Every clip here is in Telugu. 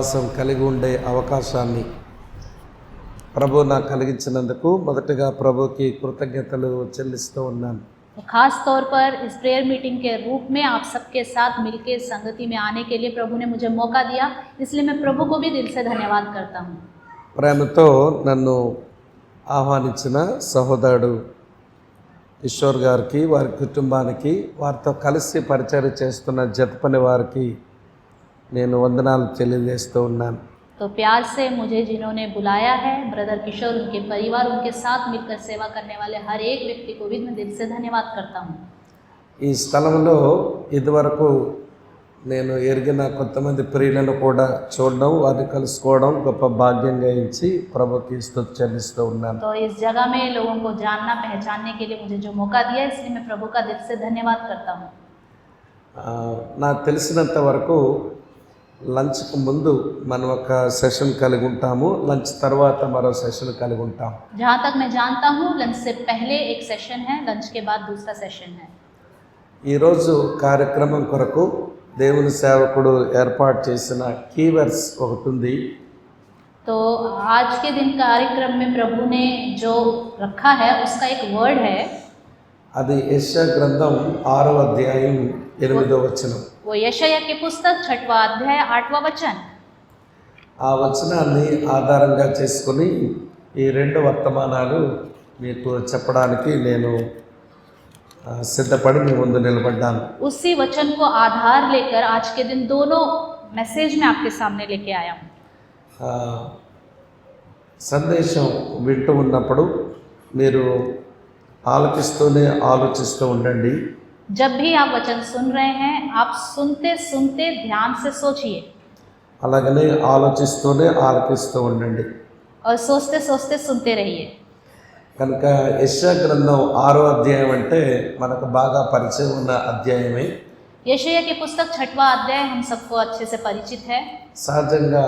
సహవాసం కలిగి ఉండే అవకాశాన్ని ప్రభు నాకు కలిగించినందుకు మొదటగా ప్రభుకి కృతజ్ఞతలు చెల్లిస్తూ ఉన్నాను. खास तौर पर इस प्रेयर मीटिंग के रूप में आप सबके साथ मिलकर संगति में आने के लिए प्रभु ने मुझे मौका दिया, इसलिए मैं प्रभु को भी दिल से धन्यवाद करता हूँ. ప్రేమతో నన్ను ఆహ్వానించిన సహోదరుడు కిషోర్ గారికి, వారి కుటుంబానికి, వారితో కలిసి పరిచయం చేస్తున్న జతపని వారికి నేను వందనాలు తెలియజేస్తూ ఉన్నాను. तो प्यार से मुझे जिन्होंने बुलाया है, ब्रदर किशोर, उनके परिवार, उनके साथ मिलकर सेवा करने वाले हर एक व्यक्ति को भी मैं दिल से धन्यवाद करता हूँ. ఈ స్థలంలో ఇదివరకు నేను ఎరిగిన కొంతమంది ప్రియులను కూడా చూడడం, వారిని కలుసుకోవడం గొప్ప భాగ్యంగా ఇచ్చి ప్రభుకి స్తుతి చెల్లిస్తూ ఉన్నాను. तो इस जगह में लोगों को जानना, पहचानने के लिए मुझे जो मौका दिया, इसलिए मैं प्रभु का दिल से धन्यवाद करता हूँ. నాకు తెలిసినంత వరకు లంచ్కు ముందు మనం ఒక సెషన్ కలిగి ఉంటాము, లంచ్ తర్వాత మరో సెషన్ కలిగి ఉంటాం. जहाँ तक मैं जानता हूँ, लंच से पहले एक सेशन है, लंच के बाद दूसरा सेशन है. ఈరోజు కార్యక్రమం కొరకు దేవుని సేవకుడు ఏర్పాటు చేసిన కీవర్డ్స్ ఒకటి ఉంది. तो आज के दिन कार्यक्रम में प्रभु ने जो रखा है उसका एक वर्ड है. అది యెషయా గ్రంథం 6వ అధ్యాయం 8వ వచనం. वो यशायाह की पुस्तक 6वां अध्याय 8वां वचन. ఆ వచనాన్ని ఆధారంగా చేసుకుని ఈ రెండు వర్తమానాలు మీకు చెప్పడానికి నేను సిద్ధపడి మీ ముందు నిలబడ్డాను. उसी वचन को आधार लेकर आज के दिन दोनों मैसेज में आपके सामने लेके आया हूँ. సందేశం వింటూ ఉన్నప్పుడు మీరు ఆలకిస్తూనే ఆలోచిస్తూ ఉండండి. जब भी आप वचन सुन रहे हैं, आप सुनते सुनते ध्यान से सोचिए అలాగనే ఆలోచిస్తూనే ఆలకిస్తూ ఉండండి. और सोचते सोचते सुनते रहिए. కనుక యెషయా గ్రంథం 6వ అధ్యాయం అంటే మనకు బాగా పరిచయం ఉన్న అధ్యాయమే. यशायाह की पुस्तक 6वां अध्याय हम सबको अच्छे से परिचित है. సహజంగా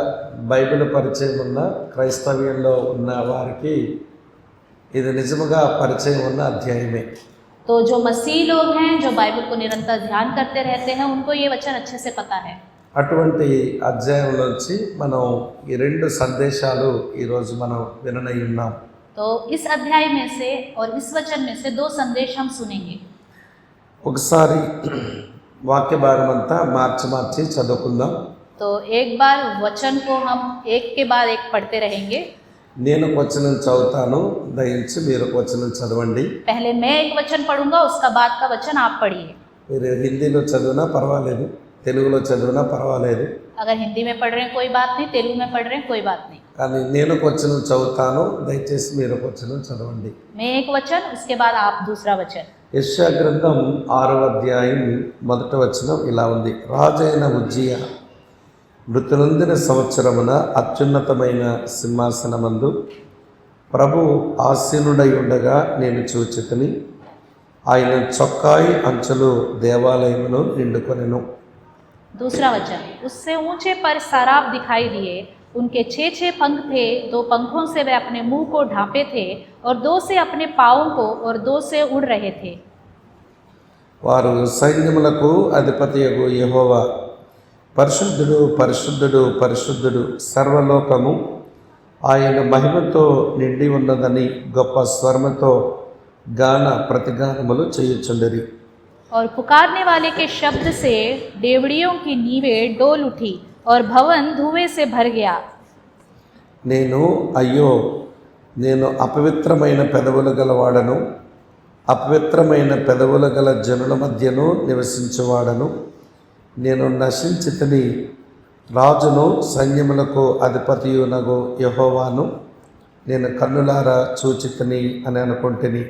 బైబిల్ పరిచయం ఉన్న క్రైస్తవ్యంలో ఉన్న వారికి ఇది నిజముగా పరిచయం ఉన్న అధ్యాయమే. तो जो मसीह लोग हैं, जो बाइबल को निरंतर ध्यान करते रहते हैं, उनको ये वचन अच्छे से पता है. అటువంటి అధ్యాయంలోంచి మనం ఈ రెండు సందేశాలు ఈరోజు మనం విననై ఉన్నాం. तो इस अध्याय में से और इस वचन में से दो संदेश हम सुनेंगे. ఒకసారి వాక్య భాగం అంతా మార్చి చదువుకుందాం. तो एक बार वचन को हम एक के बाद एक पढ़ते रहेंगे. నేను ఒక వచనం చదువుతాను, దయించి మీరు ఒక వచనం చదవండి. पहले मैं एक वचन पढ़ूंगा, उसका बाद का वचन आप पढ़िए. మీరు హిందీలో చదివినా పర్వాలేదు, తెలుగులో చదివినా పర్వాలేదు. अगर हिंदी में पढ़ रहे हैं कोई बात नहीं, तेलुगु में पढ़ रहे हैं कोई बात नहीं. కానీ నేను ఒక వచనం చదువుతాను, దయచేసి మీరు ఒక వచనం చదవండి. मैं एक वचन, उसके बाद आप दूसरा वचन. యెషయా గ్రంథం 6వ అధ్యాయం 1వ వచనం ఇలా ఉంది. రాజైన ఉజ్జియా మృతి నొందిన సంవత్సరమున అత్యున్నతమైన సింహాసనమందు ప్రభు ఆసీనుడై ఉండగా నేను చూచితిని. ఆయన చొక్కాయి అంచులు దేవాలయమును నిండుకొనెను. दूसरा वचन. उससे ऊंचे पर सराब दिखाई दिए, उनके 6 पंख थे, 2 पंखों से वे अपने मुंह को ढांपे थे और 2 से अपने पाँवों को और 2 से उड़ रहे थे. వారు సైన్యములకు అధిపతియగు యెహోవా పరిశుద్ధుడు పరిశుద్ధుడు పరిశుద్ధుడు, సర్వలోకము ఆయన మహిమతో నిండి ఉన్నదని గొప్ప స్వరముతో గాన ప్రతిగానములు చేయుచుండిరి. और पुकारने वाले के शब्द से डेवड़ियों की नींवें डोल उठी और भवन धुएं से भर गया. అయ్యో నేను అపవిత్రమైన పెదవులు గలవాడను, అపవిత్రమైన పెదవులు గల జనుల మధ్యను నివసించువాడను. నేను నశించితిని, రాజును సైన్యములకు అధిపతియునగు యెహోవాను నేను కన్నులారా చూచితిని అని అనుకుంటుని.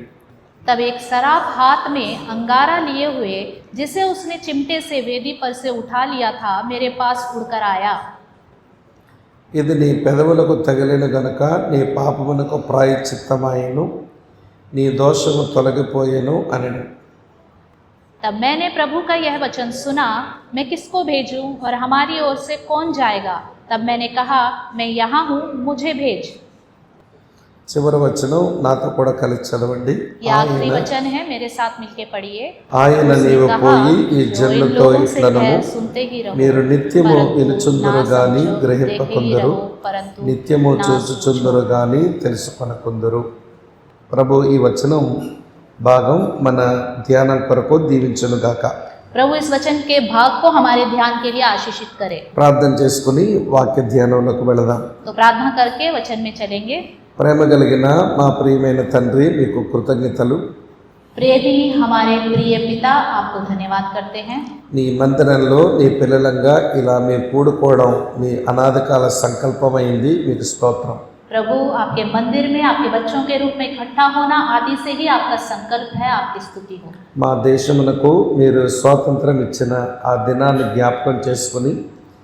तब एक सराब हाथ में अंगारा लिए हुए, जिसे उसने चिमटे से वेदी पर से उठा लिया था, मेरे पास उड़कर आया. ఇది నీ పెదవులకు తగిలిన గనుక నీ పాపమునకు ప్రాయశ్చిత్తమాయెను, నీ దోషము తొలగిపోయెను అనెను. तब मैंने प्रभु का यह वचन सुना, मैं किसको भेजूं और हमारी ओर से कौन जाएगा? तब मैंने कहा, मैं यहाँ हूँ, मुझे भेज. చివరి వచనం నాతో కూడా కలిసి చదవండి. ये आखिरी वचन है, मेरे साथ मिलके पढ़िए। ఆయన నీవు పోయి ఈ జనులతో ఇట్లనము सुनते ही रहो, మీరు నిత్యము परंतु వినుచుందురు ना గాని समझो, గ్రహింపకుందురు, देखे ही रहो, परंतु నిత్యము ना చూచుచుందురు గాని తెలుసుకొనకుందురు. ప్రభు ఈ వచనం భాగం మన ధ్యానం కొరకు దీవించునుగాక. प्रभु इस वचन के भाग को हमारे ध्यान के लिए आशीषित करे। ప్రార్థన చేసుకుని వాక్య ధ్యానంలోకి వెళదాం. तो प्रार्थना करके वचन में चलेंगे। ప్రేమ కలిగిన మా ప్రియమైన తండ్రి, మీకు కృతజ్ఞతలు. प्रेमी हमारे प्रिय पिता, आपको धन्यवाद करते हैं। నీ మందిరంలో నీ పిల్లలంగా ఇలా మేము కూడుకోవడం మీ అనాదికాల సంకల్పమైంది, మీకు స్తోత్రం. प्रभु, आपके मंदिर में आपके बच्चों के रूप में इकट्ठा होना आदि से ही आपका संकल्प है, आपकी स्तुति हो। మా దేశమునకు మీరు స్వాతంత్రం ఇచ్చిన ఆ దినాన్ని జ్ఞాపకం చేసుకుని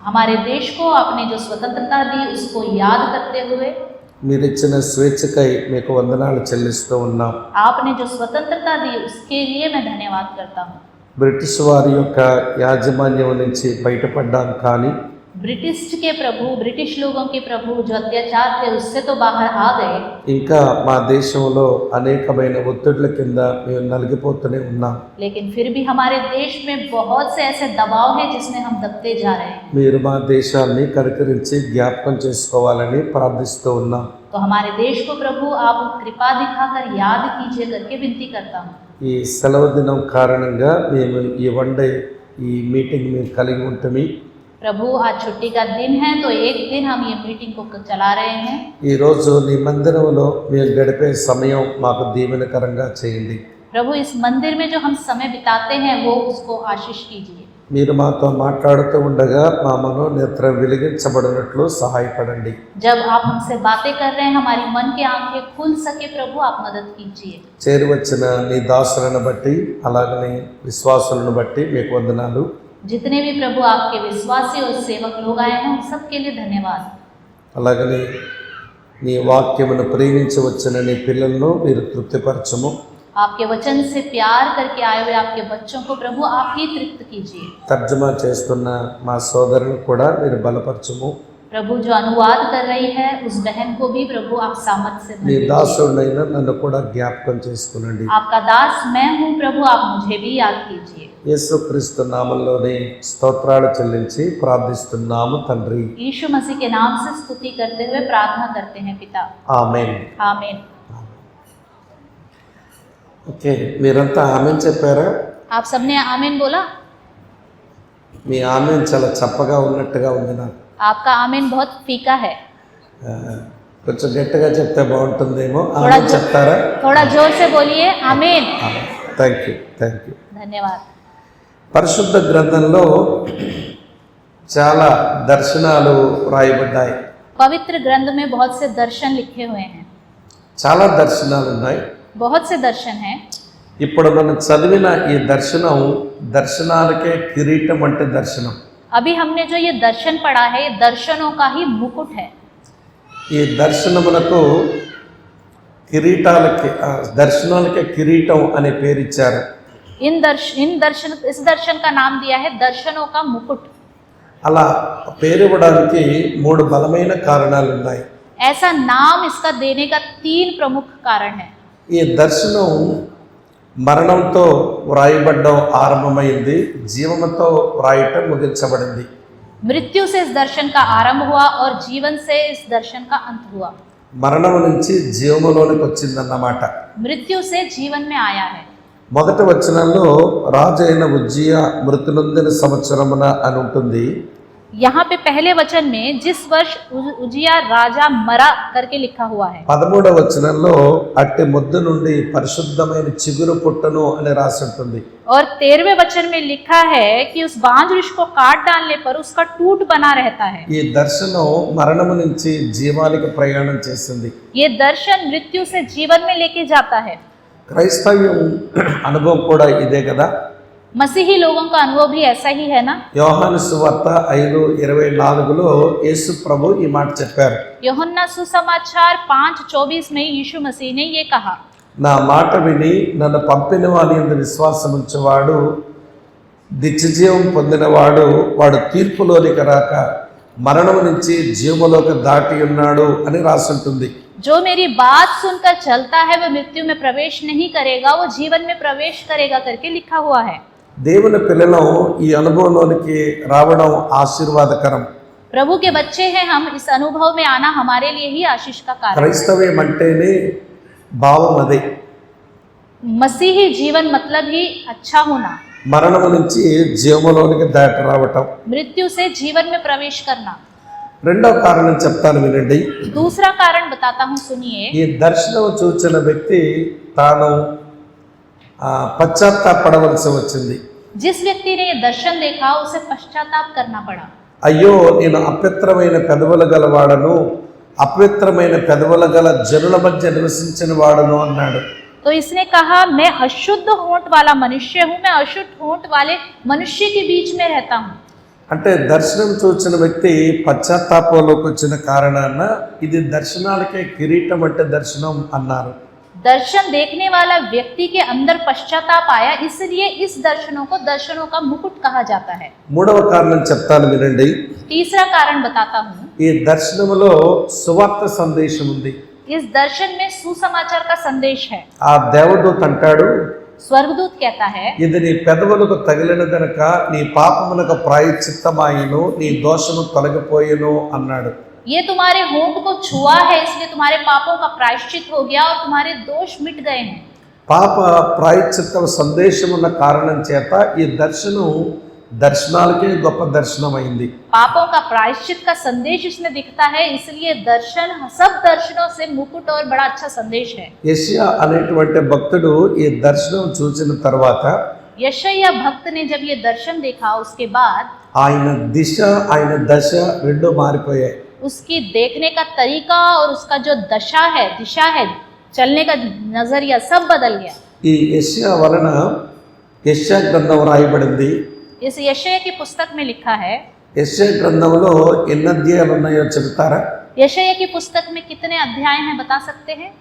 हमारे देश को आपने जो स्वतंत्रता दी उसको याद करते हुए మీరిచ్చిన స్వేచ్ఛకై మీకు వందనాలు చెల్లిస్తూ ఉన్నాం. आपने जो स्वतंत्रता दी उसके लिए मैं धन्यवाद करता हूँ। బ్రిటిష్ వారి యొక్క యాజమాన్యం నుంచి బయటపడ్డాం, కానీ ब्रिटिश के प्रभु, ब्रिटिश लोगों के प्रभु जो अत्याचार थे उससे तो बाहर आ गए, ఇంకా మా దేశంలో అనేకమైన ఒత్తిళ్ల కింద మేము నలిగిపోతూనే ఉన్నాం. लेकिन फिर भी हमारे देश में बहुत से ऐसे दबाव हैं जिसमें हम दबते जा रहे हैं। మీరు మా దేశాన్ని కనికరించి జ్ఞాపకం చేసుకోవాలని ప్రార్థిస్తూ ఉన్నాం. तो हमारे देश को प्रभु आप कृपा दिखाकर याद कीजिए करके विनती करता हूँ। ఈ సెలవు దినం కారణంగా మేము ఈ వన్ డే ఈ మీటింగ్ మేము కలిగి ఉంటుంది. प्रभु, आज छुट्टी का दिन है तो एक दिन हम ये मीटिंग को चला रहे हैं। ఈరోజు నీ మందిరంలో మేము గడిపే సమయం మాకు దీవెనకరంగా చేయండి. प्रभु, इस मंदिर में जो हम समय बिताते हैं वो उसको आशीष कीजिए। మీరు మాతో మాట్లాడుతూ ఉండగా మా మనోనేత్రం వెలిగించబడినట్లు సహాయపడండి. जब आप हमसे बातें कर रहे हैं हमारी मन की आंखें खुल सके, प्रभु आप मदद कीजिए। చేరువచ్చిన నీ దాసులను బట్టి అలాగనే విశ్వాసులను బట్టి మీకు వందనాలు. जितने भी प्रभु आपके विश्वासी और सेवक लोग आए हैं उन सब के लिए धन्यवाद। అలాగనే నీ వాక్యమును ప్రేమించి వచ్చిన నీ పిల్లలను మీరు తృప్తిపరచము. आपके वचन से प्यार करके आए हुए आपके बच्चों को प्रभु आप ही तृप्त कीजिए। తర్జుమా చేస్తున్న మా సోదరులను కూడా మీరు బలపరచము. प्रभु, जो अनुवाद कर रही है उस बहन को भी प्रभु आप सामर्थ से నీ भर दीजिए। దాసుడైన నన్ను కూడా జ్ఞాపకం చేసుకునండి. आपका दास मैं हूँ प्रभु, आप मुझे भी याद कीजिए। యేసుక్రీస్తు నామంలోనే స్తోత్రాలు చెల్లించి ప్రార్థిస్తున్నాము తండ్రి. यीशु मसीह के नाम से स्तुति करते हुए प्रार्थना करते हैं पिता, ఆమేన్. आमीन। ఓకే, మీరంతా ఆమేన్ చెప్పారా? आप सबने आमीन बोला? మీ ఆమేన్ చాలా చప్పగా ఉన్నట్టుగా ఉంది నాకు. आपका आमीन बहुत फीका है। కొంచెం గట్టిగా చెప్తే బాగుంటుందేమో. थोड़ा ఆమేన్ చెప్తారా? थोड़ा जोर से बोलिए आमीन। Thank you, thank you. धन्यवाद। పరిశుద్ధ గ్రంథంలో చాలా దర్శనాలు రాయబడ్డాయి. पवित्र ग्रंथ में बहुत से दर्शन लिखे हुए हैं, చాలా దర్శనాలు ఉన్నాయి. बहुत से दर्शन हैं। ఇప్పుడు మనం చదివిన ఈ దర్శనం దర్శనాలకే కిరీటం అంటే దర్శనం. अभी हमने जो ये दर्शन पढ़ा है ये दर्शनों का ही मुकुट है। ఈ దర్శనములకు దర్శనాలకే కిరీటం అనే పేరు ఇచ్చారు. इस दर्शन का नाम दिया है दर्शनों का मुकुट। అలా పేరు ఇవ్వడానికి 3 బలమైన కారణాలు ఉన్నాయి. ऐसा नाम इसका देने का 3 प्रमुख कारण है। ఈ దర్శనం మరణంతో వ్రాయబడ్డం ఆరంభమైంది, జీవముతో వ్రాయటం ముగించబడింది. मृत्यु से इस दर्शन का आरंभ हुआ और जीवन से इस दर्शन का अंत हुआ। మరణం నుంచి జీవములోనికి వచ్చిందన్నమాట. मृत्यु से जीवन में आया है। మొదటి వచనంలో రాజు అయిన ఉజ్జియా మృతి నొందిన సంవత్సరమున అని ఉంటుంది. यहाँ पे पहले वचन में जिस वर्ष उजिया राजा मरा करके लिखा हुआ है। 13వ వచనంలో అట్టి ముద్దు నుండి పరిశుద్ధమైన చిగురు పుట్టను అని రాసి ఉంటుంది. और 13वें वचन में लिखा है कि उस बांझ वृक्ष को काट डालने पर उसका टूट बना रहता है। ఈ దర్శనం మరణము నుంచి జీవానికి ప్రయాణం చేసింది. ये दर्शन मृत्यु से जीवन में लेके जाता है। క్రైస్తవ్యం అనుభవం కూడా ఇదే కదా. मसीही लोगों का अनुभव भी ऐसा ही है ना। యోహాను సువార్త 5:24లో యేసు ప్రభు ఈ మాట చెప్పారు. यूहन्ना सुसमाचार 5:24 में यीशु मसीह ने ये कहा, నా మాట విని నన్ను పంపిన వాని యందు విశ్వాసం ఉంచువాడు నిత్యజీవం పొందినవాడు, వాడు తీర్పులోనికి రాక మరణము నుంచి జీవములోకి దాటి ఉన్నాడు అని రాసుంటుంది. जो मेरी बात सुनकर चलता है वह मृत्यु में प्रवेश नहीं करेगा, वो जीवन में प्रवेश करेगा करके लिखा हुआ है। దేవుని పిల్లలు ఈ అనుభవంలోనికి రావడం ఆశీర్వాదకరం. प्रभु के बच्चे हैं हम, इस अनुभव में आना हमारे लिए ही आशीष का कारण है। క్రైస్తవ్యం అంటేనే భావం అదే. मसीही जीवन मतलब ही अच्छा होना, మరణము నుంచి జీవములోనికి దాటి రావటం. मृत्यु से जीवन में प्रवेश करना। రెండో కారణం చెప్తాను వినండి. दूसरा कारण बताता हूँ, सुनिए। ఈ దర్శనం చూచిన వ్యక్తి తాను పశ్చాత్తాపడవలసి వచ్చింది. जिस व्यक्ति ने ये दर्शन देखा उसे पश्चाताप करना पड़ा। అయ్యో, నేను అపవిత్రమైన పెదవులు గలవాడను, అపవిత్రమైన పెదవులు గల జనుల మధ్య నివసించిన వాడను అన్నాడు. तो इसने कहा, मैं अशुद्ध होंठ वाला मनुष्य हूँ, मैं अशुद्ध होंठ वाले मनुष्य के बीच में रहता हूँ। అంటే దర్శనం చూచిన వ్యక్తి పశ్చాత్తాపంలోకి వచ్చిన కారణాన ఇది దర్శనాలకే కిరీటం అంటే దర్శనం అన్నారు. दर्शन देखने वाला व्यक्ति के अंदर पश्चाताप आया, इसलिए इस दर्शनों को दर्शनों का मुकुट कहा जाता है। మూడవ కారణం చెప్తాను వినండి. तीसरा कारण बताता हूँ, ఈ దర్శనములో సువార్త సందేశం ఉంది. इस दर्शन में सुसमाचार का संदेश है। ఆ దేవదూత అంటాడు, स्वर्गदूत कहता है, ఇది నీ పెదవులకు తగిలిన గనక నీ పాపములకు ప్రాయశ్చిత్తమాయను, నీ దోషము తొలగిపోయెను అన్నాడు. ये तुम्हारे होंठ को छुआ है, इसलिए तुम्हारे पापों का प्रायश्चित हो गया और तुम्हारे दोष मिट गए हैं। పాప ప్రాయశ్చిత్త సందేశం ఉన్న కారణం చేత ఈ దర్శనం దర్శనాలకే గొప్ప దర్శనమైంది. पापों का प्रायश्चित का संदेश इसमें दिखता है, इसलिए दर्शन सब दर्शनों से मुकुट और बड़ा अच्छा संदेश है। యెషయా అనేటువంటి భక్తుడు ఈ దర్శనం చూసిన తర్వాత यशायाह भक्त ने जब ये दर्शन देखा उसके बाद ఆయన దిశ ఆయన దశ రెండు మారిపోయాయి. उसकी देखने का तरीका और उसका जो दिशा है, चलने का नजरिया सब बदल गया। ఈ యెషయా వలన యెషయా గ్రంథం రాయబడింది. इस यशायाह की पुस्तक में लिखा है। యెషయా గ్రంథంలో ఎన్ని అధ్యాయాలు ఉన్నాయో చెప్తారా? यशायाह की पुस्तक में कितने अध्याय हैं, बता सकते हैं?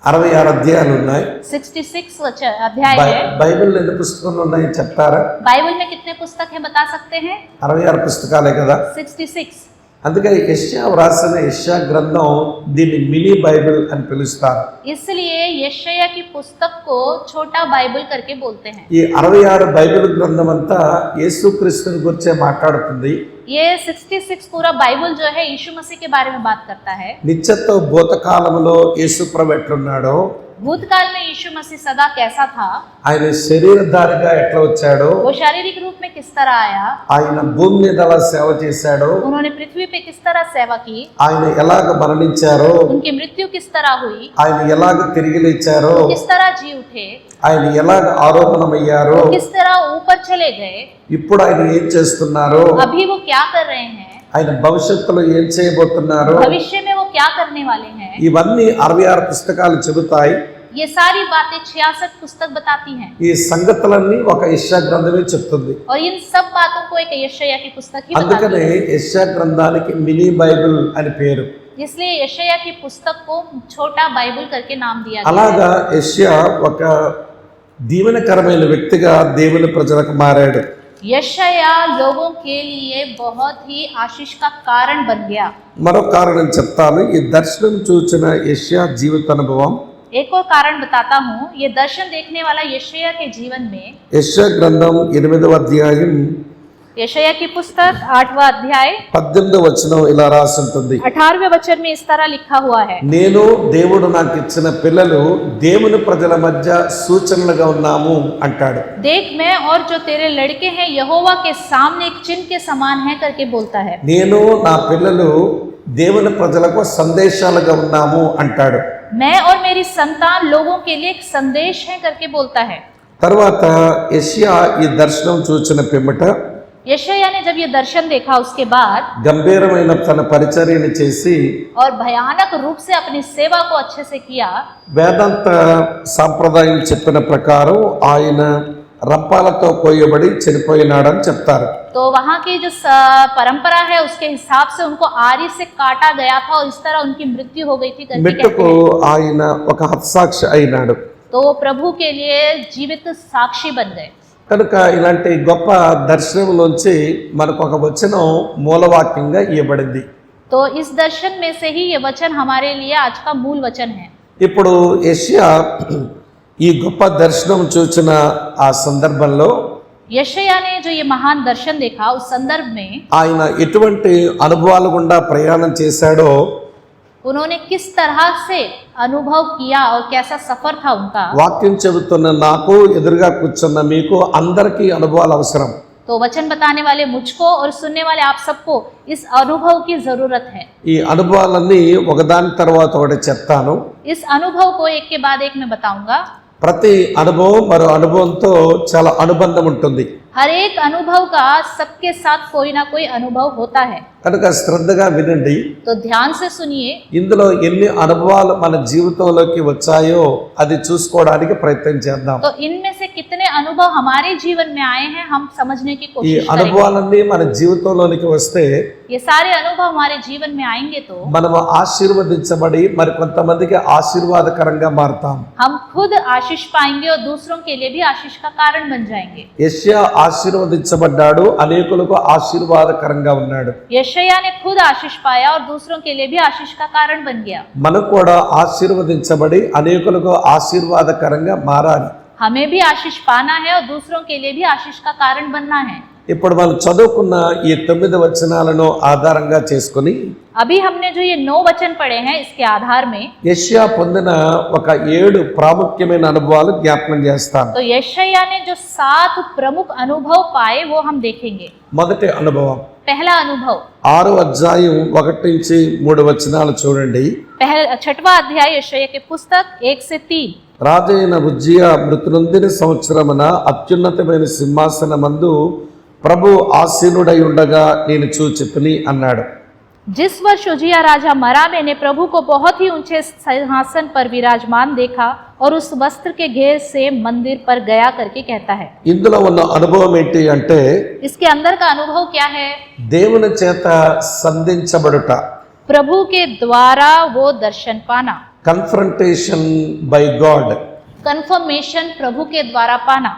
66 అధ్యాయాలు ఉన్నాయి. 66 अध्याय है। బైబిల్లో ఎన్ని పుస్తకాలు ఉన్నాయో చెప్తారా? बाइबल में कितने पुस्तक हैं, बता सकते हैं? 66 పుస్తకాలే కదా. 66। అందుకే యెషయా వ్రాసిన యెషయా గ్రంథం దీన్ని మినీ బైబిల్ అని పిలుస్తారు. इसलिए यशायाह की पुस्तक को छोटा बाइबल करके बोलते हैं। ఈ 66 బైబిల్ గ్రంథం అంతా యేసుక్రీస్తుని గురించే మాట్లాడుతుంది. ये 66 पूरा बाइबल जो है यीशु मसीह के बारे में बात करता है। నిత్యత్వ భూతకాలములో యేసు ప్రభు ఎట్లున్నాడో, भूतकाल में यीशु मसीह सदा कैसा था, ఆయన శరీరధారిగా ఎట్లా వచ్చాడో, वो शारीरिक रूप में किस तरह आया, ఆయన భూమి మీద ఎలా సేవ చేశాడో, उन्होंने पृथ्वी पे किस तरह सेवा की, ఆయన ఎలాగ మరణించారో, उनकी मृत्यु किस तरह हुई, ఆయన ఎలాగ తిరిగి లేచారో, किस तरह जी उठे, ఆయన ఎలాగ ఆరోపణమయ్యారో, किस तरह ऊपर चले गए, ఇప్పుడు ఆయన ఏం చేస్తున్నారో, अभी वो क्या कर रहे हैं, ఆయన భవిష్యత్తులో ఏం చేయబోతున్నారో, भविष्य में वो क्या करने वाले हैं, ఇవన్నీ 66 పుస్తకాలు చెబుతాయి. ये सारी बातें 66 पुस्तक बताती हैं। ఈ సంగతులన్నీ ఒక యెషయా గ్రంథమే చెప్తుంది. और इन सब बातों को एक यशायाह की पुस्तक ही बताती అందుకనే है। యెషయా గ్రంథానికి మినీ బైబిల్ అని పేరు. इसलिए यशायाह की पुस्तक को छोटा बाइबल करके नाम दिया गया है। అలాగా యెషయా ఒక దీవెనకరమైన వ్యక్తిగా దేవుని ప్రజలకు మారాడు. यशायाह लोगों के लिए बहुत ही आशीष का कारण बन गया। మరో కారణం చెప్తాను. ఈ దర్శనం చూచిన యెషయా జీవిత అనుభవం, एक और कारण बताता हूँ। ये दर्शन देखने वाला यशायाह के जीवन में, యెషయా గ్రంథం 8వ అధ్యాయం यशायाह की पुस्तक 8वां अध्याय 18వ వచనం ఇలా రాసి ఉంటుంది. 18वें वचन में इस तरह लिखा हुआ है, నేను దేవుడు నాకు ఇచ్చిన పిల్లలు దేవుని ప్రజల మధ్య సూచనలుగా ఉన్నాము అంటాడు. देख मैं और जो तेरे लड़के हैं यहोवा के सामने एक चिन्ह के समान है करके बोलता है। నేను నా పిల్లలు దేవుని ప్రజలకు సందేశాలుగా ఉన్నాము అంటాడు. मैं और मेरी संतान लोगों के लिए एक संदेश है करके बोलता है। తర్వాత యెషయా ఈ దర్శనం చూచిన పిమ్మట यशायाह ने जब ये दर्शन देखा उसके बाद గంభీరమైన తన పరిచర్యను చేసి और भयानक रूप से अपनी सेवा को अच्छे से किया। వేదాంత సాంప్రదాయం చెప్పిన ప్రకారం ఆయన రంపాలతో కోయబడి చనిపోయినాడని చెప్తారు. तो वहाँ की जो परंपरा है उसके हिसाब से उनको आरी से काटा गया था और इस तरह उनकी मृत्यु हो गई थी करके कहते మెట్టుకు हैं। ఆయన ఒక హతసాక్షి అయినాడు. तो वो प्रभु के लिए जीवित साक्षी बन गए। కనుక ఇలాంటి గొప్ప దర్శనంలోంచి మనకు ఒక వచనం మూలవాక్యంగా ఇవ్వబడింది. तो इस दर्शन में से ही ये वचन हमारे लिए आज का मूल वचन है। ఇప్పుడు యెషయా ఈ గొప్ప దర్శనం చూచిన ఆ సందర్భంలో यशायाह ने जो ये महान दर्शन देखा उस संदर्भ में ఆయన ఎటువంటి అనుభవాల గుండా ప్రయాణం చేశాడో उन्होंने किस तरह से अनुभव किया और कैसा सफर था उनका, వాక్యం చెబుతున్న నాకు ఎదురుగా కూర్చున్న మీకు అందరికీ అనుభవాలు అవసరం. तो वचन बताने वाले मुझको और सुनने वाले आप सबको इस अनुभव की जरूरत है। ఈ అనుభవాలన్నీ ఒకదాని తర్వాత ఒకటి చెప్తాను. इस अनुभव को एक के बाद एक मैं बताऊंगा। ప్రతి అనుభవం మరో అనుభవంతో చాలా అనుబంధం ఉంటుంది. हर एक अनुभव का सबके साथ कोई ना कोई अनुभव होता है, కనుక శ్రద్ధగా వినండి. तो ध्यान से सुनिए। ఇందులో ఎన్ని అనుభవాలు మన జీవితంలోకి వచ్చాయో అది చూసుకోవడానికి ప్రయత్నం చేద్దాం. तो इनमें से कितने अनुभव हमारे जीवन में आए हैं हम समझने की ఈ कोशिश करेंगे। అనుభవాలన్నీ మన జీవితంలోనికి వస్తే ये सारे अनुभव हमारे जीवन में आएंगे तो మనము ఆశీర్వదించబడి మరి కొంతమందికి ఆశీర్వాదకరంగా మారుతాం. हम खुद आशीष पाएंगे और दूसरों के लिए भी आशीष का कारण बन जाएंगे। యెషయా ఆశీర్వదించబడ్డాడు, అనేకులకు ఆశీర్వాదకరంగా ఉన్నాడు. यशायाह ने खुद आशीष पाया और दूसरों के लिए भी आशीष का कारण बन गया। మనకు కూడా ఆశీర్వదించబడి అనేకులకు ఆశీర్వాదకరంగా మారాలి. हमें भी आशीष पाना है और दूसरों के लिए भी आशीष का कारण बनना है। ఇప్పుడు మనం చదువుకున్న ఈ 9 వచనాలను ఆధారంగా చేసుకుని अभी हमने जो ये 9 वचन पढ़े हैं इसके आधार में యెషయా పొందిన ఒక 7 ప్రాముఖ్యమైన అనుభవాలు జ్ఞాపకం చేస్తాను. तो यशायाह ने जो 7 प्रमुख अनुभव पाए वो हम देखेंगे। మొదటి అనుభవం पहला अनुभव 6వ అధ్యాయం 1 నుంచి 3 వచనాలు చూడండి. छठवां अध्याय यशायाह की पुस्तक 1 से 3। రాజైన ఉజ్జియా మృతునొందిన సంవత్సరమున అత్యున్నతమైన సింహాసనమందు ప్రభు ఆసీనుడై ఉండగా నేను చూచితిని అన్నాడు. जिस वर्ष उजिया राजा मरा मैंने प्रभु को बहुत ही ऊंचे सिंहासन पर विराजमान देखा और उस वस्त्र के घेर से मंदिर पर गया करके कहता है। ఇందులో ఉన్న అనుభవం ఏంటి అంటే इसके अंदर का अनुभव क्या है? దేవుని చేత సంధించబడుట, प्रभु के द्वारा वो दर्शन पाना, కన్ఫ్రంటేషన్ బై గాడ్. कन्फर्मेशन प्रभु के द्वारा पाना।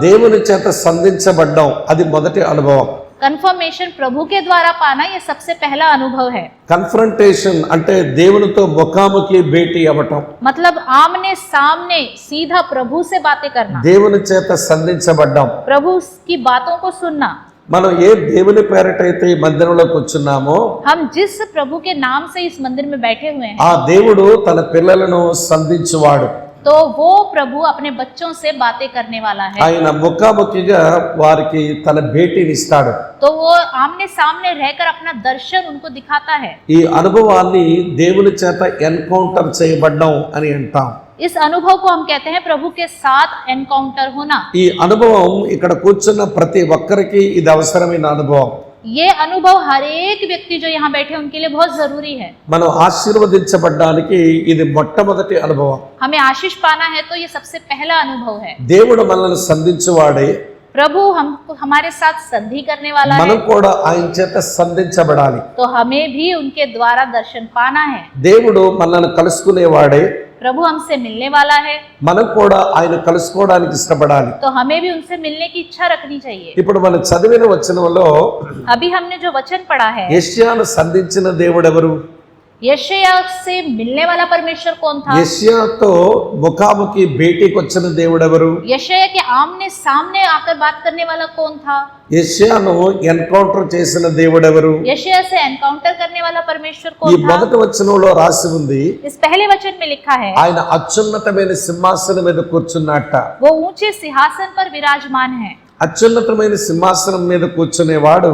దేవుని చేత సంధించబడ్డం అది మొదటి అనుభవం. कन्फर्मेशन प्रभु के द्वारा पाना ये सबसे पहला अनुभव है। కన్ఫ్రంటేషన్ అంటే దేవునితో ముఖాముఖి భేటీ అవ్వటం, मतलब आमने सामने सीधा प्रभु से बातें करना, దేవుని చేత సంధించబడ్డం. प्रभु की बातों को सुनना। మనం ఏ దేవుని పేరటైతే ఈ మందిరంలో కూర్చున్నామో हम जिस प्रभु के नाम से इस मंदिर में बैठे हुए हैं ఆ దేవుడు తన పిల్లలను సంధించువాడు. तो वो प्रभु अपने बच्चों से बातें करने वाला है। ఆయన ముఖాముఖిగా వారికి తన భేటీని ఇస్తాడు. तो वो आमने सामने रहकर अपना दर्शन उनको दिखाता है। ఈ అనుభవాన్ని దేవుని చేత ఎన్కౌంటర్ చేయబడ్డం అని అంటాం. इस अनुभव को हम कहते हैं प्रभु के साथ एनकाउंटर होना। ఈ అనుభవం ఇక్కడ కూర్చున్న ప్రతి ఒక్కరికి ఇది అవసరమైన అనుభవం. ये अनुभव हर एक व्यक्ति जो यहाँ बैठे उनके लिए बहुत जरूरी है। మనం ఆశీర్వదించబడ్డానికి ఇది మొట్టమొదటి అనుభవం. हमें आशीष पाना है तो ये सबसे पहला अनुभव है। దేవుడు మనల్ని సంధించువాడే, प्रभु हमको हमारे साथ संधि करने वाला మనం है, కూడా ఆయన చేత సంధించబడాలి. तो हमें भी उनके द्वारा दर्शन पाना है। దేవుడు మనల్ని కలుసుకునేవాడే, प्रभु हमसे मिलने वाला है, మనం కూడా ఆయన కలుసుకోవడానికి ఇష్టపడాలి. तो हमें भी उनसे मिलने की इच्छा रखनी चाहिए। ఇప్పుడు మనం చదివిన వచనంలో अभी हमने जो वचन पढ़ा है, యెషయాను సంధించిన దేవుడు ఎవరు? यशायाह से मिलने वाला परमेश्वर कौन था? యెషయాతో ముఖాముఖి భేటీకి వచ్చిన దేవుడు ఎవరు? यशायाह के आमने सामने आकर बात करने वाला कौन था? యెషయాను ఎన్కౌంటర్ చేసిన దేవుడు ఎవరు? यशायाह से एनकाउंटर करने वाला परमेश्वर ఈ कौन था? మొదటి వచనంలో రాసి ఉంది, इस पहले वचन में लिखा है ఆయన అత్యున్నతమైన సింహాసనం మీద కూర్చున్నట్ట. वो ऊंचे सिंहासन पर विराजमान है। అత్యున్నతమైన సింహాసనం మీద కూర్చునేవాడు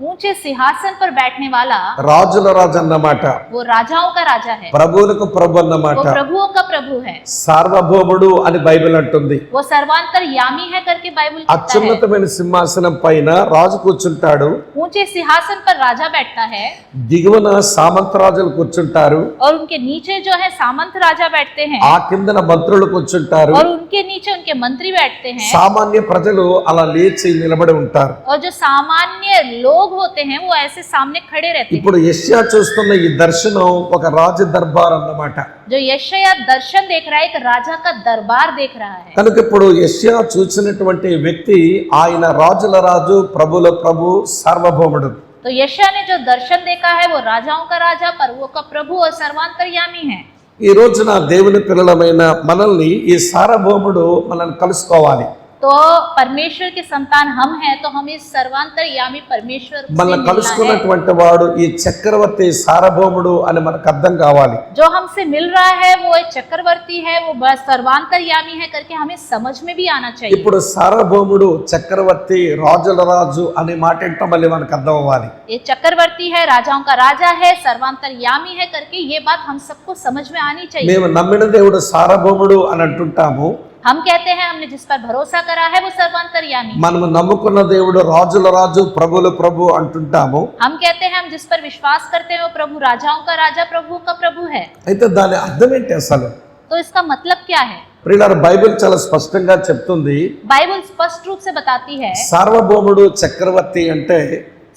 ऊंचे सिंहासन पर बैठने वाला రాజుల రాజు అన్నమాట, वो राजाओं का राजा है, ప్రభువులకు ప్రభు అన్నమాట, वो प्रभुओं का प्रभु है, సార్వభౌముడు అని బైబిల్ అంటుంది. वो सर्वांतरयामी है करके बाइबल कहता है। అత్యున్నతమైన సింహాసనం పైన రాజు కూర్చుంటాడు, ऊंचे सिंहासन पर राजा बैठता है దిగువన సామంతరాజులు కూర్చుంటారు, और उनके नीचे जो है सामंत राजा बैठते हैं ఆ కిందన మంత్రులు కూర్చుంటారు, और उनके नीचे उनके मंत्री बैठते हैं, సామాన్య ప్రజలు అలా లేచి నిలబడి ఉంటారు. और जो सामान्य लोग होते हैं वो ऐसे सामने खड़े रहते हैं। ఇప్పుడు యెషయా చూస్తున్న ఈ దర్శనం ఒక రాజ దర్బార్ అన్నమాట. जो यशायाह दर्शन देख रहा है एक राजा का दरबार देख रहा है। కనుక ఇప్పుడు యెషయా చూసినటువంటి వ్యక్తి ఆయన రాజుల రాజు ప్రభుల ప్రభు సార్వభౌముడు. तो यशायाह ने जो दर्शन देखा है वो राजाओं का राजा, प्रभुओं का प्रभु और सर्वांतर्यामी है। ఈ రోజున దేవుని పిల్లలమైన మనల్ని ఈ సార్వభౌముడు మనల్ని కలుసుకోవాలి. तो परमेश्वर के संतान हम हैं, तो हम इस सर्वांतर्यामी परमेश्वर से మనల్ని मिलना है। కలుసుకున్నటువంటి వాడు ఈ చక్రవర్తి సార్వభౌముడు అని మనకు అర్థం కావాలి. जो हमसे मिल रहा है वो एक चक्रवर्ती है, वो बस सर्वांतर्यामी है करके हमें समझ में भी आना चाहिए। ఇప్పుడు సార్వభౌముడు చక్రవర్తి రాజుల రాజు అనే మాట ఏంటో మళ్ళీ మనకు అర్థం అవ్వాలి. ये चक्रवर्ती है, राजाओं का राजा है, सर्वांतर्यामी है करके ये बात हम सबको समझ में आनी चाहिए। మేము నమ్మిన దేవుడు సార్వభౌముడు అని అంటుంటాము. हम कहते हैं हमने जिस पर भरोसा करा है वो सर्वांतर्यामी। మనము నమ్ముకున్న దేవుడు రాజుల రాజు ప్రభుల ప్రభు అంటుంటాము. हम कहते हैं हम जिस पर विश्वास करते हैं वो प्रभु राजाओं का राजा, प्रभु का प्रभु है। అయితే దాని అర్థం ఏంటి అసలు? तो इसका मतलब क्या है? ప్రియులారా, బైబిల్ చాలా స్పష్టంగా చెప్తుంది. बाइबल स्पष्ट रूप से बताती है సార్వభౌముడు చక్రవర్తి అంటే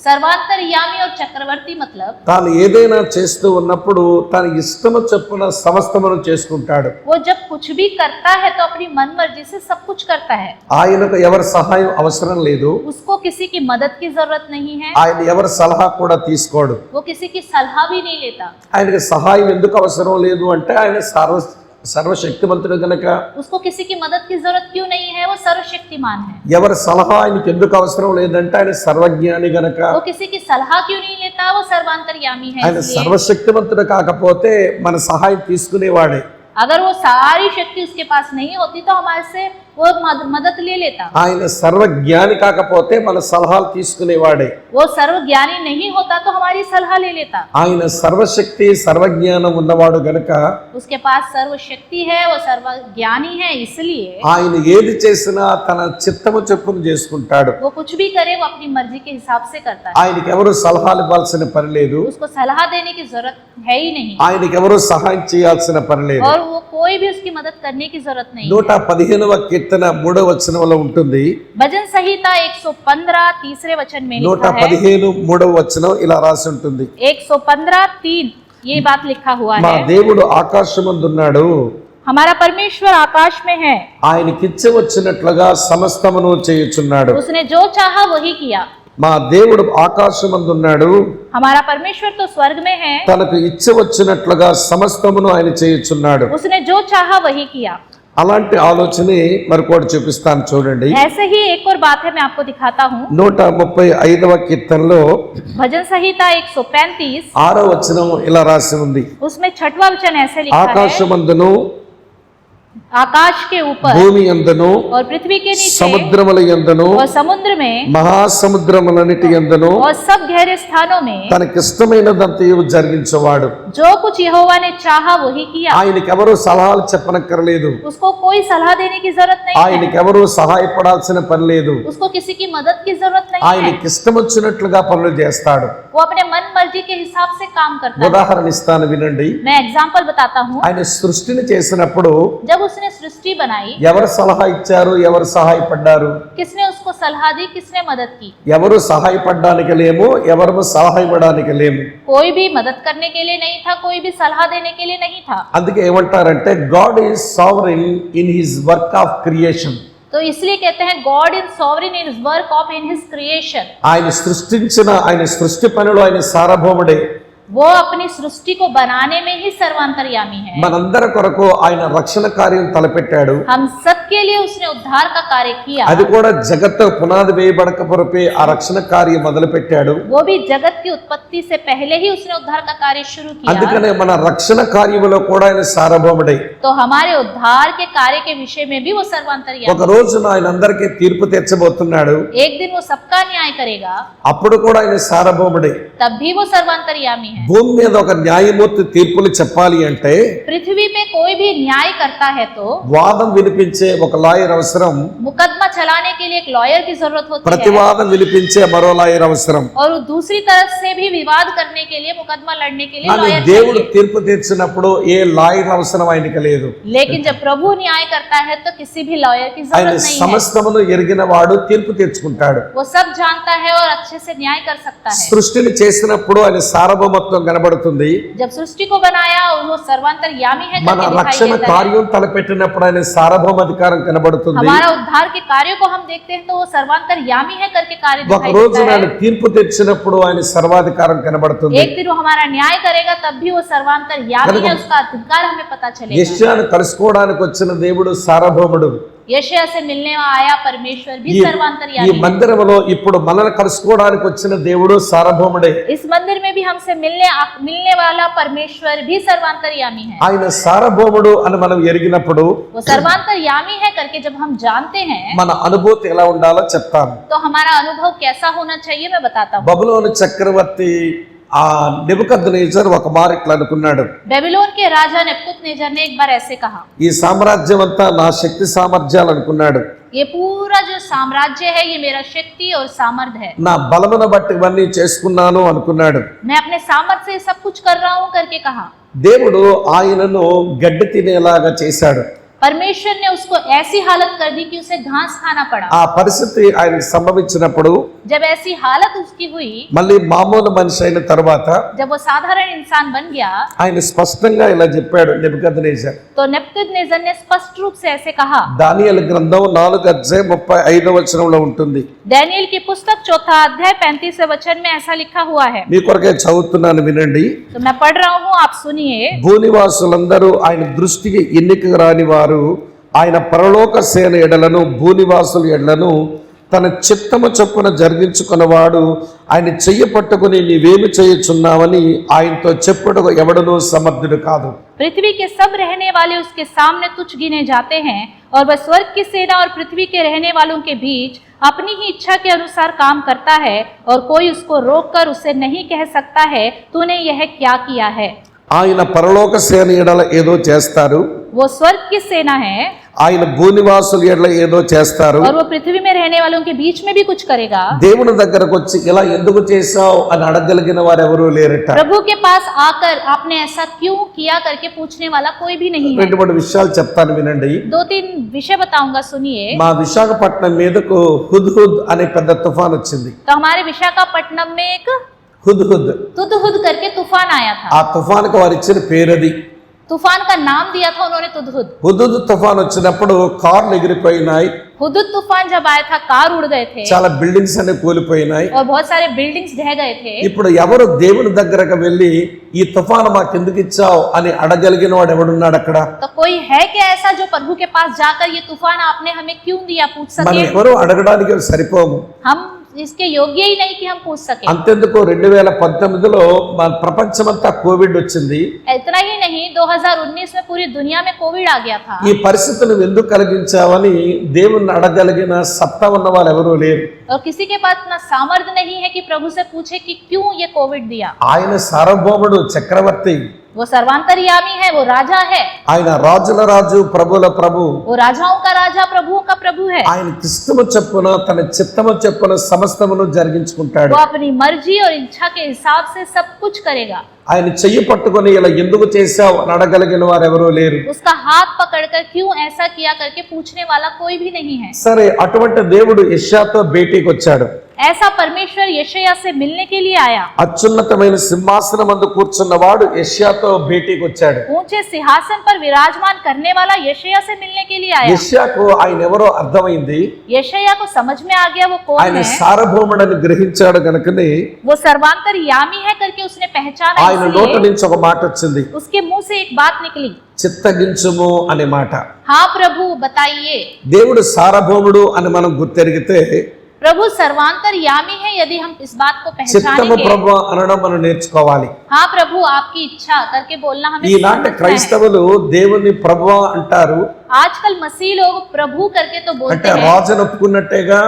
सर्वांतर्यामी और चक्रवर्ती मतलब తాను ఏదైనా చేస్తూ ఉన్నప్పుడు తన ఇష్టము చొప్పున సమస్తమును చేసుకుంటాడు. वो जब कुछ भी करता है तो अपनी मन मर्जी से सब कुछ करता है। ఆయనకు ఎవరి సహాయం అవసరం లేదు. उसको किसी की मदद की जरूरत नहीं है, ఆయన ఎవరి సలహా కూడా తీసుకోడు. वो किसी की सलाह भी नहीं लेता। ఆయనకి సహాయం ఎందుకు అవసరం లేదు అంటే ఆయన సర్వశక్తిమంతుడు గనక. उसको किसी की मदद की जरूरत क्यों नहीं है? वो सर्वशक्तिमान है। ఎవరి సలహా ఆయనకి ఎందుకు అవసరం లేదంటే ఆయన సర్వజ్ఞాని గనక. वो किसी की सलाह क्यों नहीं लेता? वो सर्वांतर्यामी है। ఆయన इसलिए సర్వశక్తిమంతుడు కాకపోతే మన సహాయం తీసుకునేవాడే. अगर वो सारी शक्ति उसके पास नहीं होती तो हमारे से वो मदद ले लेता। ఆయన సర్వజ్ఞాని కాకపోతే మన సలహాలు తీసుకునేవాడే. वो सर्वज्ञानी नहीं होता तो हमारी सलाह ले लेता। ఆయన సర్వశక్తి సర్వజ్ఞానం ఉన్నవాడు గనక उसके पास सर्वशक्ति है, वो सर्वज्ञानी है, इसलिए ఆయన ఏది చేసినా తన చిత్తము చొప్పున చేసుకుంటాడు. वो कुछ भी करे वो अपनी मर्जी के हिसाब से करता है। ఆయనకి ఎవరు సలహాలు ఇవ్వాల్సిన పని లేదు. उसको सलाह देने की जरूरत है ही नहीं, ఆయనకి ఎవరు సహాయం చేయాల్సిన పని లేదు. और वो कोई भी उसकी मदद करने की जरूरत नहीं है। 115వ కీర్తన 3వ వచనంలో ఉంటుంది. भजन संहिता 115 तीसरे वचन में लिखा है, 115 3వ వచనం ఇలా రాసి ఉంటుంది. 115:3 ये बात लिखा हुआ మా है, దేవుడు ఆకాశమందున్నాడు, हमारा परमेश्वर आकाश में है, ఆయనకిచ్చి వచ్చినట్లుగా సమస్తమును చేయుచున్నాడు. उसने जो चाहा वही किया। మా దేవుడు ఆకాశమందున్నాడు, हमारा परमेश्वर तो स्वर्ग में है, తనకు ఇచ్చి వచ్చినట్లుగా సమస్తమును ఆయన చేయుచున్నాడు. उसने जो चाहा वही किया। అలాంటి ఆలోచనే మరొకటి చూపిస్తాను చూడండి. ऐसे ही एक और बात है, मैं आपको दिखाता हूँ। 135వ కీర్తనలో भजन संहिता 135 6వ వచనం ఇలా రాసి ఉంది. उसमें 6वां वचन ऐसे लिखा है, ఆకాశమందును आकाश के ऊपर భూమి యందును और पृथ्वी के नीचे సముద్రముల యందును और समुद्र में మహాసముద్రములన్నిటి యందును और सब गहरे स्थानों में తనకిష్టమైనదంతయు జరిగించేవాడు. जो कुछ यहोवा ने चाहा वही किया। ఆయనకి ఎవరు సలహాలు చెప్పనక్కర్లేదు. उसको कोई सलाह देने की जरूरत नहीं है, ఆయనకి ఎవరు సహాయపడాల్సిన పని లేదు. उसको किसी की मदद की जरूरत नहीं है। ఆయనకి ఇష్టం వచ్చినట్లుగా పనులు చేస్తాడు. वो अपने मन मर्जी के हिसाब से काम करता है। ఉదాహరణ ఇస్తాను వినండి. मैं एग्जाम्पल बताता हूँ। ఆయన సృష్టిని చేసినప్పుడు जब उसने सृष्टि बनाई, ఎవరు సలహా ఇచ్చారు, ఎవరు సహాయపడ్డారు? किसने उसको सलाह दी, किसने मदद की? ఎవరు సహాయపడడానికి లేము, ఎవరు సలహా ఇవ్వడానికి లేము. कोई भी मदद करने के लिए नहीं था, कोई भी सलाह देने के लिए नहीं था। అందుకే ఏమంటారంటే God is sovereign in his work of creation. तो इसलिए कहते हैं God is sovereign in his work of in his creation. ఆయన సృష్టించిన ఆయన సృష్టి పనిలో ఆయన సార్వభౌముడే. वो अपनी सृष्टि को बनाने में ही सर्वांतर्यामी है। మనందరి కొరకు ఆయన రక్షణ కార్యం తలపెట్టాడు. हम सबके लिए उसने उद्धार का कार्य किया। అది కూడా జగత్తు పునాది వేయబడక పొరపే ఆ రక్షణ కార్యం మొదలు పెట్టాడు. वो भी जगत की उत्पत्ति से पहले ही उसने उद्धार का कार्य शुरू किया। అందుకనే మన రక్షణ కార్యములో కూడా ఆయన సార్వభౌముడే. तो हमारे उद्धार के कार्य के विषय में भी वो सर्वांतर्यामी। ఒక రోజున ఆయన అందరికీ తీర్పు తీర్చబోతున్నాడు. एक दिन वो सबका न्याय करेगा, అప్పుడు కూడా ఆయన సార్వభౌముడే. तब भी वो सर्वांतर्यामी है। భూమి మీద ఒక న్యాయమూర్తి తీర్పులు చెప్పాలి అంటే पृथ्वी पे कोई भी न्याय करता है तो వాదం వినిపించే ఒక లాయర్ అవసరం. मुकदमा चलाने के लिए एक लॉयर की जरूरत होती है, ప్రతివాదం వినిపించే మరో లాయర్ అవసరం. और दूसरी तरफ से भी विवाद करने के लिए, मुकदमा लड़ने के लिए కానీ लॉयर దేవుడు चाहिए। తీర్పు తీర్చినప్పుడు ఏ లాయర్ అవసరం ఆయనకి లేదు. लेकिन जब प्रभु न्याय करता है तो किसी भी लॉयर की ఆయన जरूरत नहीं है। సమస్తమును ఎరిగిన వాడు తీర్పు తీర్చుకుంటాడు. वो सब जानता है और अच्छे से न्याय कर सकता है। సృష్టిని చేసినప్పుడు ఆయన సార్వభౌమత్వం సార్వభౌమత్వం కనబడుతుంది. जब सृष्टि को बनाया और वो सर्वांतर्यामी है మన करके రక్షణ दिखाई देता है। కార్యం తలపెట్టినప్పుడు ఆయన సార్వభౌమాధికారం కనబడుతుంది. हमारा उद्धार के कार्य को हम देखते हैं तो वो सर्वांतर्यामी है करके कार्य ఒక दिखाई రోజు देता ఆయన है। తీర్పు తెచ్చినప్పుడు ఆయన సర్వాధికారం కనబడుతుంది. एक दिन वो हमारा न्याय करेगा तब भी वो सर्वांतर्यामी है, उसका अधिकार हमें पता चलेगा। యెషయాను కలుసుకోవడానికి వచ్చిన దేవుడు సార్వభౌముడు. यशायाह से मिलने आया परमेश्वर भी ఈ सर्वांतर्यामी है। మందిరంలో ఇప్పుడు మనల్ని కలుసుకోవడానికి వచ్చిన దేవుడు సార్వభౌముడే. इस मंदिर में भी हमसे मिलने वाला परमेश्वर भी सर्वांतर्यामी है। ఆయన సార్వభౌముడు అని మనం ఎరిగినప్పుడు वो सर्वांतर्यामी है करके जब हम जानते हैं మన అనుభూతి ఎలా ఉండాలో చెప్తాను. तो हमारा अनुभव कैसा होना चाहिए मैं बताता हूँ। బబులోను చక్రవర్తి ఆ నెబుకద్నెజర్ ఒక మారు ఇట్లా అనుకున్నాడు, बेबीलोन के राजा नेबुकदनेस्सर ने एक बार ऐसे कहा, ఈ సామ్రాజ్యం అంతా నా శక్తి సామర్థ్యాలు అనుకున్నాడు. ये पूरा जो साम्राज्य है ये मेरा शक्ति और सामर्थ्य है, నా బలమును బట్టి ఇవన్నీ చేసుకున్నాను అనుకున్నాడు. मैं अपने सामर्थ्य से सब कुछ कर रहा हूँ करके कहा। దేవుడు ఆయనను గడ్డి తినేలాగా చేశాడు. परमेश्वर ने उसको ऐसी हालत कर दी कि उसे घास खाना पड़ा। ఆ పరిస్థితి ఆయనకు సంభవించినప్పుడు जब ऐसी हालत उसकी हुई, మళ్ళీ మామూలు మనిషి అయిన తర్వాత जब वो साधारण इंसान बन गया, ఆయన స్పష్టంగా ఇలా చెప్పాడు నెబుకద్నెజర్. तो नेबुकदनेस्सर ने स्पष्ट रूप से ऐसे कहा। దానియేలు గ్రంథం 4:35 ఉంటుంది. दानियेल की पुस्तक 4 अध्याय 35 वचन में ऐसा लिखा हुआ है, మీ కొరకే చదువుతున్నాను, వినండి. तो मैं पढ़ रहा हूँ, आप सुनिए। భూనివాసులందరూ ఆయన దృష్టికి ఎన్నిక రాని వారు ఆయన పరలోక సేన ఎడలను భూనివాసుల ఎడలను తన చిత్తము చొప్పున జరిగించుకున్నవాడు ఆయన చెయ్యి పట్టుకుని నీవేమి చేయుచున్నావని ఆయనతో చెప్పుడు ఎవడనూ సమర్థుడు కాదు. पृथ्वी के सब रहने वाले उसके सामने तुच्छ गिने जाते हैं और वह स्वर्ग की सेना और पृथ्वी के रहने वालों के बीच अपनी ही इच्छा के अनुसार काम करता है और कोई उसको रोककर उसे नहीं कह सकता है तूने यह क्या किया है। ఆయన పరలోక సేన ఎడల ఏదో చేస్తారు, वो स्वर्ग की सेना है ఆయన భూనివాసుల ఎడల ఏదో చేస్తారు. और वो पृथ्वी में रहने वालों के बीच में भी कुछ करेगा। దేవుని దగ్గరకు వచ్చి ఇలా ఎందుకు చేశావు అని అడగలిగిన వారు ఎవరూ లేరట. प्रभु के पास आकर आपने ऐसा क्यों किया करके पूछने वाला कोई भी नहीं है। 2-3 విషయాలు చెప్తాను, వినండి. 2-3 विषय बताऊंगा, सुनिए। మా విశాఖపట్నం మీదకు హుద్హుద్ అనే పెద్ద తుఫాన్ వచ్చింది. तो हमारे विशाखापट्टनम में एक హుద్హుద్, तुदहुद करके तूफान आया था। ఆ తుఫాన్కి వారు ఇచ్చిన పేరది. तूफान का नाम दिया था उन्होंने तुदहुद। హుద్హుద్ తుఫాన్ వచ్చినప్పుడు కార్లు ఎగిరిపోయినాయి, हुदुद तूफान जब आया था कार उड़ गए थे చాలా బిల్డింగ్స్ అన్ని కూలిపోయినాయి. और बहुत सारे बिल्डिंग्स ढह गए थे। ఇప్పుడు ఎవరు దేవుని దగ్గరకు వెళ్ళి ఈ తుఫాను మాకు ఎందుకు ఇచ్చావు అని అడగలిగిన వాడు ఎవడున్నాడు అక్కడ? तो कोई है क्या ऐसा जो प्रभु के पास जाकर ये तूफान आपने हमें क्यों दिया पूछ మనం सके? ఎవరు అడగడానికి సరిపోము. हम इसके योग्य ही नहीं कि हम पूछ सके। అంతెందుకు 2019లో మన ప్రపంచమంతా కోవిడ్ వచ్చింది. इतना ही नहीं, 2019 में पूरी दुनिया में कोविड आ गया था। ఈ పరిస్థితిని ఎందుకు కలిగించావని దేవుణ్ణి అడగలిగిన సత్తా ఉన్న వాళ్ళు ఎవరూ లేరు. और किसी के पास इतना सामर्थ्य नहीं है कि प्रभु से पूछे कि क्यों ये कोविड दिया। ఆయన సార్వభౌముడు, చక్రవర్తి, वो सर्वांतर्यामी है, वो राजा है, ఆయన రాజుల రాజు, ప్రభుల ప్రభు. वो राजाओं का राजा, प्रभुओं का प्रभु है। ఆయన ఇష్టము చొప్పున తన చిత్తము చొప్పున సమస్తమును జరిగించుకుంటాడు. वो अपनी मर्जी और इच्छा के हिसाब से सब कुछ करेगा। ఆయన చెయ్యి పట్టుకొని ఇలా ఎందుకు చేశావు అని అడగలిగిన వారు ఎవరూ లేరు. उसका हाथ पकड़कर क्यों ऐसा किया करके पूछने वाला कोई भी नहीं है। సరే, అటువంటి దేవుడు యెషయాతో భేటీకి వచ్చాడు. ऐसा परमेश्वर यशायाह से मिलने के लिए आया। అత్యున్నతమైన సింహాసనం మందు కూర్చున్నవాడు యెషయాతో భేటీకి వచ్చాడు. ऊंचे सिंहासन पर विराजमान करने वाला यशायाह से मिलने के लिए आया। యెషయాకు ఆయన ఎవరో అర్థమైంది. यशायाह को समझ में आ गया वो कौन ఆయన है। సార్వభౌముడని గ్రహించాడు కనుకనే वो सर्वांतर्यामी है करके उसने पहचाना, ఆయన నోట इसलिए నుంచి ఒక మాట వచ్చింది, उसके मुंह से एक बात निकली, చిత్తగించుము అనే మాట. हाँ प्रभु बताइए। దేవుడు సార్వభౌముడు అని మనం గుర్తెరిగితే प्रभु सर्वांतर्यामी है यदि हम इस बात को చిత్తము पहचानेंगे। ప్రభు అనడం మనం నేర్చుకోవాలి. हाँ प्रभु आपकी इच्छा करके बोलना हमें ఈనాటి सीखना है। క్రైస్తవులు దేవుని ప్రభు అంటారు, आजकल मसीह लोग प्रभु करके तो అంటే बोलते हैं, రాజును ఒప్పుకున్నట్టేగా,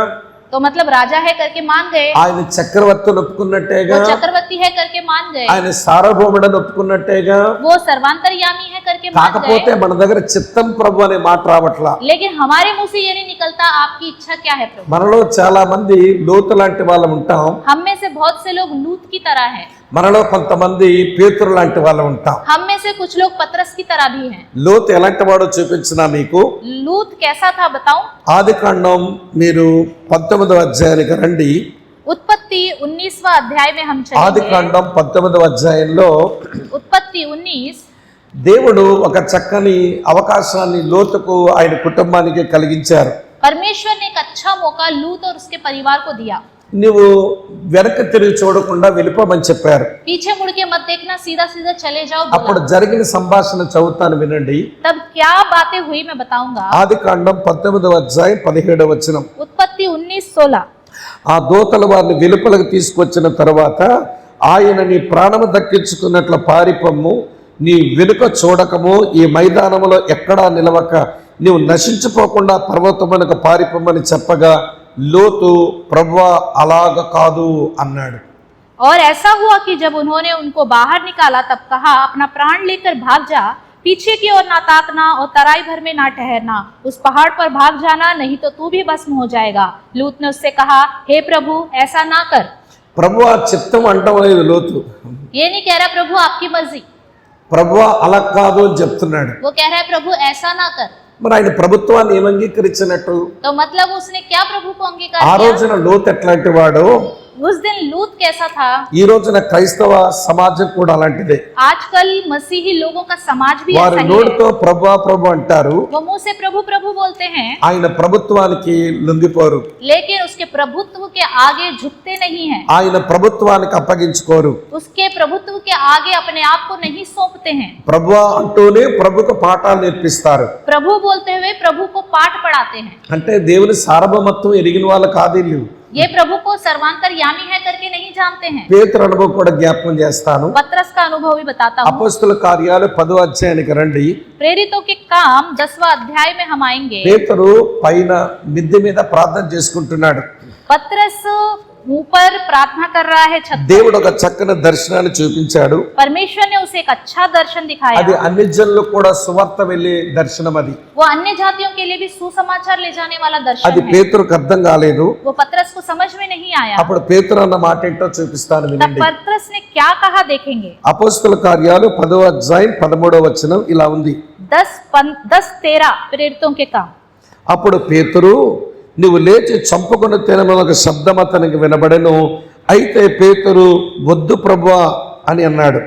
तो मतलब राजा है करके मान गए, ఆయన చక్రవర్తిని ఒప్పుకున్నట్టేగా, वो चक्रवर्ती है करके मान गए, ఆయన సార్వభౌముడని ఒప్పుకున్నట్టేగా. वो सर्वांतर्यामी है करके मान కాకపోతే गए। మన దగ్గర చిత్తం ప్రభు అనే మాట రావట్లా. लेकिन हमारे मुंह से ये नहीं निकलता आपकी इच्छा क्या है प्रभु। మనలో చాలా మంది లోతు లాంటి వాళ్ళం ఉంటాం, हम में से बहुत से लोग लूत की तरह हैं, మనలో కొంతమంది పేతురు లాంటి వాళ్ళం ఉంటాం. हम में से कुछ लोग पतरस की तरह भी हैं। లోతు ఎలాంటి వాడో చూపించినా మీకు. लूत कैसा था बताऊं? ఆదికాండం మీరు 19వ అధ్యాయానికి రండి. उत्पत्ति उत्पत्ति 19वां अध्याय में हम ఆది चलेंगे। కాండం 19వ అధ్యాయంలో उत्पत्ति 19 దేవుడు ఒక చక్కని అవకాశాన్ని లోతుకు ఆయన కుటుంబానికి కలిగించారు. परमेश्वर ने एक अच्छा मौका लूत और उसके परिवार को दिया। నువ్వు వెనక తిరిగి చూడకుండా వెళ్ళిపోమని చెప్పారు. पीछे मुड़ के मत देखना, सीधा सीधा चले जाओ बोला। అప్పుడు జరిగిన సంభాషణ చదువుతాను వినండి. तब क्या बातें हुई मैं बताऊंगा। ఆది కాండం 19వ అధ్యాయం 17వ వచనం. उत्पत्ति 19:16 ఆ దూతలు వారిని వెలుపలకు తీసుకొచ్చిన తర్వాత ఆయన నీ ప్రాణము దక్కించుకున్నట్లు పారిపొమ్ము, నీ వెనుక చూడకము, ఈ మైదానములో ఎక్కడా నిలవక నీవు నశించిపోకుండా పర్వతమునకు పారిపొమ్మని చెప్పగా లోతు ప్రభువా అలాగ కాదు అన్నాడు. और ऐसा हुआ कि जब उन्होंने उनको बाहर निकाला तब कहा, अपना प्राण लेकर भाग जा, पीछे की ओर ना ताकना और तराई भर में ना ठहरना, उस पहाड़ पर भाग जाना, नहीं तो तू भी भस्म हो जाएगा। लूत ने उससे कहा, हे प्रभु ऐसा ना कर। ప్రభువా చిత్తం అంటం లేదు లోతు. ये नहीं कह रहा प्रभु आपकी मर्जी, ప్రభువా అలా కాదు అని చెప్తున్నాడు. वो कह रहा है प्रभु ऐसा ना कर। మరి ఆయన ప్రభుత్వాన్ని ఏం అంగీకరించినట్టు? तो मतलब उसने क्या प्रभु को अंगीकार ఆ किया? రోజున లోతు ఎట్లాంటి వాడు, उस दिन लूत कैसा था? ఈ రోజున క్రైస్తవ సమాజం కూడా అలాంటిదే. आजकल मसीही लोगों का समाज भी వారు ऐसा ही है। నోటితో ప్రభువా ప్రభు అంటారు, वो मुंह से प्रभु प्रभु बोलते हैं, ఆయన ప్రభుత్వానికి లొంగిపోరు, लेकिन उसके प्रभुत्व के आगे झुकते नहीं हैं। ఆయన ప్రభుత్వానికి అప్పగించుకోరు. उसके प्रभुत्व के आगे अपने आप को नहीं सौंपते हैं। ప్రభువా అంటూనే ప్రభుకు పాఠాలు నేర్పిస్తారు. प्रभु बोलते हुए प्रभु को पाठ पढ़ाते हैं। అంటే దేవుని సార్వభౌమత్వం ఎరిగిన వాళ్ళు కాదు వీళ్ళు. ये प्रभु को सर्वांतरयामी है करके नहीं जानते हैं। పేతురు అనుభవం కూడా జ్ఞాపకం చేస్తాను. पत्रस का अनुभव भी बताता हूँ। అపోస్తుల కార్యాలు 10వ అధ్యాయానికి రండి. प्रेरितों के काम 10वां अध्याय में हम आएंगे। పేతురు పైన మిద్దె మీద ప్రార్థన చేసుకుంటున్నాడు. पत्रस ऊपर प्रार्थना कर रहा है छत पर। దేవుడు ఒక చక్కని దర్శనాన్ని చూపించాడు. परमेश्वर ने उसे एक अच्छा दर्शन दिखाया। అది అన్ని జనులకు కూడా సువార్త వెళ్ళే దర్శనం. అది वो अन्य जातियों के लिए भी सुसमाचार ले जाने वाला दर्शन అది है। పేతురుకు అర్థం కాలేదు. वो पत्रस को समझ में नहीं आया। అప్పుడు పేతురు అన్న మాట ఏంటో చూపిస్తాను तब వినండి. पत्रस ने क्या कहा देखेंगे। అపోస్తుల కార్యాలు 10వ అధ్యాయం 13వ వచనం ఇలా ఉంది. 10:13 प्रेरितों के काम। అప్పుడు పేతురు నువ్వు లేచి చంపుకొని తినమని ఒక శబ్దం అతనికి వినబడెను. అయితే పేతురు వద్దు ప్రభువా అని అన్నాడు.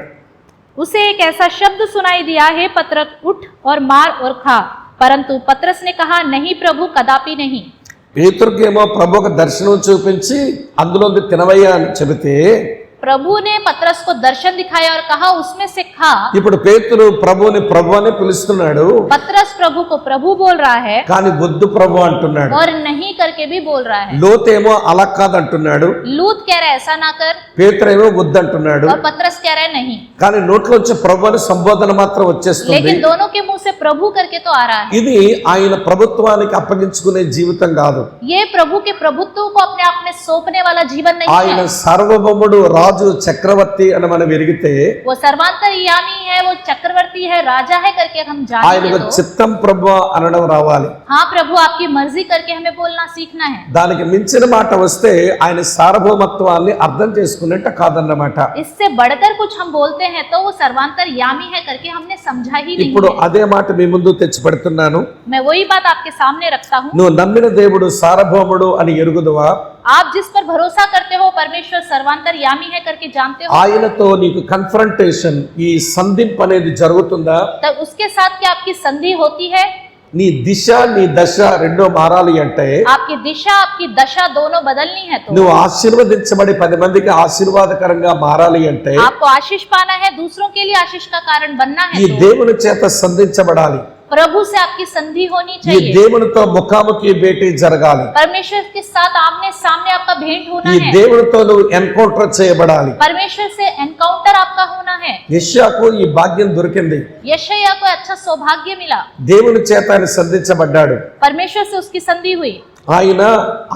उसे एक ऐसा शब्द सुनाई दिया, हे पत्रस उठ और मार और खा। परंतु पत्रस ने कहा, नहीं प्रभु कदापि नहीं। పేతురుకేమో ప్రభు ఒక దర్శనం చూపించి అందులోంది తినవయ్యా అని చెబితే, प्रभु ने पत्रस को दर्शन दिखाया और कहा उसमें से खा। ఇప్పుడు పేతురు ప్రభుని ప్రభు అని పిలుస్తున్నాడు, पत्रस प्रभु को प्रभु बोल रहा है కానీ వద్దు ప్రభు అంటున్నాడు. और नहीं करके भी बोल रहा है। లోతేమో అలా కాదంటున్నాడు, लूत कह रहा है ऐसा ना कर, పేతురేమో వద్దంటున్నాడు. और पत्रस कह रहा है नहीं। కానీ నోట్లోంచి ప్రభు అని సంబోధన మాత్రం వచ్చేస్తుంది. लेकिन दोनों के मुंह से प्रभु करके तो आ रहा है। ఇది ఆయన ప్రభుత్వానికి అప్పగించుకునే జీవితం కాదు. ये प्रभु के प्रभुत्व को अपने आप में सौंपने वाला जीवन नहीं ఆయన है। సార్వభౌముడు, రాజు, చక్రవర్తి అని మనం ఎరిగితే वो सर्वांतरयामी है, वो चक्रवर्ती है, राजा है करके हम जानेंगे ఆయనకు तो చిత్తం ప్రభు అనడం రావాలి. हाँ प्रभु आपकी मर्जी करके हमें बोलना सीखना है। దానికి మించిన మాట వస్తే ఆయన సార్వభౌమత్వాన్ని అర్థం చేసుకున్నట్టు కాదన్నమాట. इससे बढ़कर कुछ हम बोलते हैं तो वो सर्वांतरयामी है करके हमने समझा ही नहीं ఇప్పుడు है। అదే మాట మీ ముందు తెచ్చి పెడుతున్నాను. मैं वही बात आपके सामने रखता हूँ। నువ్వు నమ్మిన దేవుడు సార్వభౌముడు అని ఎరుగుదువా? आप जिस पर भरोसा करते हो परमेश्वर सर्वांतरयामी है करके जानते हो, ఆయనతో నీకు కన్ఫ్రంటేషన్, ఈ సంధింపు అనేది జరుగుతుందా? तब उसके साथ क्या आपकी संधि होती है? నీ దిశ నీ దశ రెండో మారాలి అంటే, आपकी दिशा आपकी दशा दोनों बदलनी है तो నువ్వు ఆశీర్వదించబడి 10 మందికి ఆశీర్వాదకరంగా మారాలి అంటే, आपको आशीष पाना है, दूसरों के लिए आशीष का कारण बनना ఈ है तो దేవుని చేత సంధించబడాలి. प्रभु से आपकी संधि होनी ఈ चाहिए। దేవునితో ముఖాముఖి భేటీ జరగాలి. परमेश्वर के साथ आमने सामने आपका भेंट होना ఈ है। దేవునితో నువ్వు ఎన్కౌంటర్ చేయబడాలి. परमेश्वर से एनकाउंटर आपका होना है। యెషయాకు ఈ భాగ్యం దొరికింది. यशायाह को अच्छा सौभाग्य मिला, దేవుని చేత ఆయన సంధించబడ్డాడు. परमेश्वर से उसकी संधि हुई। ఆయన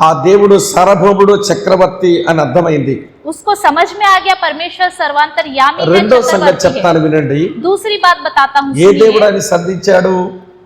ఆ దేవుడు సార్వభౌముడు, చక్రవర్తి అని అర్థమైంది. उसको समझ में आ गया परमेश्वर सर्वांतरयामी है, రెండో సంగతి चक्रवर्ती है। చెప్తాను వినండి. दूसरी बात बताता हूँ ఏ सुनिए। దేవుడు ఆయన సంధించాడు?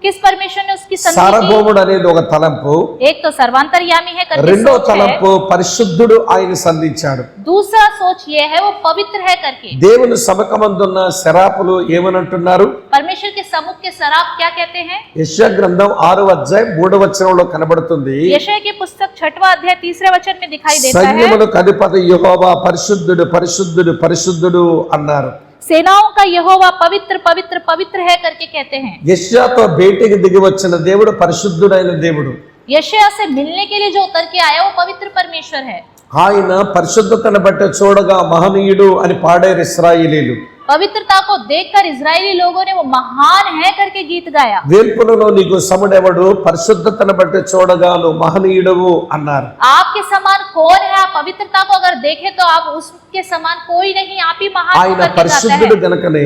किस परमेश्वर ने उसकी संधि की? సార్వభౌముడు అనేది ఒక తలంపు, एक तो सर्वांतर्यामी है करके రెండో सोच है, తలంపు పరిశుద్ధుడు ఆయన సంధించాడు. दूसरा सोच ये है वो पवित्र है करके। దేవుని సముఖమందున్న శరాపులు ఏమనంటున్నారు? परमेश्वर के सम्मुख के सराप क्या कहते हैं? యెషయా గ్రంథం 6వ అధ్యాయం 3వ వచనంలో కనబడుతుంది. यशायाह की पुस्तक 6वां अध्याय 3रे वचन में दिखाई देता है, సైన్యములకు అధిపతి యెహోవా పరిశుద్ధుడు పరిశుద్ధుడు పరిశుద్ధుడు అన్నారు. सेनाओं का यहोवा पवित्र पवित्र पवित्र है करके कहते हैं। యెషయాతో భేటీకి దిగి వచ్చిన దేవుడు పరిశుద్ధుడైన దేవుడు. यशायाह से मिलने के लिए जो उतर के आया वो पवित्र परमेश्वर है। ఆయన పరిశుద్ధతను బట్టి చూడగా మహనీయుడు అని పాడారు ఇశ్రాయేలీలు. पवित्रता को देखकर इजरायली लोगों ने वो महान है करके गीत गाया। వేల్పులలో నీకు సముడెవడు పరిశుద్ధతను బట్టి చూడగా నువ్వు మహనీయుడవు అన్నారు. आपके समान कौन है? आप पवित्रता को अगर देखें तो आप उसके समान कोई नहीं, आप ही महान ఆయన करके गाता పరిశుద్ధుడు है। గనుకనే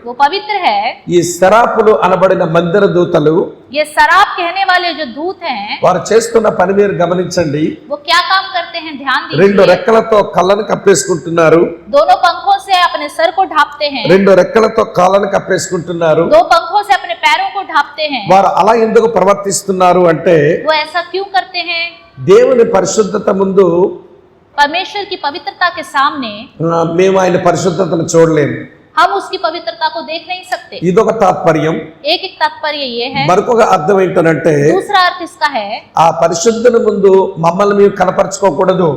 वो पवित्र है। ఈ శరాపులు అనబడిన మందిర దూతలు ये शराब कहने वाले जो दूत हैं వారు చేస్తున్న పని మీరు గమనించండి. वो क्या काम करते हैं? ध्यान రెండు दीजिए। రెక్కలతో కళ్ళను కప్పేసుకుంటున్నారు, दोनों पंखों से अपने सर को ढांपते हैं, రెండు రెక్కలతో కాళ్ళను కప్పేసుకుంటున్నారు. दो पंखों से अपने पैरों को ढांपते हैं। వారు అలా ఎందుకు ప్రవర్తిస్తున్నారు అంటే वो ऐसा क्यों करते हैं? దేవుని పరిశుద్ధత ముందు परमेश्वर की पवित्रता के सामने మేము ఆయన పరిశుద్ధతను చూడలేము. हम उसकी पवित्रता को देख नहीं सकते। ఇదొక తాత్పర్యం. एक तात्पर्य ये है। మరొక అర్థం ఏంటంటే दूसरा अर्थ इसका है, ఆ పరిశుద్ధుని ముందు మమ్మల్ని మేము కనపరచుకోకూడదు.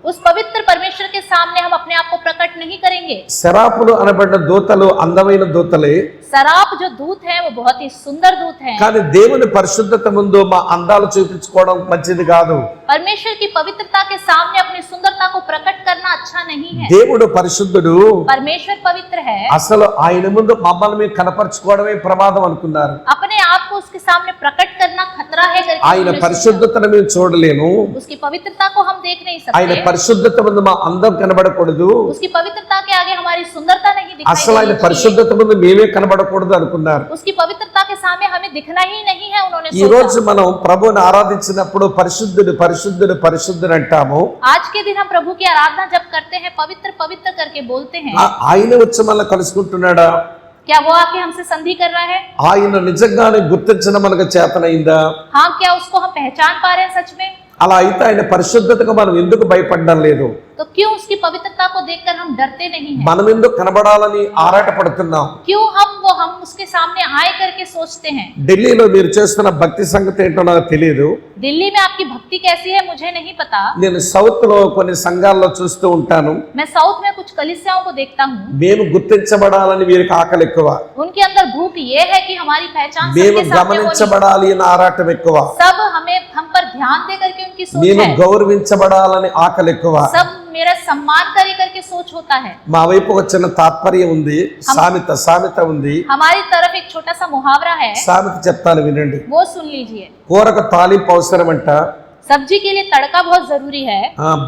उस पवित्र परमेश्वर के सामने हम अपने आप को प्रकट नहीं करेंगे। శరాపులు అనబడిన దూతలు అందమైన దూతలే, सराप जो दूत हैं वो बहुत ही सुंदर दूत हैं। కానీ దేవుని పరిశుద్ధత ముందు మా అందాలు చూపించుకోవడం మంచిది కాదు. परमेश्वर की पवित्रता के सामने अपनी सुंदरता को प्रकट करना अच्छा नहीं है। దేవుడు పరిశుద్ధుడు, परमेश्वर पवित्र है। అసలు ఆయన ముందు మమ్మల్ని మేము కనపరచుకోవడమే ప్రమాదం అనుకున్నారు. अपने आप को उसके सामने प्रकट करना खतरा है करके ఆయన उन्होंने सोचा। పరిశుద్ధతను మేము చూడలేము. उसकी पवित्रता को हम देख नहीं ఆయన सकते। పరిశుద్ధత ముందు మా అందం కనబడకూడదు. उसकी पवित्रता के आगे हमारी सुंदरता नहीं दिखाई అసలు ఆయన देनी चाहिए। పరిశుద్ధత ముందు మేమే కనబడకూడదు అనుకున్నారు. उसकी पवित्रता के सामने हमें दिखना ही नहीं है, उन्होंने ఈ రోజు सोचा। మనం ప్రభువుని ఆరాధించినప్పుడు పరిశుద్ధుడు పరిశుద్ధుడు పరిశుద్ధుడు అంటాము. आज के दिन हम प्रभु की आराधना जब करते हैं पवित्र पवित्र करके बोलते हैं। ఆయన వచ్చి మనల్ని కలుసుకుంటున్నాడా? क्या वो आके हमसे संधि कर रहा है? ఆయన నిజంగానే గుర్తించడం మనకు చేతనైందా? हाँ, क्या उसको हम पहचान पा रहे हैं सच में? అలా అయితే ఆయన పరిశుద్ధతకు మనం ఎందుకు భయపడడం లేదు? तो क्यों उसकी पवित्रता को देखकर हम डरते नहीं हैं? మనం ఎందుకు కనబడాలని ఆరాటపడుతున్నాం? क्यों हम उसके सामने आए करके सोचते हैं? ఢిల్లీలో మీరు చేస్తున్న భక్తి సంగతి ఏంటో నాకు తెలియదు. दिल्ली में आपकी भक्ति कैसी है मुझे नहीं पता। నేను సౌత్ లో కొన్ని సంఘాల్లో చూస్తూ ఉంటాను. मैं साउथ में कुछ कलीसियाओं को देखता हूँ। మేము గుర్తించబడాలని వీరికి ఆకలి ఎక్కువ, उनके अंदर भूख ये है कि हमारी पहचान మేము सबके सामने होनी। గమనించబడాలి అని ఆరాటం ఎక్కువ, सब हमें हम पर ध्यान दे करके उनकी सोच మేము है। గౌరవించబడాలని ఆకలి ఎక్కువ. सब मेरा सम्मान करे करके सोच होता है। మా వైపు ఒక చిన్న తాత్పర్యం ఉంది, సామెత ఉంది. हमारी तरफ एक छोटा सा मुहावरा है, సామెత చెప్తాను వినండి. वो सुन लीजिए। కూరకు తాలింపు అవసరమంట, सब्जी के लिए तड़का बहुत जरूरी है,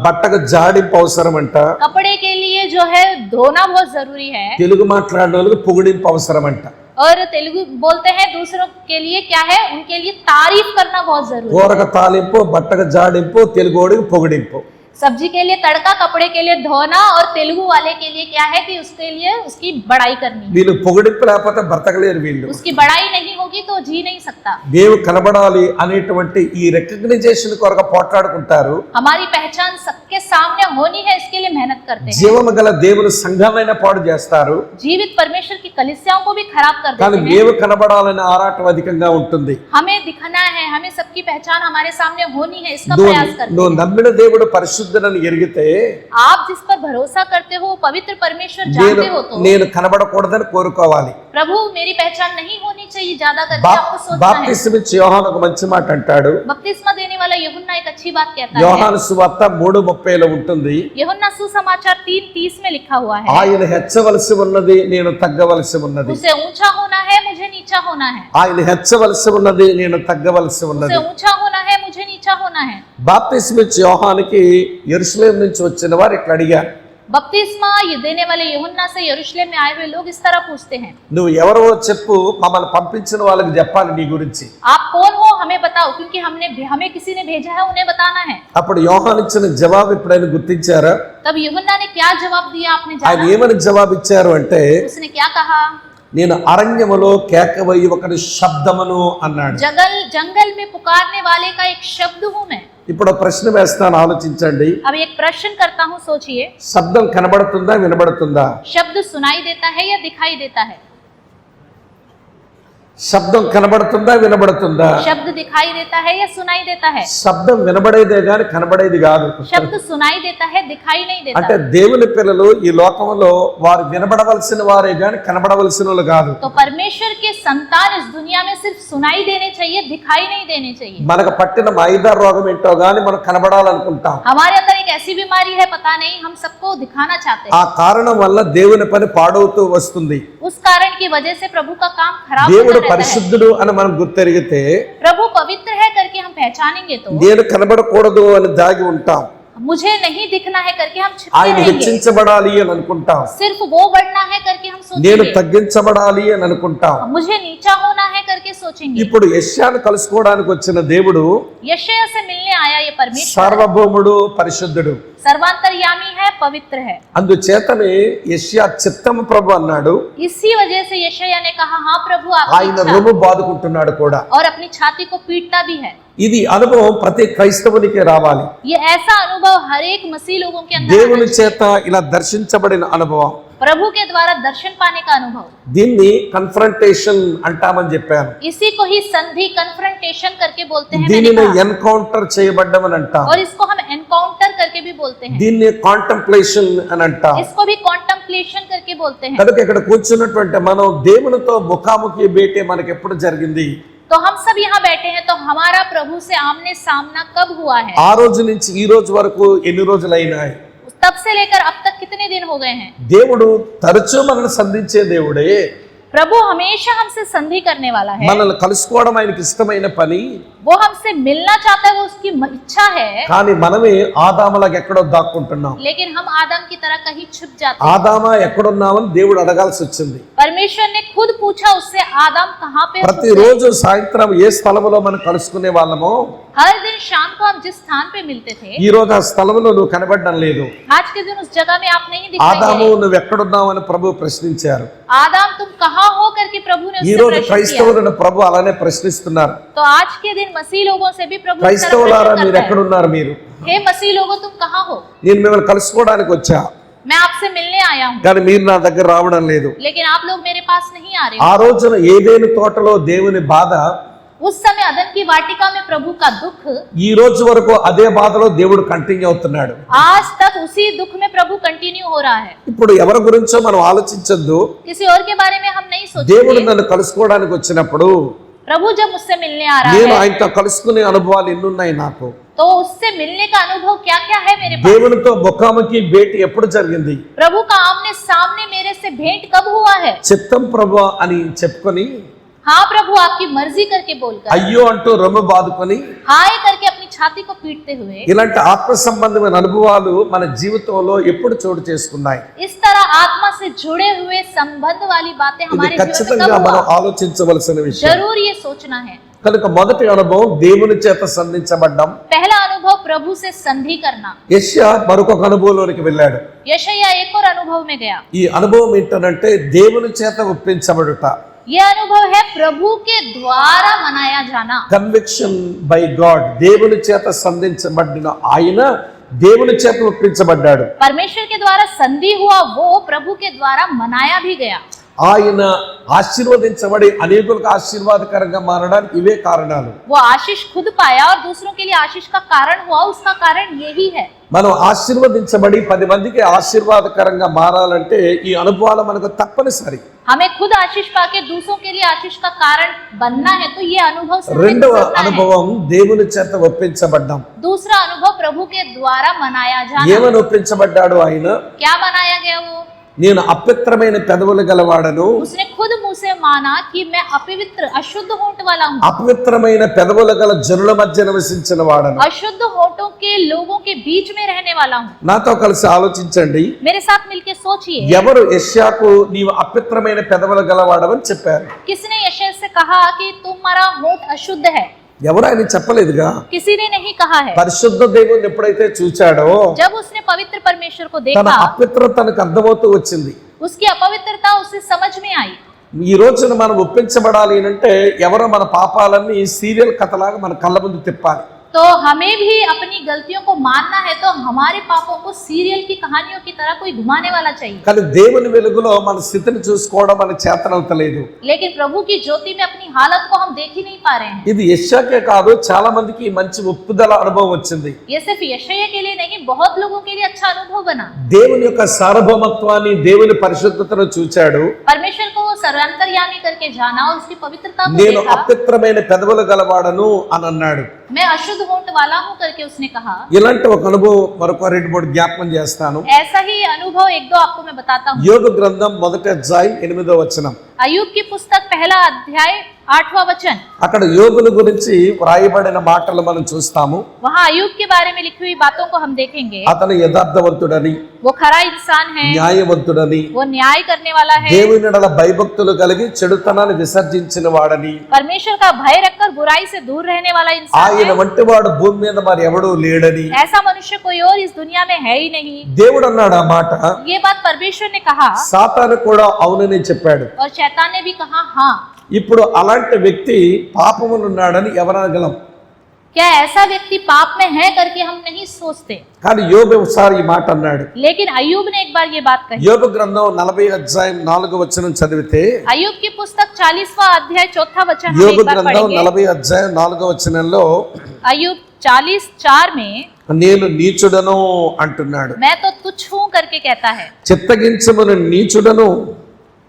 బట్టకు జాడింపు అవసరమంట, कपड़े के लिए जो है धोना बहुत जरूरी है, తెలుగు మాట్లాడిన వాళ్ళకి పొగిడింపు అవసరమంట. और तेलुगु बोलते हैं दूसरों के लिए क्या है, उनके लिए तारीफ करना बहुत जरूरी है। కూరకు తాలింపు, బట్టకు జాడింపు, తెలుగోడికి పొగిడింపు. सब्जी के लिए तड़का, कपड़े के लिए धोना, और तेलुगु वाले के लिए क्या है कि उसके लिए उसकी बड़ाई करनी है। వీళ్ళు పొగిడింపు లేకపోతే బ్రతకలేరు వీళ్ళు. उसकी बड़ाई नहीं होगी तो जी नहीं सकता। దేవుడు కనబడాలి అనేటువంటి ఈ రికగ్నిషన్ కొరకు పోట్లాడుకుంటారు. हमारी पहचान सबके सामने होनी है, इसके लिए मेहनत करते हैं। జీవము గల దేవుని సంఘమైన పాడు చేస్తారు, जीवित परमेश्वर की कलीसियाओं को भी खराब कर కానీ देते हैं। మేము కనబడాలనే ఆరాటం అధికంగా ఉంటుంది. हमें दिखना है, हमें सबकी पहचान हमारे सामने होनी है, इसका నువ్వు प्रयास करते నువ్వు हैं। నమ్మిన దేవుడు పరిశుద్ధుడని ఎరిగితే आप जिस पर भरोसा करते हो वो पवित्र परमेश्वर जानते हो तो నేను కనబడకూడదని కోరుకోవాలి. प्रभु मेरी पहचान नहीं होनी चाहिए ज्यादा करके आपको सोचना है। బాప్తిస్మ ఇచ్చే యోహాను ఒక మంచి మాట అంటాడు. बपतिस्मा देने वाला यूहन्ना एक अच्छी बात कहता है। యోహాను సువార్త 3:30లో ఉంటుంది. यूहन्ना सुसमाचार 3:30 में लिखा हुआ है, ఆయన హెచ్చవలసి ఉన్నది, నేను తగ్గవలసి ఉన్నది. उसे ऊंचा होना है, मुझे नीचा होना है। ఆయన హెచ్చవలసి ఉన్నది, నేను తగ్గవలసి ఉన్నది. उसे ऊंचा होना है, मुझे नीचा होना है। బాప్తిస్మ ఇచ్చే యోహానుకి యెరూషలేము నుంచి వచ్చిన వారు ఇట్లా అడిగారు, बपतिस्मा ये देने वाले यूहन्ना से यरूशलेम में आए हुए लोग इस तरह पूछते हैं, నువ్వు ఎవరో చెప్పు, మమ్మల్ని పంపించిన వాళ్ళకి చెప్పాలి నీ గురించి. आप कौन हो हमें बताओ, क्योंकि हमें किसी ने भेजा है, उन्हें बताना है। అప్పుడు యోహాను ఇచ్చిన జవాబు ఎప్పుడైనా గుర్తించారా? तब यूहन्ना ने क्या जवाब दिया आपने ఆయన जाना? ఏమని జవాబు ఇచ్చారు అంటే, उसने क्या कहा? నేను అరణ్యములో కేకవయ్యి ఒకటి శబ్దమును అన్నాడు. जंगल में पुकारने वाले का एक शब्द हूं मैं। ఇప్పుడు ప్రశ్న వేస్తాను, ఆలోచించండి. अब एक प्रश्न करता हूं, सोचिए। శబ్దం కనబడుతుందా, వినబడుతుందా? शब्द सुनाई देता है या दिखाई देता है? శబ్దం కనబడుతుందా, వినబడుతుందా? शब्द दिखाई देता है या सुनाई देता है? శబ్దం వినబడేదే గాని కనబడేది కాదు. शब्द सुनाई देता है, दिखाई नहीं देता। అంటే దేవుని పిల్లలు ఈ లోకంలో వారు వినబడవలసిన వారే గాని కనబడవలసిన వాళ్ళు కాదు. तो परमेश्वर के संतान इस दुनिया में सिर्फ सुनाई देने चाहिए, दिखाई नहीं देने चाहिए। మనకు పట్టిన మైదా రోగం ఏంటో గాని మనం కనబడాలనుకుంటాం. हमारे अंदर एक ऐसी बीमारी है, पता नहीं, हम सबको दिखाना चाहते हैं। ఆ కారణం వల్ల దేవుని పని పాడవుతూ వస్తుంది. उस कारण की वजह से प्रभु का काम खराब దేవుడు होता रहता है। పరిశుద్ధుడు అని మనం గుర్తెరిగితే, प्रभु पवित्र है करके हम पहचानेंगे तो నేను కనబడకూడదు అని దాగి ఉంటాం. मुझे नहीं दिखना है करके हम छिपते ఆయన रहेंगे। హెచ్చించబడాలి అని అనుకుంటాం. सिर्फ वो बढ़ना है करके हम నేను सोचेंगे। తగ్గించబడాలి అని అనుకుంటాం. मुझे नीचा होना है करके सोचेंगे। ఇప్పుడు యెషయాను కలుసుకోవడానికి వచ్చిన దేవుడు यशायाह से मिलने आया ये परमेश्वर సార్వభౌముడు, పరిశుద్ధుడు. सर्वांतरयामी है, पवित्र है। అందుచేతనే యెషయా చిత్తము ప్రభు అన్నాడు. इसी वजह से यशायाह ने कहा, हाँ प्रभु आपकी ఆయన इच्छा, రొమ్ము బాదుకుంటున్నాడు కూడా. और अपनी छाती को पीटता भी है। ఇది అనుభవం ప్రతి క్రైస్తవునికి రావాలి. ये ऐसा अनुभव हर एक मसीह लोगों के अंदर आना దేవుని चाहिए। చేత ఇలా దర్శించబడిన అనుభవం. प्रभु के द्वारा दर्शन पाने का अनुभव, దీన్ని కన్ఫ్రంటేషన్ అంటామని చెప్పాను. इसी को ही संधि, कन्फ्रंटेशन करके बोलते हैं। मैंने దీనిని कहा। ఎన్కౌంటర్ చేయబడ్డమని అంటాం. और इसको हम एनकाउंटर करके भी बोलते हैं। దీన్ని కాంటంప్లేషన్ అని అంటాం. इसको भी कॉन्टम्पलेशन करके बोलते हैं। కనుక ఇక్కడ కూర్చున్నటువంటి మనం దేవునితో ముఖాముఖి భేటీ మనకి ఎప్పుడు జరిగింది? तो हम सब यहाँ बैठे हैं, तो हमारा प्रभु से आमने सामना कब हुआ है? ఆ రోజు నుంచి ఈ రోజు వరకు ఎన్ని రోజులైనాయి? तब से लेकर अब तक कितने दिन हो गए हैं? దేవుడు తరచూ మనల్ని సంధించే దేవుడే. प्रभु हमेशा हमसे संधि करने वाला है। మనల్ని కలుసుకోవడం ఆయనకి ఇష్టమైన పని. वो हमसे मिलना चाहता है, वो उसकी इच्छा है। కానీ మనమే ఆదాములాగా ఎక్కడో దాక్కుంటున్నాం. लेकिन हम आदम की तरह कहीं छिप जाते हैं। ఆదామా ఎక్కడున్నావని దేవుడు అడగాల్సి వచ్చింది. परमेश्वर ने खुद पूछा उससे, आदम कहाँ पे हो? ప్రతిరోజు సాయంత్రం ఏ స్థలంలో మనం కలుసుకునే వాళ్ళమో हर दिन शाम को हम जिस स्थान पे मिलते थे, ఈ రోజు ఆ స్థలంలో నువ్వు కనబడడం లేదు. आज के दिन उस जगह में आप नहीं दिखाई दे ఆదాము रहे। నువ్వు ఎక్కడున్నావు అని ప్రభు ప్రశ్నించారు. आदम तुम कहाँ हो करके प्रभु ने ఈ उससे రోజు प्रश्न किया। క్రైస్తవులను ప్రభు అలానే ప్రశ్నిస్తున్నారు. तो आज के दिन मसीह लोगों से भी प्रभु इस तरह క్రైస్తవులారా प्रश्न మీరు करता है। ఎక్కడున్నారు? మీరు हे मसीह लोगों, तुम कहाँ हो? నేను మిమ్మల్ని కలుసుకోవడానికి వచ్చా, मैं आपसे मिलने आया हूँ, కానీ మీరు నా దగ్గర రావడం లేదు. लेकिन आप लोग मेरे पास नहीं आ रहे ఆ हो। రోజున ఏదేని తోటలో దేవుని బాధ, उस समय अदन की वाटिका में प्रभु का दुख, ఈ రోజు వరకు అదే బాధలో దేవుడు కంటిన్యూ అవుతున్నాడు. आज तक उसी दुख में प्रभु कंटिन्यू हो रहा है। ఇప్పుడు ఎవరి గురించో మనం ఆలోచించొద్దు. किसी और के बारे में हम नहीं దేవుడు सोचेंगे। నన్ను కలుసుకోవడానికి వచ్చినప్పుడు प्रभु जब मुझसे मिलने आ रहा నేను है, ఆయనతో కలుసుకునే అనుభవాలు ఎన్నున్నాయి నాకు. तो उससे मिलने का अनुभव क्या क्या है मेरे पास? దేవునితో ముఖాముఖి భేటీ ఎప్పుడు జరిగింది? प्रभु का आमने सामने मेरे से भेंट कब हुआ है? చిత్తం ప్రభు అని చెప్పుకొని हाँ प्रभु, आपकी मर्जी करके बोलकर, అయ్యో అంటూ రొమ్ము బాదుకొని हाय करके अपनी छाती को पीटते हुए, ఇలాంటి ఆత్మ సంబంధమైన అనుభవాలు మన జీవితంలో ఎప్పుడు చోటు చేసుకున్నాయి? इस तरह आत्मा से जुड़े हुए संबंध वाली बातें ఇది हमारे जीवन में ఖచ్చితంగా कब మనం हुआ? ఆలోచించవలసిన విషయం. जरूर ये सोचना है। కనుక మొదటి అనుభవం దేవుని చేత సంధించబడ్డం. पहला अनुभव प्रभु से संधि करना। యెషయా మరొక అనుభవంలోనికి వెళ్ళాడు. यशायाह एक और अनुभव में गया। ఈ అనుభవం ఏంటంటే దేవుని చేత ఒప్పించబడుట. ये अनुभव है प्रभु के द्वारा मनाया जाना। Conviction by God. దేవుని చేత సంధించబడిన ఆయన దేవుని చేత ఒప్పించబడ్డాడు. परमेश्वर के द्वारा संधि हुआ, वो प्रभु के द्वारा मनाया भी गया। ఆయన ఆశీర్వదించబడి అనేకులకు ఆశీర్వాదకరంగా మారడానికి ఇవే కారణాలు. वो आशीष खुद पाया और दूसरों के लिए आशीष का कारण हुआ, उसका कारण यही है। మనం ఆశీర్వదించబడి 10 మందికి ఆశీర్వాదకరంగా మారాలంటే ఈ అనుభవాలు మనకు తప్పనిసరి. हमें खुद आशीष पाके दूसरों के लिए आशीष का कारण बनना है, तो ये अनुभव से हमें రెండవ गुजरना है। అనుభవం దేవుని చేత ఒప్పించబడ్డం. दूसरा अनुभव प्रभु के द्वारा मनाया जाना। ఏమని ఒప్పించబడ్డాడు ఆయన? क्या मनाया गया वो? నేను అపవిత్రమైన పెదవులు గలవాడను. उसने खुद मुंह से माना कि मैं अपवित्र, अशुद्ध होंठ वाला हूँ। అపవిత్రమైన పెదవులు గల జనుల మధ్య నివసించిన వాడను. अशुद्ध होंठों के लोगों के बीच में रहने वाला हूँ। నాతో కలిసి ఆలోచించండి. मेरे साथ मिलके सोचिए, ఎవరు యెషయాకు నీవు అపవిత్రమైన పెదవులు గలవాడవని చెప్పారు? किसने यशायाह से कहा कि तुम्हारा होंठ अशुद्ध है? ఎవరు ఆయన చెప్పలేదుగా. किसी ने नहीं कहा है। పరిశుద్ధ దేవుని ఎప్పుడైతే చూచాడో जब उसने पवित्र परमेश्वर को తన देखा, అపవిత్రత తనకు అర్థమవుతూ వచ్చింది. उसकी अपवित्रता उसे समझ में आई। ఈ రోజున మనం ఒప్పించబడాలి అంటే ఎవరో మన పాపాలన్నీ సీరియల్ కథలాగా మన కళ్ళ ముందు తిప్పాలి. तो हमें भी अपनी गलतियों को मानना है, तो हमारे पापों को सीरियल की कहानियों की तरह कोई घुमाने वाला चाहिए. కానీ దేవుని వెలుగులో మన స్థితిని చూసుకోవడం మన చేతనవుతలేదు. लेकिन प्रभु की ज्योति में अपनी हालत को हम देख ही नहीं पा रहे हैं. ఇది యెషయాకే కాదు, చాలా మందికి ఈ మంచి ఒప్పుదల అనుభవం వచ్చింది. ये सिर्फ यशायाह के लिए नहीं, बहुत लोगों के लिए अच्छा अनुभव बना. దేవుని యొక్క సార్వభౌమత్వాన్ని, దేవుని పరిశుద్ధతను చూచాడు. परमेश्वर को वो सर्वांतर्यामी करके जाना और उसकी पवित्रता को నేను देखा. అపవిత్రమైన పెదవులు గలవాడను అని అన్నాడు. मैं अशुद्ध होंठ वाला हूं करके उसने कहा. ఇలాంటి ఒక అనుభవం మరొక 2-3 జ్ఞాపకం చేస్తాను. ऐसा ही अनुभव एक दो आपको मैं बताता हूँ. యోబు గ్రంథం 1వ అధ్యాయం 8వ వచనం. अय्यूब की पुस्तक पहला अध्याय 8वां वचन. అక్కడ యోబుని గురించి వ్రాయబడిన మాటలు మనం చూస్తాము. वहाँ अय्यूब के बारे में लिखी हुई बातों को हम देखेंगे. అతను యథార్థవంతుడని, वो खरा इंसान है, న్యాయవంతుడని, वो न्याय करने वाला है, దేవుని ఎడల భయభక్తులు కలిగి చెడుతనాన్ని విసర్జించిన వాడని, परमेश्वर का भय रखकर बुराई से दूर रहने वाला इंसान ఆయన है. వంటి వాడు భూమి మీద మరి ఎవడూ లేడని ऐसा मनुष्य कोई और इस दुनिया में है ही नहीं. దేవుడు అన్నాడు. ఆ మాట ये बात परमेश्वर ने कहा సాతాను కూడా అవునని చెప్పాడు. और शैतान ने भी कहा हाँ. ఇప్పుడు అలాంటి వ్యక్తి పాపమునున్నాడని ఎవరనగలం? क्या ऐसा व्यक्ति पाप में है करके हम नहीं सोचते. కానీ యోబు ఒకసారి ఈ మాట అన్నాడు. लेकिन अय्यूब ने एक बार ये बात कही. యోబు గ్రంథం 40వ అధ్యాయం 4వ వచనం చదివితే, अय्यूब की पुस्तक 40वां अध्याय 4था वचन हम యోబు एक बार గ్రంథం पढ़ेंगे. 40వ అధ్యాయం 4వ వచనంలో अय्यूब 40:4 में నేను నీచుడను అంటున్నాడు. मैं तो तुच्छ हूँ करके कहता है. చిత్తగించమని నీచుడను,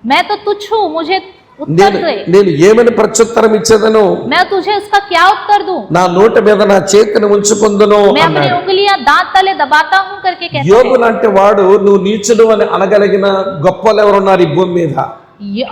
मैं तो तुच्छ हूँ, मुझे उत्तर నేను दे. నేను ఏమని ప్రత్యుత్తరం ఇచ్చేదను? मैं तुझे उसका क्या उत्तर दूं? నా నోటి మీద నా చేతిని ఉంచుకుందును मैं अपनी అన్నాడు. उंगलियां दांत तले दबाता हूँ करके कहता యోబు है. లాంటి వాడు నువ్వు నీచుడు అని అనగలిగిన గొప్పలు ఎవరున్నారు ఈ భూమి మీద?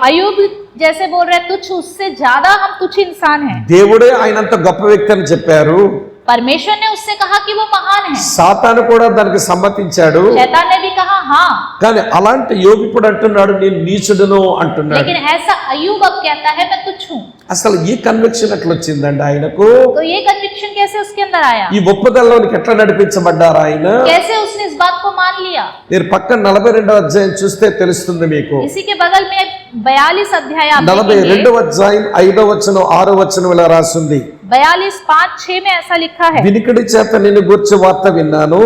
अय्यूब जैसे बोल रहे तुच्छ, उससे ज्यादा हम तुच्छ इंसान हैं. దేవుడే ఆయనంత గొప్ప వ్యక్తి అని చెప్పారు. परमेश्वर ने उससे कहा कि वो महान है. సాతాను కూడా దానికి సమ్మతించాడు. शैतान ने भी कहा हाँ. కానీ అలాంటి యోబు ఇప్పుడు అంటున్నాడు నేను నీచుడును అంటున్నాడు. लेकिन ऐसा अय्यूब अब कहता है मैं तुच्छ हूँ. అసలు ఈ కన్విక్షన్ ఎట్లా వచ్చిందండి ఆయనకు? तो ये कन्विक्शन कैसे उसके अंदर आया? ఈ ఒప్పుదలలోనికి ఎట్లా నడిపించబడ్డారు ఆయన? कैसे उसने इस बात को मान लिया? మీరు పక్కన 42వ అధ్యాయం చూస్తే తెలుస్తుంది మీకు. इसी के बगल में 42 अध्याय आप 42వ देखेंगे. అధ్యాయం 5వ వచనం 6వ వచనం ఇలా రాసింది. 42:5-6 में ऐसा लिखा है. వినికిడి చేత నిన్ను గూర్చి వార్త విన్నాను,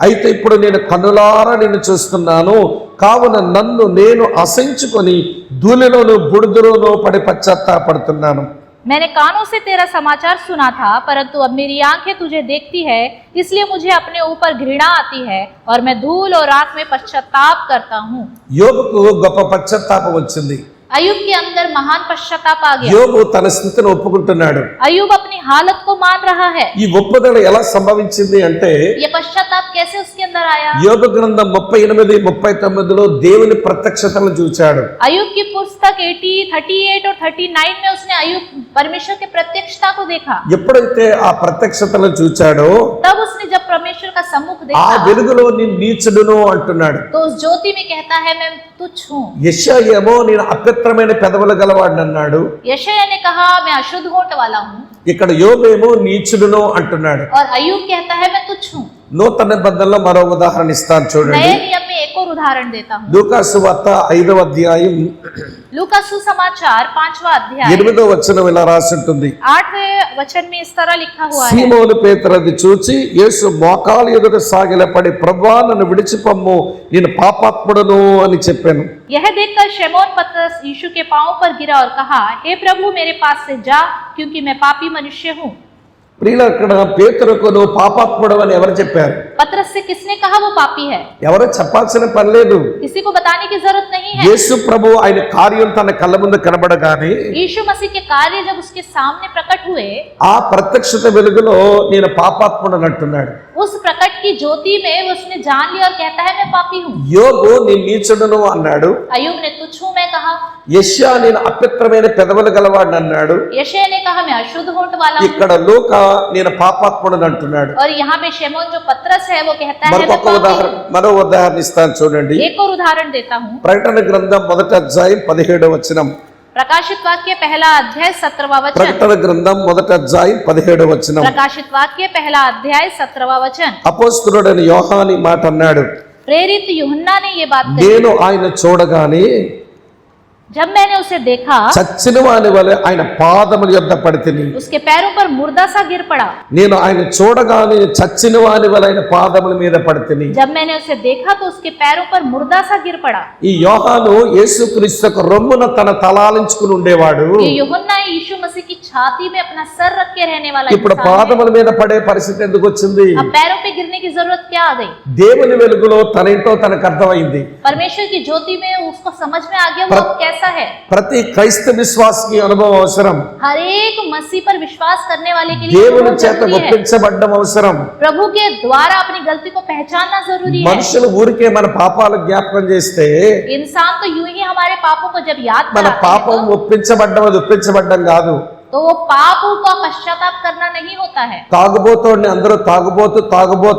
అయితే ఇప్పుడు నేను కన్నులారా నిన్ను చూస్తున్నాను, కావున నన్ను నేను అసహించుకొని ధూళిలోను బుడిదలోను పడి పశ్చాత్తాపడుతున్నాను. मैंने कानों से तेरा समाचार सुना था, परंतु अब मेरी आंखें तुझे देखती है, इसलिए मुझे अपने ऊपर घृणा आती है और मैं धूल और राख में पश्चाताप करता हूँ. యోబుకు గొప్ప పశ్చాత్తాపం వచ్చింది. अय्यूब के अंदर महान पश्चाताप आ गया. యోబు తన స్థితిని ఒప్పుకుంటున్నాడు. अय्यूब अपनी हालत को मान रहा है. ఈ ఒప్పుదల ఎలా సంభవించింది అంటే ये पश्चाताप कैसे उसके अंदर आया? యోబు గ్రంథం 38, 39లో దేవుని ప్రత్యక్షతను చూచాడు. अय्यूब की पुस्तक 80, 38 और 39 में उसने अय्यूब परमेश्वर के प्रत्यक्षता को देखा. ఎప్పుడైతే ఆ ప్రత్యక్షతను చూచాడో तब उसने जब परमेश्वर का सम्मुख ఆ देखा వెలుగులో నేను నీచుడును అంటున్నాడు. तो उस ज्योति में कहता है मैं तुच्छ हूँ. యెషయా ఏమో నేను అపవిత్రమైన పెదవులు గలవాడిని అన్నాడు. यशायाह ने कहा मैं अशुद्ध होंठ वाला हूँ. ఇక్కడ యోబేమో నీచుడును అంటున్నాడు. और अय्यूब कहता है मैं तुच्छ हूँ. నూతన నిబంధనలో మరో ఉదాహరణ ఇస్తాను చూడండి. नए नियम में एक और उदाहरण देता हूँ. లూకా సువార్త 5వ అధ్యాయం लूका सुसमाचार 5वां अध्याय 8వ వచనం ఇలా రాసి ఉంటుంది. 8वें वचन में इस तरह लिखा हुआ है. సీమోను పేతురు అది చూచి యేసు మోకాలు ఎదుట సాగిలపడి ప్రభువా నన్ను విడిచిపమ్ము నేను పాపాత్ముడను అని చెప్పాను. यह देखकर शमौन पतरस यीशु के पांवों पर गिरा और कहा, हे प्रभु मेरे पास से जा, क्योंकि मैं पापी मनुष्य हूँ. ప్రియుల ఇక్కడ పేతురుకు నువ్వు పాపాత్ముడు అని ఎవరు చెప్పారు? पतरस से किसने कहा वो पापी है? ఎవరో చెప్పాల్సిన పని లేదు. किसी को बताने की जरूरत नहीं है. యేసు ప్రభు ఆయన కార్యం తన కళ్ళ ముందు కనబడగానే यीशु मसीह के कार्य जब उसके सामने प्रकट हुए, ఆ ప్రత్యక్షత వెలుగులో నేను పాపాత్ముడు అంటున్నాడు. उस प्रकट की ज्योति में उसने जान लिया और कहता है मैं पापी हूँ. యోబు నేను నీచుడును అన్నాడు. अय्यूब ने तुच्छ हूँ मैं कहा. యెషయా నేను అపవిత్రమైన పెదవులు గలవాడిని అన్నాడు. यशायाह ने कहा मैं अशुद्ध होंठ वाला हूँ. ఇక్కడ లూకా నేను పాపాత్ముడు అంటున్నాడు. और यहाँ पे शमौन जो पतरस है वो कहता है मैं మరొక पापी हूँ. మరో ఉదాహరణ ఇస్తాను చూడండి. एक और उदाहरण देता हूँ. ప్రకటన గ్రంథం 1వ అధ్యాయం 17వ వచనం. प्रकाशित वाक्य पहला अध्याय 17वां वचन. ప్రకటన గ్రంథం 1వ అధ్యాయం 17వ వచనం. प्रकाशित वाक्य पहला अध्याय 17वां वचन. అపోస్తలుడైన యోహాను మాట అన్నాడు. प्रेरित यूहन्ना ने ये बात कही. నేను ఆయన చూడగానే जब मैंने उसे देखा చచ్చిన వాని వలె ఆయన పాదముల యొద్ద పడితిని. उसके पैरों पर मुर्दा सा गिर पड़ा। నేను ఆయన చూడగానే చచ్చిన వాని వలె ఆయన పాదముల మీద పడితిని. जब मैंने उसे देखा तो उसके पैरों पर मुर्दा सा गिर पड़ा। ఈ యోహాను యేసుక్రీస్తు యొక్క రొమ్మున తన తలాలించుకుని ఉండేవాడు. ये यूहन्ना यीशु मसीह की छाती में अपना सर रख के रहने वाला ఇప్పుడు इंसान है। పాదముల మీద పడే పరిస్థితి ఎందుకు వచ్చింది? अब पैरों पे गिरने की जरूरत क्या आ गई? దేవుని వెలుగులో తనేంటో తనకు అర్థమైంది. परमेश्वर की ज्योति में उसको समझ में आ गया वो कैसा है। ప్రతి క్రైస్తవ విశ్వాసకి అనుభవం అవసరం. हर एक मसीह पर विश्वास करने वाले के लिए దేవుని बहुत చేత जरूरी है। ఒప్పించబడ్డం అవసరం. प्रभु के द्वारा अपनी गलती को पहचानना जरूरी है। మనుషులు ఊరికే మన పాపాలు జ్ఞాపకం చేస్తే इंसान तो यूं ही हमारे पापों को जब याद మన कराते పాపం हैं ఒప్పించబడ్డం అది ఒప్పించబడ్డం కాదు. तो वो पापों का पश्चाताप करना नहीं होता है। తాగుబోతోడిని అందరూ తాగుబోతు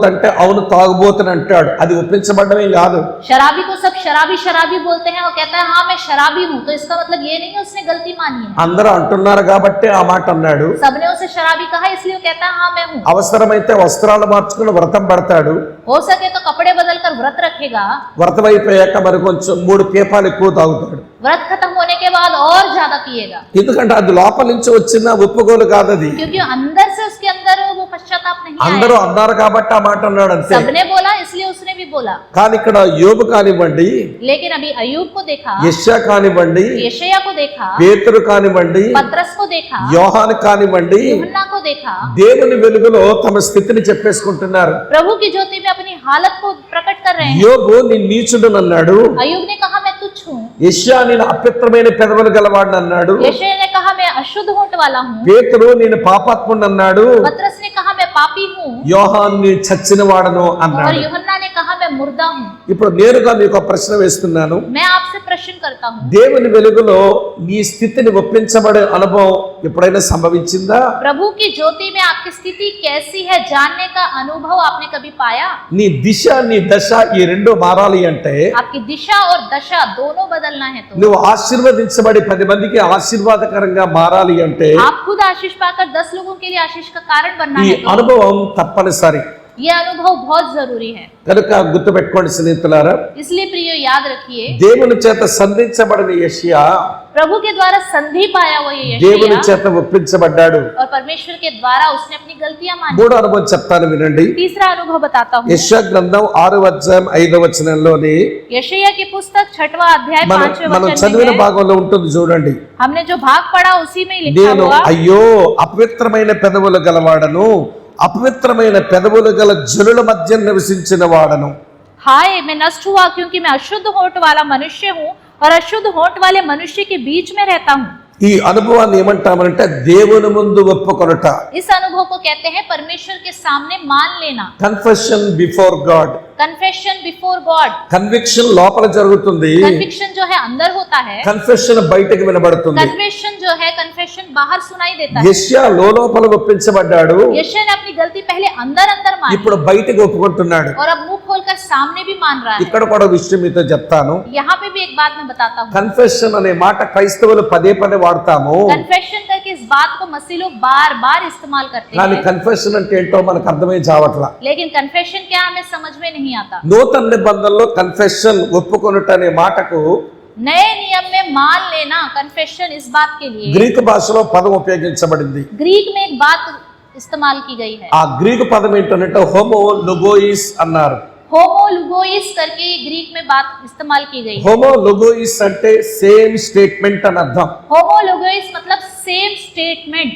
అంటే అవును తాగుబోతుని అంటాడు, అది ఒప్పించబడ్డమే కాదు. शराबी को सब शराबी शराबी बोलते हैं, वो कहता है हाँ मैं शराबी हूँ, तो इसका मतलब ये नहीं है उसने गलती मानी है। అందరూ అంటున్నారు కాబట్టి ఆ మాట అన్నాడు. सबने उसे शराबी कहा इसलिए वो कहता है हाँ मैं हूँ। అవసరమైతే వస్త్రాలు మార్చుకుని వ్రతం పడతాడు. हो सके तो कपड़े बदल कर व्रत रखेगा। వ్రతం అయిపోయాక మరి కొంచెం 3 కేపాలు ఎక్కువ తాగుతాడు. व्रत खत्म होने के बाद और ज्यादा पिएगा, ఎందుకంటే అది లోపల నుంచి వచ్చిన ఒప్పుకోలు కాదు అది. क्योंकि अंदर से उसके अंदर वो पश्चाताप नहीं అందరూ आया। అన్నారు కాబట్టి ఆ మాట అన్నాడు అంతే. सबने बोला इसलिए उसने भी बोला। కానీ ఇక్కడ యోబు కానివ్వండి, लेकिन अभी अयूब को देखा, యెషయా కానివ్వండి, यशायाह को देखा, పేతురు కానివ్వండి, पतरस को देखा, యోహాను కానివ్వండి, यूहन्ना को देखा, దేవుని వెలుగులో తమ స్థితిని చెప్పేసుకుంటున్నారు. प्रभु की ज्योति में अपनी हालत को प्रकट कर रहे हैं। యోబు నీ నీచుడు అన్నాడు, अयूब ने कहा मैं तुच्छ हूँ, యెషయా నేను అపవిత్రమైన పెదవులు గలవాడిని అన్నాడు, यशायाह ने कहा मैं अशुद्ध होंठ वाला हूँ, పేతురు నేను పాపాత్ముడు అన్నాడు, पतरस ने कहा मैं पापी हूँ, యోహాను నీ చచ్చిన వాడను और అన్నాడు. यूहन्ना ने कहा मैं मुर्दा हूँ। ఇప్పుడు నేరుగా మీకు ఒక ప్రశ్న వేస్తున్నాను. मैं आपसे प्रश्न करता हूँ, దేవుని వెలుగులో నీ స్థితిని ఒప్పించబడే అనుభవం ఎప్పుడైనా సంభవించిందా? प्रभु की ज्योति में आपकी स्थिति कैसी है जानने का अनुभव आपने कभी पाया? నీ దిశ నీ దశ ఈ రెండు మారాలి అంటే आपकी दिशा और दशा दोनों बदलना है तो నువ్వు ఆశీర్వదించబడి 10 మందికి ఆశీర్వాదకరంగా మారాలి అంటే आप खुद आशीष पाकर 10 लोगों के लिए आशीष का कारण बनना ఈ है तो అనుభవం తప్పనిసరి. ये अनुभव बहुत जरूरी है। కనుక గుర్తుపెట్టుకోండి స్నేహితులారా, इसलिए प्रियो याद रखिए, దేవుని చేత సంధించబడిన యెషయా प्रभु के द्वारा संधि पाया हुआ ये దేవుని यशायाह చేత ఒప్పించబడ్డాడు. और परमेश्वर के द्वारा उसने अपनी गलतियां मानी। మూడో అనుభవం చెప్తాను వినండి. तीसरा अनुभव बताता हूँ, యెషయా గ్రంథం 6వ అధ్యాయం 5వ వచనంలోని यशायाह की पुस्तक 6वां अध्याय మనం 5वें మనం वचन చదివిన में है। భాగంలో ఉంటుంది చూడండి. हमने जो भाग पढ़ा उसी में ही लिखा నేను हुआ, అయ్యో అపవిత్రమైన పెదవులు గలవాడను, అపవిత్రమైన పెదవులు గల జనుల మధ్య నివసించిన వాడను. हाय मैं नष्ट हुआ क्योंकि मैं अशुद्ध होंठ वाला मनुष्य हूँ और अशुद्ध होंठ वाले मनुष्य के बीच में रहता हूँ। ఈ అనుభవాన్ని ఏమంటామంటే దేవుని ముందు ఒప్పుకొనుట. इस अनुभव को कहते हैं परमेश्वर के सामने मान लेना, confession before God. Confession before God. Conviction లోపల జరుగుతుంది, कन्विक्शन जो है अंदर होता है, కన్ఫెషన్ బయటకు వినబడుతుంది. कन्फेशन जो है कन्फेशन बाहर सुनाई देता है। యెషయా లోపల ఒప్పించబడ్డాడు, यशायाह ने अपनी गलती पहले अंदर अंदर मानी ఇప్పుడు బయటకు ఒప్పుకుంటున్నాడు. और अब मुंह खोलकर सामने भी मान रहा है। ఇక్కడ కూడా విషయం మీతో చెప్తాను. यहाँ पे भी एक बात मैं बताता हूँ, కన్ఫెషన్ అనే మాట క్రైస్తవులు పదే పదే వాడతాము, कन्फेशन करके इस बात को मसीह लोग बार बार इस्तेमाल करते కానీ हैं, కన్ఫెషన్ అంటే ఏంటో మనకు అర్థమై చావట్లా. लेकिन कन्फेशन क्या हमें समझ में नहीं आता। నూతన నిబంధనలో కన్ఫెషన్ ఒప్పుకొనుట అనే మాటకు नए नियम में मान लेना, कन्फेशन इस बात के लिए గ్రీకు భాషలో పదం ఉపయోగించబడింది. ग्रीक में एक बात इस्तेमाल की गई है, ఆ గ్రీకు పదం ఏంటంటే హోమో లోగోయిస్ అన్నారు. होमो लुगोइस करके ग्रीक में बात इस्तेमाल की गई है। హోమో లోగోయిస్ అంటే సేమ్ స్టేట్మెంట్ అని అర్థం. होमो लुगोइस मतलब सेम स्टेटमेंट,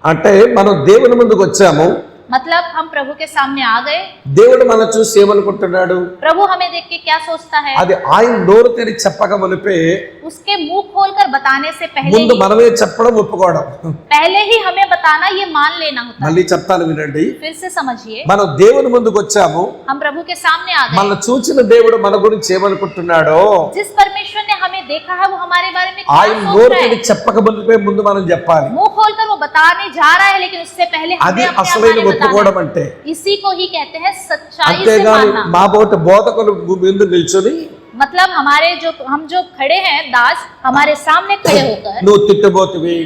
అంటే మనం దేవుని ముందుకు వచ్చాము, मतलब हम प्रभु के सामने आ गए, దేవుడు మనం చూసి ఏమనుకుంటున్నాడు, प्रभु हमें देख के क्या सोचता है, అది ఆయన నోరు తెరి చెప్పక మునిపే उसके मुंह खोलकर बताने से ముందు पहले మనమే చెప్పడం ఒప్పుకోవడం. ही हमें बताना, ये मान लेना होता है। మళ్ళీ చెప్తాను వినండి. फिर से समझिए, మనం దేవుని ముందుకు వచ్చాము, हम प्रभु के सामने आ गए, మన చూచిన దేవుడు మన గురించి ఏమనుకుంటున్నాడో जिस परमेश्वर ने हमें देखा है वो हमारे बारे में क्या ఆయన सोच నోరు रहा తెరి है। చెప్పక మునిపే ముందు మనం చెప్పాలి. मुंह खोलकर वो बताने जा रहा है, लेकिन उससे पहले అది हमें अपने అసలైన बारे में ఒప్పుకోవడం बताना అంటే. है। इसी को ही कहते हैं सच्चाई से అంతేగాని मानना। మా బోటి బోధకులు ముందు నిల్చొని मतलब हम जो खड़े हैं दास, हमारे सामने खड़े होकर నువ్వు తిట్టబోతువి,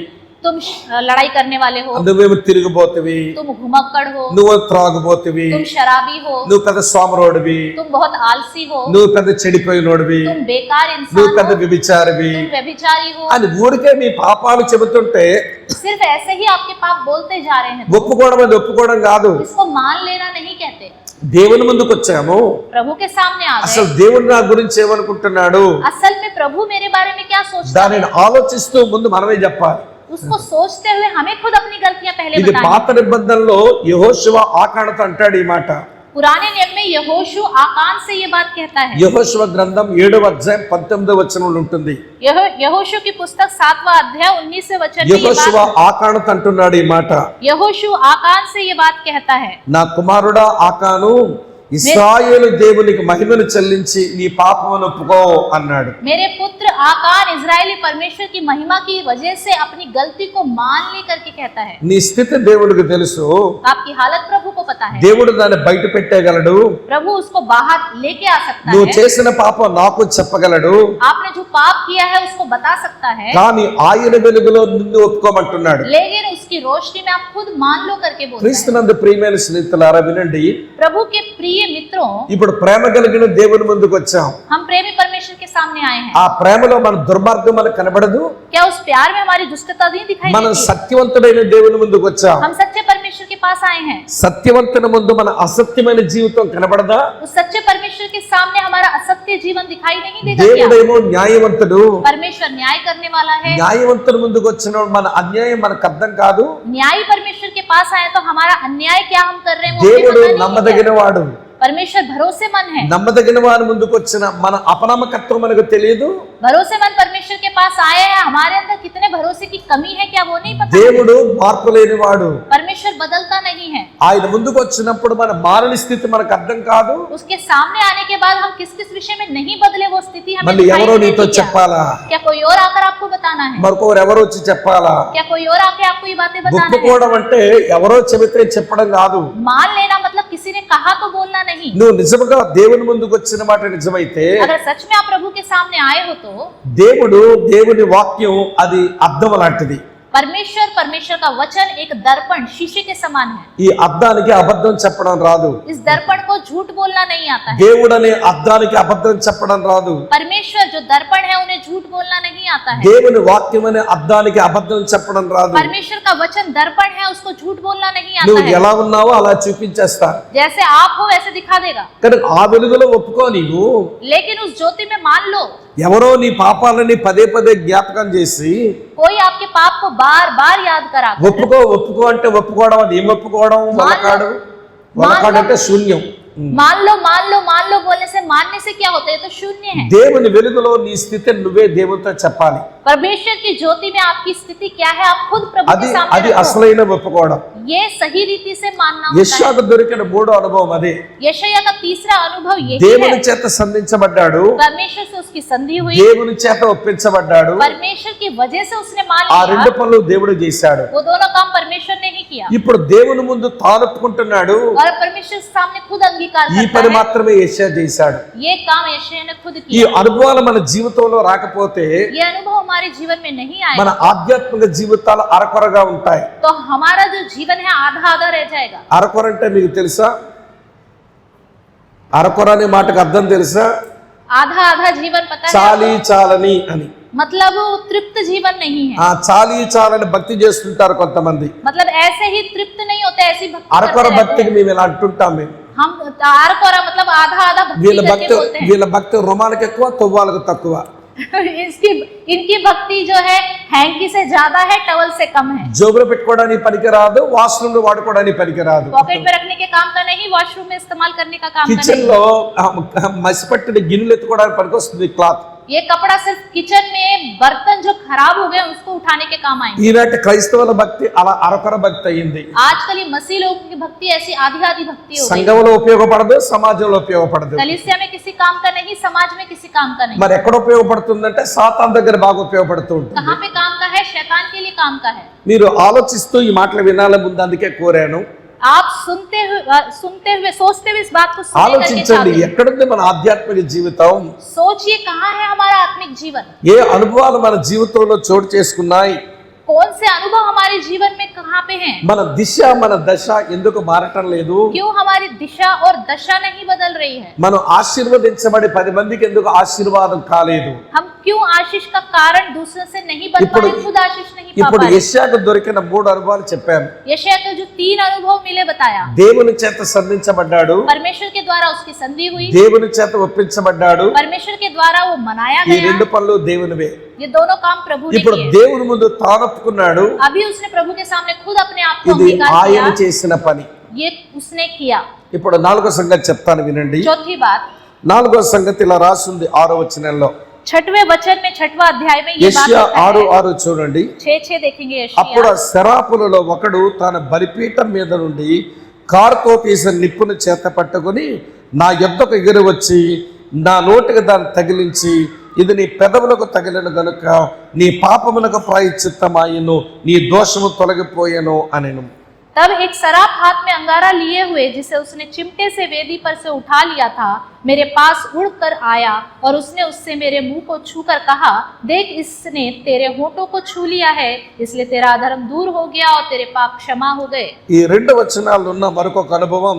तुम लड़ाई करने वाले हो, నువ్వేమో తిరిగిపోతివి, तुम घुमक्कड़ हो, నువ్వు త్రాగుబోతివి, तुम शराबी हो, నువ్వు పెద్ద సోమరోడివి, तुम बहुत आलसी हो, నువ్వు పెద్ద చెడిపోయినోడివి, तुम बेकार నువ్వు इंसान పెద్ద हो, వ్యభిచారివి तुम व्यभिचारी हो। అని ఊరికే మీ పాపాలు చెబుతుంటే सिर्फ ऐसे ही आपके पाप बोलते जा रहे हैं, ఒప్పుకోవడం అది ఒప్పుకోవడం కాదు. इसको मान लेना नहीं कहते। దేవుని ముందుకు వచ్చాము, प्रभु के सामने आ అసలు गए, దేవుడు నా గురించి ఏమనుకుంటున్నాడు असल में प्रभु मेरे बारे में क्या सोचता है, దానిని ఆలోచిస్తూ ముందు మనమే చెప్పాలి. उसको सोचते हुए हमें खुद अपनी गलतियां पहले ఇది बतानी। పాత నిబంధనలో యెహోషువ ఆకానుతో అంటాడు ఈ మాట. पुराने नियम में यहोशू आकान से ये बात कहता है। యెహోషువ గ్రంథం 7వ అధ్యాయం 19వ వచనంలో ఉంటుంది. यहोशू की पुस्तक 7वां अध्याय 19वें वचन में ये యెహోషువ बात, ఆకానుతో అంటున్నాడు ఈ మాట. यहोशू आकान से ये बात कहता है, నా కుమారుడా ఆకాను, ఇశ్రాయేలు దేవునికి మహిమను చెల్లించి నీ పాపమును ఒప్పుకో అన్నాడు. मेरे पुत्र आकान इजरायली परमेश्वर की महिमा की वजह से अपनी गलती को मान ले करके कहता है। నీ స్థితి దేవుడికి తెలుసు, आपकी हालत प्रभु को पता है, దేవుడు దాన్ని బయట పెట్టగలడు. प्रभु उसको बाहर लेके आ सकता నువ్వు है, చేసిన పాపం నాకు చెప్పగలడు. आपने जो पाप किया है उसको बता सकता है, కానీ ఆయన వెలుగులో నిన్ను ఒప్పుకోమంటున్నాడు. लेकिन उसकी रोशनी में आप खुद मान लो करके बोलता है। క్రీస్తునందు ప్రియమైన స్నేహితులారా వినండి, प्रभु के प्रिय मित्रों, ఇప్పుడు ప్రేమ కలిగిన దేవుని ముందుకు వచ్చాం. हम प्रेमी परमेश्वर के सामने आए हैं। ఆ ప్రేమలో మన దుర్మార్గం మనకు కనబడదు. क्या उस प्यार में हमारी दुष्टता नहीं दिखाई మనం देती? సత్యవంతుడైన దేవుని ముందుకు వచ్చాం. हम सच्चे परमेश्वर के पास आए हैं। సత్యవంతుని ముందు మన అసత్యమైన జీవితం కనబడదా? उस सच्चे परमेश्वर के सामने हमारा असत्य जीवन दिखाई नहीं देगा क्या? దేవుడేమో న్యాయవంతుడు. परमेश्वर न्याय करने वाला है। న్యాయవంతుని ముందుకు వచ్చిన మన అన్యాయం మనకు అర్థం కాదు. न्यायी परमेश्वर के पास आए तो हमारा अन्याय क्या हम कर रहे हैं वो हमें దేవుడు पता नहीं है నమ్మదగిన क्या? వాడు. परमेश्वर भरोसेमंद है। నమ్మదగిన వారి ముందుకు వచ్చిన మన అపనమ్మకత్వం మనకు తెలియదు. भरोसेमंद परमेश्वर के पास आए हैं, हमारे अंदर कितने भरोसे की कमी है क्या वो नहीं पता। దేవుడు మార్పు లేనివాడు. परमेश्वर बदलता नहीं है। ఆయన ముందుకు వచ్చినప్పుడు మన మారని స్థితి మనకు అర్థం కాదు. उसके सामने आने के बाद हम किस किस विषय में नहीं बदले वो स्थिति हमें మళ్ళీ दिखाई ఎవరో नहीं నీతో देती क्या? చెప్పాలా, क्या कोई और आकर आपको बताना है? మరొకరు ఎవరో వచ్చి చెప్పాలా? क्या कोई और आके आपको ये बातें बताना है? ఒప్పుకోవడం అంటే ఎవరో చెబితే చెప్పడం కాదు. मान लेना मतलब किसी ने कहा तो बोलना नहीं। నువ్వు నిజంగా దేవుని ముందుకు వచ్చిన మాట నిజమైతే, अगर सच में आप प्रभु के सामने आए हो तो దేవుని వాక్యం అది అద్దం లాంటిది. परमेश्वर का वचन एक दर्पण शीशे के समान है। ఈ అద్దానికి అబద్ధం చెప్పడం రాదు. इस दर्पण को झूठ बोलना नहीं आता है। దేవుడు అనే అద్దానికి అబద్ధం చెప్పడం రాదు. परमेश्वर जो दर्पण है उन्हें झूठ बोलना नहीं आता है। దేవుని వాక్యం అనే అద్దానికి అబద్ధం చెప్పడం రాదు. परमेश्वर का वचन दर्पण है, उसको झूठ बोलना नहीं आता నువ్వు है। ఎలా ఉన్నావో అలా చూపించేస్తా. जैसे आप हो वैसे दिखा देगा, కానీ ఆ వెలుగులో ఒప్పుకో. నీవు लेकिन उस ज्योति में मान लो। ఎవరో నీ పాపాలని పదే పదే జ్ఞాపకం చేసి कोई आपके पाप को बार बार याद करा ఒప్పుకో అంటే ఒప్పుకోవడం, అది ఏం ఒప్పుకోవడం? వలకాడు అంటే శూన్యం. मान लो बोलने से मानने से क्या होता है? तो शून्य है। దేవుని వెలుగులో నీ స్థితిని నువ్వే దేవునితో చెప్పాలి. परमेश्वर की ज्योति में आपकी स्थिति क्या है आप खुद प्रभु అది के सामने అది रखो। అసలైన ఒప్పుకోవడం. ये सही रीति से मानना होता है। యెషయాకు దొరికిన మూడో అనుభవం అదే. यशायाह का तीसरा अनुभव यही దేవుని है। చేత సంధించబడ్డాడు, परमेश्वर से उसकी संधि हुई, దేవుని చేత ఒప్పించబడ్డాడు. परमेश्वर की वजह से उसने मान ఆ लिया। రెండు పనులు దేవుడు చేశాడు. वो दोनों काम परमेश्वर ने ही किया ఇప్పుడు దేవుని ముందు తాను ఒప్పుకుంటున్నాడు. और परमेश्वर के सामने खुद अंगीकार ఈ करता పని है। మాత్రమే యెషయా చేశాడు. ये काम यशायाह ने खुद ఈ किया। అనుభవాలు మన జీవితంలో రాకపోతే ये अनुभव हमारे जीवन में नहीं మన आएगा ఆధ్యాత్మిక జీవితాలు అరకొరగా ఉంటాయి. तो हमारा जो जीवन है आधा आधा रह जाएगा। అరకొర అంటే మీకు తెలుసా? అరకొర అనే మాటకు అర్థం తెలుసా? आधा आधा जीवन पता है చాలి आपको? చాలని అని. मतलब वो तृप्त जीवन नहीं है। ఆ చాలి చాలని భక్తి చేస్తుంటారు కొంతమంది. मतलब ऐसे ही तृप्त नहीं होते, ऐसी भक्ति అరకొర करते रहते భక్తికి हैं। మేము ఇలా అంటుంటాం. మేము हम आरकोरा मतलब आधा आधा వీళ్ళ भक्ति భక్తి करके बोलते हैं। వీళ్ళ భక్తి రుమాలకు ఎక్కువ, తువ్వాలకు తక్కువ. इनकी भक्ति जो है हैंकी से ज्यादा है, टवल से कम है। జోబులో పెట్టుకోవడానికి పనికిరాదు, వాష్రూమ్ వాడుకోవడానికి పనికిరాదు. पॉकेट में रखने के काम का नहीं, वॉशरूम में इस्तेमाल करने का काम का కిచెన్ नहीं। లో మసిపట్టిన గిన్నెలు ఎత్తుకోవడానికి పనికొస్తుంది క్లాత్. ये कपड़ा सिर्फ किचन में बर्तन जो खराब हो गए उसको उठाने के काम आएंगे। ఈనాటి క్రైస్తవుల భక్తి అలా అరకొర భక్తి అయింది. आजकल ये मसीह लोगों की भक्ति ऐसी आधी आधी भक्ति हो गई। సంఘంలో ఉపయోగపడదు, సమాజంలో ఉపయోగపడదు. कलीसिया में किसी काम का नहीं, समाज में किसी काम का नहीं। మరి ఎక్కడ ఉపయోగపడుతుందంటే సాతాన్ దగ్గర బాగా ఉపయోగపడుతూ ఉంటుంది. कहाँ पे काम का है? शैतान के लिए काम का है। మీరు ఆలోచిస్తూ ఈ మాటలు వినాలని ముందు అందుకే కోరాను. आप सोचते हुए इस बात को सुनने करके ఆలోచించండి, चाहते हैं। ఎక్కడుంది మన ఆధ్యాత్మిక జీవితం? सोचिए कहाँ है हमारा आत्मिक जीवन। ఏ అనుభవాలు మన జీవితంలో చోటు చేసుకున్నాయి? कौन से अनुभव हमारे जीवन में कहाँ पे हैं? మన దిశ మన దశ ఎందుకు మారటం లేదు? क्यों हमारी दिशा और दशा नहीं बदल रही है? మనం ఆశీర్వదించబడి 10 మందికి ఎందుకు ఆశీర్వాదం కాలేదు? हम क्यों आशीष का कारण दूसरों से नहीं बन ఇప్పుడు- पाए, खुद आशीष नहीं पा ఇప్పుడు पाए? యెషయాకు దొరికిన 3 అనుభవాలు చెప్పాను. यशायाह को जो 3 अनुभव मिले बताया। దేవుని చేత సంధించబడ్డాడు, परमेश्वर के द्वारा उसकी संधि हुई, దేవుని చేత ఒప్పించబడ్డాడు. परमेश्वर के द्वारा वो मनाया ఈ गया। రెండు పనులు దేవునివే. ये दोनों काम प्रभु ने ఇప్పుడు किए। దేవుని ముందు తానొప్పుకున్నాడు. अभी उसने प्रभु के सामने खुद अपने आप को ఇది अंगीकार ఆయన किया। చేసిన పని. ये उसने किया। ఇప్పుడు 4వ సంగతి చెప్తాను వినండి. चौथी बात, 4వ సంగతి ఇలా రాసింది 6వ వచనంలో. 6वें वचन में 6वां अध्याय में ये बात యెషయా लिखा है। 6:6 చూడండి. 6:6 देखेंगे అప్పుడు यशायाह। ఆ శరాపులలో ఒకడు తన బలిపీఠం మీద నుండి కారుతో తీసిన నిప్పును చేత పట్టుకుని నా యొద్దకు ఎగిరి వచ్చి నా నోటికి దాన్ని తగిలించి ఇది నీ పెదవులకు తగిలిన గనుక నీ పాపములకు ప్రాయశ్చిత్తమాయెను, నీ దోషము తొలగిపోయెను అనెను. तब एक सराप हाथ में अंगारा लिए हुए जिसे उसने चिमटे से वेदी पर से उठा लिया था मेरे पास उड़ कर आया और उसने उससे मेरे मुंह को छूकर कहा, देख इसने तेरे होठों को छू लिया है, इसलिए तेरा अधर्म दूर हो गया और तेरे पाप क्षमा हो गए। ఈ 2 వచనాల్లో ఉన్న మరొక అనుభవం,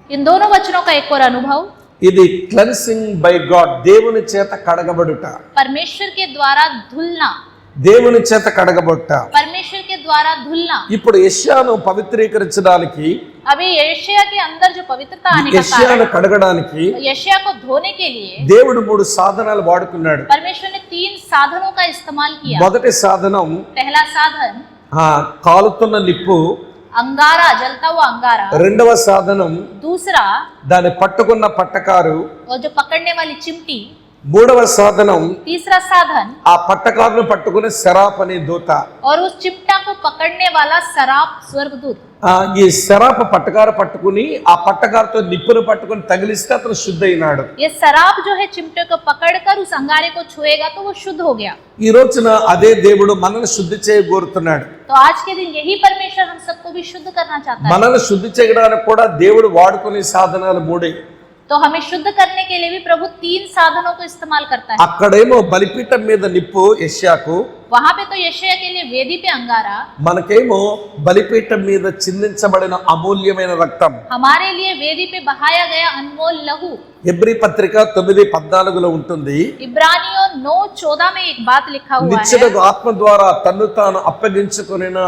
इन दोनों वचनों का एक और अनुभव, ఇది క్లెన్సింగ్ బై గాడ్, దేవుని చేత కడగబడుట, परमेश्वर के द्वारा धुलना, దేవుని చేత కడగబడుట. परमेश्वर के द्वारा धुलना। ఇప్పుడు యెషయాను పవిత్రీకరించడానికి, अभी यशायाह के अंदर जो पवित्रता आने का యెషయాను कारण, కడగడానికి यशायाह को धोने के लिए దేవుడు 3 సాధనాలు వాడుకున్నాడు. परमेश्वर ने 3 साधनों का इस्तेमाल किया। మొదటి సాధనం पहला साधन కాలుతున్న నిప్పు, अंगारा, जलता हुआ अंगारा। రెండవ సాధనం दूसरा, దాన్ని పట్టుకున్న పట్టకారు, और जो पकड़ने वाली चिमटी। మూడవ సాధనం तीसरा साधन, ఆ పట్టకారును పట్టుకునే శరాప్ అనే దూత. और उस चिमटा को पकड़ने वाला सराप स्वर्गदूत। ఈ శరాప్ పట్టకారు పట్టుకుని ఆ పట్టకారుతో నిప్పును పట్టుకుని తగిలిస్తే అతను శుద్ధైనాడు. ये सराप जो है चिमटे को पकड़कर उस अंगारे को छुएगा तो वो शुद्ध हो गया। ఈ రోజున అదే దేవుడు మనల్ని శుద్ధి చేయగోరుతున్నాడు. तो आज के दिन यही परमेश्वर हम सबको भी शुद्ध करना चाहता है। మనల్ని శుద్ధి చేయడానికి కూడా దేవుడు వాడుకునే సాధనాలు 3. तो हमें शुद्ध करने के लिए भी प्रभु 3 साधनों को इस्तेमाल करता है। అక్కడేమో బలిపీఠం మీద నిప్పు యెషయాకు, वहां पे तो यशायाह के लिए वेदी पे अंगारा, మనకేమో బలిపీఠం మీద చిందించబడిన అమూల్యమైన రక్తం. हमारे लिए वेदी पे बहाया गया अनमोल लहू। ఎబ్రీ పత్రిక 9:14 ఉంటుంది. इब्रानियों 9:14 में एक बात लिखा हुआ है, నిత్యుడగు ఆత్మ ద్వారా తన్ను తాను అప్పగించుకొనిన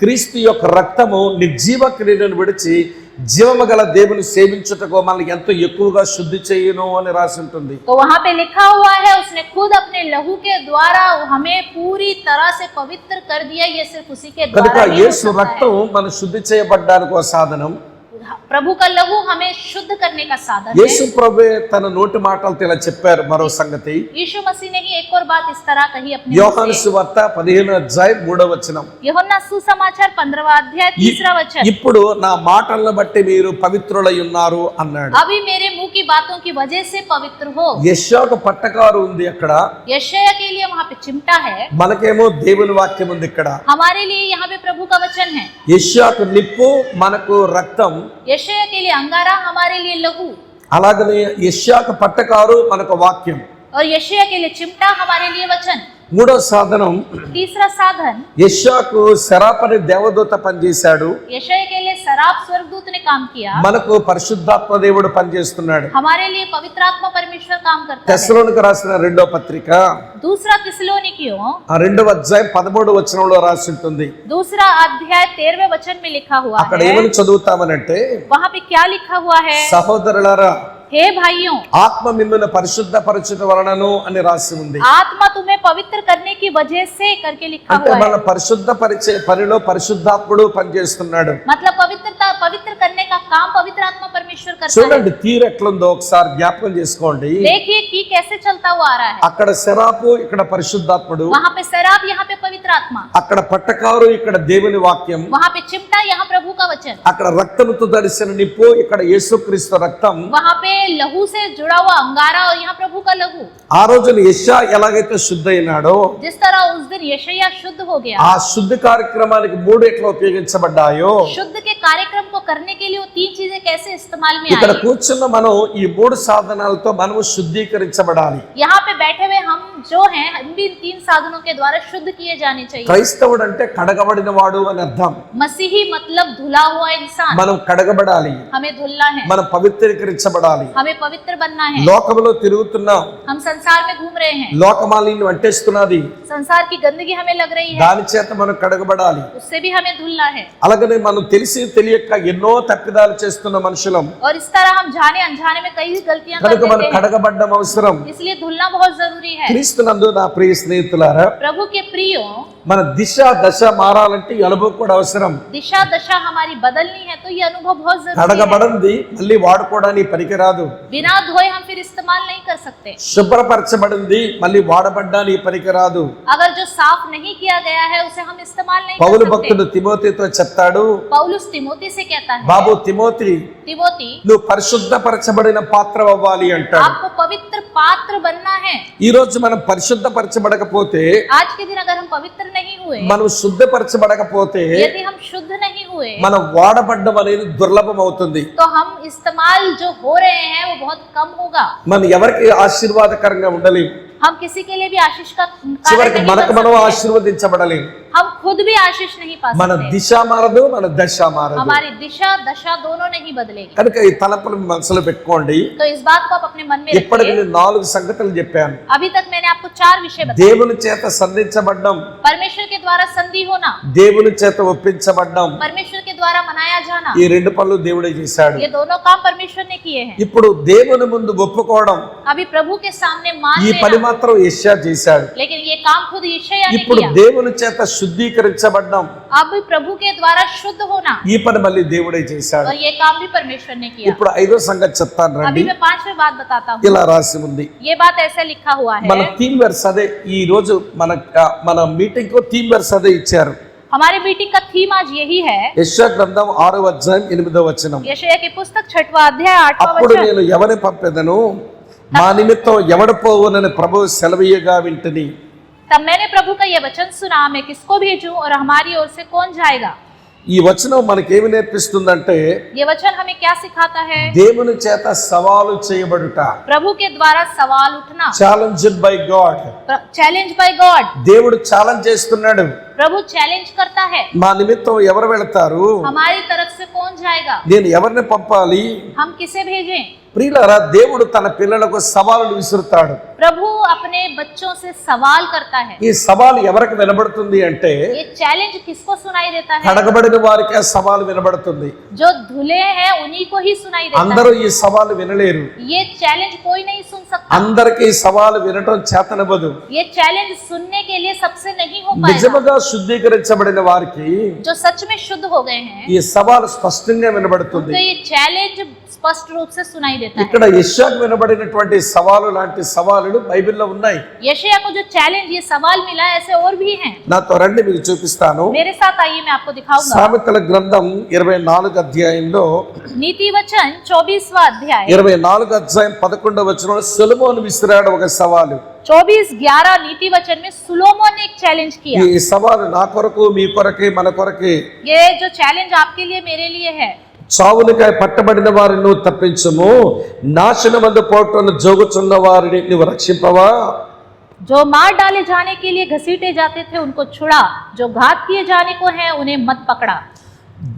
క్రీస్తు యొక్క రక్తము నిర్జీవ క్రియలను విడిచి జీవము గల దేవుని సేవించుటకు మనల్ని ఎంతో ఎక్కువగా శుద్ధి చేయును అని రాసి ఉంటుంది. तो वहां पे लिखा हुआ है उसने खुद अपने लहू के द्वारा हमें पूरी तरह से पवित्र कर दिया। ये सिर्फ उसी के కనుక द्वारा ही हो యేసు सकता రక్తం మన శుద్ధి చేయబడ్డానికి ఒక సాధనం. है। प्रभु का लहू हमें शुद्ध करने का साधन యేసు है। ప్రభువే తన నోటి మాటలతో ఇలా చెప్పారు. మరో సంగతి, यीशु मसीह ने ही एक और बात इस तरह कही अपने యోహాను मुख से। సువార్త 15:3 यूहन्ना सुसमाचार 15वां अध्याय 3रा वचन, ఇప్పుడు నా మాటలను బట్టి మీరు పవిత్రులై ఉన్నారు అన్నాడు. अभी मेरे मुंह की बातों की वजह से पवित्र हो। యెషయాకు పట్టకారు ఉంది అక్కడ, यशायाह के लिए वहां पे चिमटा है, మనకేమో దేవుని వాక్యం ఉంది ఇక్కడ. हमारे लिए यहाँ पे प्रभु का वचन है। యెషయాకు నిప్పు, మనకు రక్తం. यशायाह के लिए अंगारा, हमारे लिए लहू, అలాగనే యెషయాకు పట్టకారు మనకు వాక్యం. और यशायाह के लिए चिमटा, हमारे लिए वचन। మూడో సాధనం, तीसरा साधन, యెషయాకు శరాపని దేవదూత పనిచేశాడు, यशायाह के लिए सराप स्वर्गदूत ने काम किया, మనకు పరిశుద్ధాత్మ దేవుడు పనిచేస్తున్నాడు. हमारे लिए पवित्र आत्मा परमेश्वर काम करता है। తెస్సలోనికి రాసిన 2వ పత్రిక दूसरा थिस्सलुनीकियों 2వ అధ్యాయం 13వ వచనంలో రాసి ఉంటుంది. दूसरा अध्याय 13वें वचन में लिखा हुआ అక్కడ है। ఏమని చదువుతామనంటే, वहां पे क्या लिखा हुआ है? సహోదరులారా हे भाइयों, ఆత్మ మిమ్మల్ని పరిశుద్ధపరచుట వలనను అని రాసి ఉంది. आत्मा तुम्हें पवित्र करने की वजह से करके लिखा అంటే हुआ మన है। పరిశుద్ధపరిచే పనిలో పరిశుద్ధాత్ముడు పనిచేస్తున్నాడు. मतलब पवित्र करने का काम पवित्र आत्मा परमेश्वर करता है। చూడండి తీరు ఎట్లుందో ఒకసారి జ్ఞాపకం చేసుకోండి. देखिए कि कैसे चलता हुआ आ रहा है। అక్కడ శరాపు, ఇక్కడ పరిశుద్ధాత్ముడు. वहां पे शराब, यहाँ पे पवित्र आत्मा, అక్కడ పట్టకారు, ఇక్కడ దేవుని వాక్యం. वहां पे चिमटा, यहाँ प्रभु का वचन, అక్కడ రక్తముతో తడిసిన నిప్పు, ఇక్కడ యేసుక్రీస్తు రక్తం. वहां पे लहू से जुड़ा हुआ अंगारा और यहाँ प्रभु का लहू। ఆ రోజున యెషయా ఎలాగైతే శుద్ధైనాడో, जिस तरह उस दिन यशायाह शुद्ध हो गया, ఆ శుద్ధి కార్యక్రమానికి 3 ఎట్లా ఉపయోగించబడ్డాయో, शुद्ध के कार्यक्रम को करने के लिए वो 3 चीजें कैसे इस्तेमाल में ఇక్కడ आई। కూర్చున్న మనం ఈ 3 సాధనాలతో మనము శుద్ధీకరించబడాలి. यहाँ पे बैठे हुए हम जो हैं हम भी इन 3 साधनों के द्वारा शुद्ध किए जाने चाहिए। క్రైస్తవుడు అంటే కడగబడిన వాడు అని అర్థం. मसीही मतलब धुला हुआ इंसान। మనం కడగబడాలి, हमें धुलना है, మనం పవిత్రీకరించబడాలి. हमें पवित्र बनना है। లోకములో తిరుగుతున్నాం, हम संसार में घूम रहे हैं, లోకమాలిన్యం అంటేస్తున్నది, संसार की गंदगी हमें लग रही है, దాని చేత మనం కడగబడాలి. उससे भी हमें धुलना है। అలాగనే మనం తెలిసి తెలియక ఎన్నో తప్పిదాలు చేస్తున్న మనుషులం, और इस तरह हम जाने अनजाने में कई गलतियां कर కనుక మనం देते हैं, కడగబడ్డం అవసరం. इसलिए धुलना बहुत जरूरी है। క్రీస్తునందు నా ప్రియ స్నేహితులారా, प्रभु के प्रियो, మన దిశ దశ మారాలంటే ఈ అనుభవం కూడా అవసరం. दिशा दशा हमारी बदलनी है तो ये अनुभव बहुत जरूरी है। కడగబడింది మళ్ళీ వాడుకోవడానికి పనికిరాదు. बिना धोए हम फिर इस्तेमाल नहीं कर सकते। శుభ్రపరచబడింది మళ్ళీ వాడబడ్డానికి పనికిరాదు. अगर जो साफ नहीं किया गया है उसे हम इस्तेमाल नहीं పౌలు कर భక్తుడు सकते। తిమోతితో చెప్తాడు, पौलुस तिमोथी से कहता है, బాబు తిమోతి, तिमोथी నువ్వు పరిశుద్ధపరచబడిన పాత్ర అవ్వాలి అంటాడు. आपको पवित्र पात्र बनना है। ఈ రోజు మనం పరిశుద్ధపరచబడకపోతే, आज के दिन अगर हम पवित्र नहीं हुए, మనం శుద్ధపరచబడకపోతే, यदि हम शुद्ध नहीं हुए, మనం వాడబడ్డం అనేది దుర్లభం అవుతుంది. तो हम इस्तेमाल जो हो रहे हैं वो बहुत कम होगा। మనం ఎవరికి ఆశీర్వాదకరంగా ఉండలేము, हम किसी के लिए भी आशीष का कार्य చివరికి नहीं మనకు कर మనం सकते। ఆశీర్వదించబడలేము. हम खुद भी आशीष नहीं पा మన सकते। దిశ మారదు, మన దశ మారదు. हमारी दिशा दशा दोनों नहीं बदलेगी। కనుక ఈ తలంపులు మీ మనసులో పెట్టుకోండి. तो इस बात को आप अपने मन में ఇప్పటికి रखिए। నేను 4 సంగతులు చెప్పాను. अभी तक मैंने आपको 4 विषय बताए। దేవుని చేత సంధించబడ్డం, परमेश्वर के द्वारा संधि होना, దేవుని చేత ఒప్పించబడ్డం, परमेश्वर के द्वारा मनाया जाना, ఈ 2 పనులు దేవుడే చేశాడు. ये दोनों काम परमेश्वर ने किए हैं। ఇప్పుడు దేవుని ముందు ఒప్పుకోవడం, अभी प्रभु के सामने मान ఈ పని लेना, మాత్రం యెషయా చేశాడు. लेकिन ये काम खुद यशायाह ने ఇప్పుడు किया। దేవుని చేత శుద్ధీకరించబడ్డం, अब प्रभु के द्वारा शुद्ध होना, ఈ పని మళ్ళీ దేవుడే చేశాడు. और ये काम भी परमेश्वर ने किया। ఇప్పుడు 5వ సంగతి చెప్తాను రండి. अभी मैं 5वीं बात बताता हूँ। ఇలా రాసి ఉంది. ये बात ऐसे लिखा हुआ మన है। థీమ్ వర్స్ అదే. ఈ రోజు మన మీటింగ్ కు థీమ్ వర్స్ అదే ఇచ్చారు. हमारे मीटिंग का थीम आज यही है। యెషయా గ్రంథం 6వ అధ్యాయం 8వ వచనం. यशायाह की पुस्तक 6वां अध्याय 8वां అప్పుడు वचन। నేను ఎవరిని పంపెదను, మా నిమిత్తం ఎవడు పోవునని ప్రభువు సెలవీయగా వింటిని. तब मैंने प्रभु का यह वचन सुना, मैं किसको भेजूं और हमारी ओर से कौन जाएगा। ఈ వచనం మనకేమి నేర్పిస్తుందంటే, ये वचन हमें क्या सिखाता है? దేవుని చేత సవాలు చేయబడుట, प्रभु के द्वारा सवाल उठना, challenged by God. Challenge by God. దేవుడు ఛాలెంజ్ చేస్తున్నాడు, प्रभु चैलेंज करता है, మా నిమిత్తం ఎవరు వెళతారు, हमारी तरफ से कौन जाएगा, నేను ఎవరిని పంపాలి. हम किसे भेजें। ప్రియులారా, దేవుడు తన పిల్లలకు సవాలులు విసురుతాడు. प्रभु अपने बच्चों से सवाल करता है। ఈ సవాలు ఎవరికి వినబడుతుంది అంటే, ये चैलेंज किसको सुनाई देता है? కడగబడిన వారికి ఆ సవాలు వినబడుతుంది. जो धुले हैं उन्हीं को ही सुनाई देता అందరూ ఈ సవాలు వినలేరు. है। ये चैलेंज कोई नहीं सुन सकता। అందరికీ ఈ సవాలు వినటం చేతనవ్వదు. ये चैलेंज सुनने के लिए सबसे नहीं हो पाएगा। నిజముగా శుద్ధీకరించబడిన వారికి जो सच में शुद्ध हो गए हैं, ఈ సవాలు స్పష్టంగా వినబడుతుంది. तो ये चैलेंज स्पष्ट रूप से सुनाई देता है। ఇక్కడ యెషయాకు వినబడినటువంటి సవాలు లాంటి సవాలులు బైబిల్లో ఉన్నాయి. यशायाह को जो चैलेंज, ये सवाल मिला, ऐसे और भी हैं। నాతో రండి, మీకు చూపిస్తాను. मेरे साथ आइए, मैं आपको दिखाऊंगा। సామెతల గ్రంథం 24 అధ్యాయంలో नीति वचन 24वां अध्याय 24 అధ్యాయం 11వ వచనంలో సొలొమోను విసిరాడు ఒక సవాలు. 24:11 नीति वचन में सुलोमोन ने एक चैलेंज किया। ఈ సవాలు నా కొరకు, మీ కొరకే, మన కొరకే. ये जो चैलेंज आपके लिए, मेरे लिए है। చావునికై పట్టబడిన వారిని నువ్వు తప్పించుము, నాశనమందు పోటును జోగుచున్న వారిని నువ్వు రక్షింపవా. जो मार डाले जाने के लिए घसीटे जाते थे उनको छुड़ा, जो घात किए जाने को है उन्हें मत पकड़ा।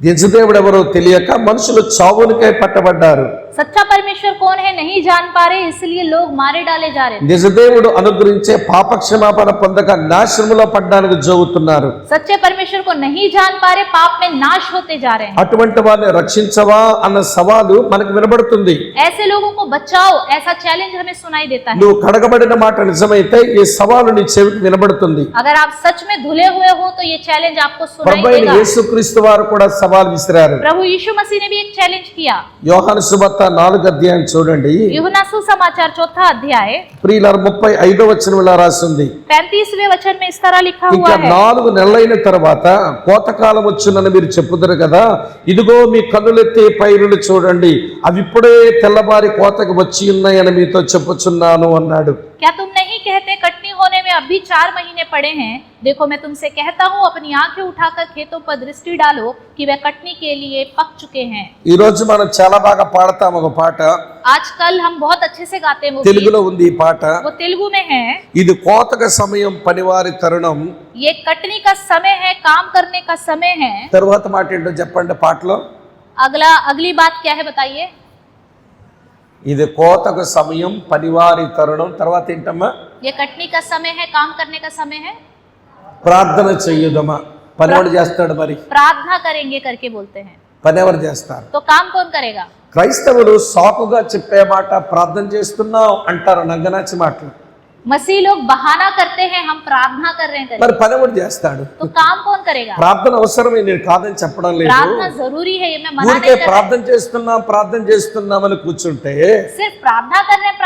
నిజదేవుడు ఎవరో తెలియక మనుషులు చావునికై పట్టబడ్డారు. सच्चा परमेश्वर कौन है नहीं जान पा रहे, इसलिए लोग मारे डाले जा रहे थे। నిజదేవుడు అనుగ్రహించే పాపక్షమాపణ పొందక నాశనములో పడ్డానికి జోగుతున్నారు. सच्चे परमेश्वर को नहीं जान पा रहे, पाप में नाश होते जा रहे हैं। అటువంటి వారిని రక్షించవా అన్న సవాలు మనకు వినబడుతుంది. ऐसे लोगों को बचाओ, ऐसा चैलेंज हमें सुनाई देता है। నువ్వు కడగబడిన మాట నిజమైతే ఈ సవాలు నీ చెవికి వినబడుతుంది. अगर आप सच में धुले हुए हो तो ये चैलेंज आपको सुनाई ప్రభువైన देगा। యేసుక్రీస్తు వారు కూడా సవాల్ విసిరారు. प्रभु यीशु मसीह ने भी एक चैलेंज किया। యోహాను సువార్త 4వ అధ్యాయం చూడండి. यूहन्ना सुसमाचार 4वां अध्याय ప్రియులారా 35వ వచనంలో రాసి ఉంది. 35वें वचन में इस तरह लिखा ఇంకా हुआ है। 4 నెలలైన తర్వాత కోతకాలం వచ్చునని మీరు చెప్పుదురు కదా, ఇదిగో మీ కన్నులెత్తి పైరులు చూడండి, అవి ఇప్పుడే తెల్లబారి కోతకు వచ్చి ఉన్నాయని మీతో చెప్పుచున్నాను అన్నాడు. क्या तुम नहीं कहते कटनी होने में अभी 4 महीने पड़े हैं। देखो मैं तुमसे कहता हूँ, अपनी आंखें उठाकर खेतों पर दृष्टि डालो कि वे कटनी के लिए पक चुके हैं। ఈ రోజు మనం చాలా బాగా పాడతాం ఒక పాట, आजकल हम बहुत अच्छे से गाते हैं वो गीत। తెలుగులో ఉంది ఈ పాట. वो तेलुगु में है। ఇది కోతక సమయం, పనివారి తరుణం. ये कटनी का समय है, काम करने का समय है। తరువాత మాట ఏంటో చెప్పండి పాటలో. अगली बात क्या है बताइए? ఇది కోతక సమయం, పనివారి తరుణం. తర్వాత ఏంటమ్మా? ये कटनी का समय है, काम करने का समय है। ప్రార్థన చెయ్యుదమా. పని ఎవరు చేస్తాడు మరి? प्रार्थना करेंगे करके बोलते हैं। పని ఎవరు చేస్తారు? तो काम कौन करेगा? క్రైస్తవులు సాకుగా చెప్పే మాట ప్రార్థన చేస్తున్నాం అంటారు, నంగనాచి మాటలు. मसीह लोग बहाना करते हैं, हम प्रार्थना कर रहे हैं మరి పని ఎవరు చేస్తాడు? तो काम कौन करेगा? ప్రార్థన అవసరమే, నేను కాదని చెప్పడం లేదు. प्रार्थना जरूरी है, ये मैं मना ఊరికే नहीं कर रहा। ప్రార్థన చేస్తున్నాం అని కూర్చుంటే सिर्फ प्रार्थना कर रहे हैं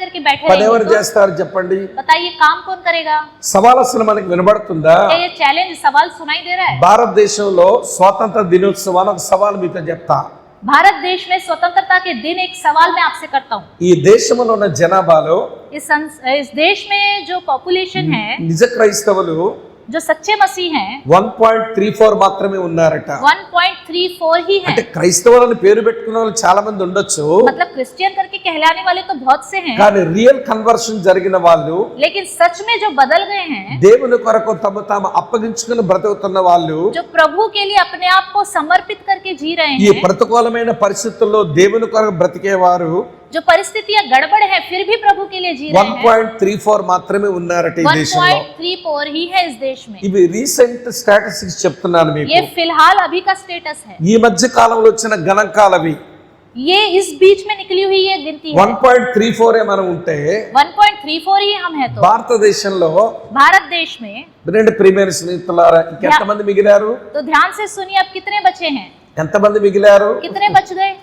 करके बैठे పని ఎవరు रहेंगे तो చేస్తారు చెప్పండి? बताइए काम कौन करेगा? సవాల్ అసలు మనకి వినబడుతుందా? क्या ये चैलेंज सवाल सुनाई दे रहा है? భారతదేశంలో స్వాతంత్ర దినోత్సవాన్ని ఒక సవాల్ మీతో చెప్తా. भारत देश में स्वतंत्रता के दिन एक सवाल मैं आपसे करता हूँ। ఈ దేశంలో ఉన్న జనాభాలో इस देश में जो पॉपुलेशन है, నిజ క్రైస్తవులు जो सच्चे मसीह हैं, 1.34 మాత్రమే ఉన్నారట. 1.34 ही है। అంటే క్రైస్తవులని పేరు పెట్టుకున్న వాళ్ళు చాలా మంది ఉండొచ్చు, मतलब क्रिश्चियन करके कहलाने वाले तो बहुत से हैं, కానీ రియల్ కన్వర్షన్ జరిగిన వాళ్ళు, लेकिन सच में जो बदल गए हैं, దేవుని కొరకు తమ తాము అప్పగించుకుని బ్రతుకుతున్న వాళ్ళు, जो प्रभु के लिए अपने आप को समर्पित करके जी रहे ఈ हैं, ప్రతికూలమైన పరిస్థితుల్లో దేవుని కొరకు బ్రతికేవారు जो परिस्थितियां गड़बड़ है फिर भी प्रभु के लिए जी रहे हैं, 1.34 మాత్రమే ఉన్నారట ఈ దేశంలో. 1.34 ही है इस देश में। ఇవి రీసెంట్ స్టాటిస్టిక్స్ చెప్తున్నాను మీకు. ये फिलहाल अभी का स्टेटस है, ఈ మధ్య కాలంలో వచ్చిన గణాంకాలవి. ये इस बीच में निकली हुई ये गिनती है। 1.34 మనం ఉంటే 1.34 ही हम है तो భారతదేశంలో भारत देश में। రెండు ప్రియమైన స్నేహితులారా, ఇంకెంతమంది మిగిలారు? तो ध्यान से सुनिए, अब कितने बचे हैं? ఎంతమంది మిగిలారు? कितने बच गए?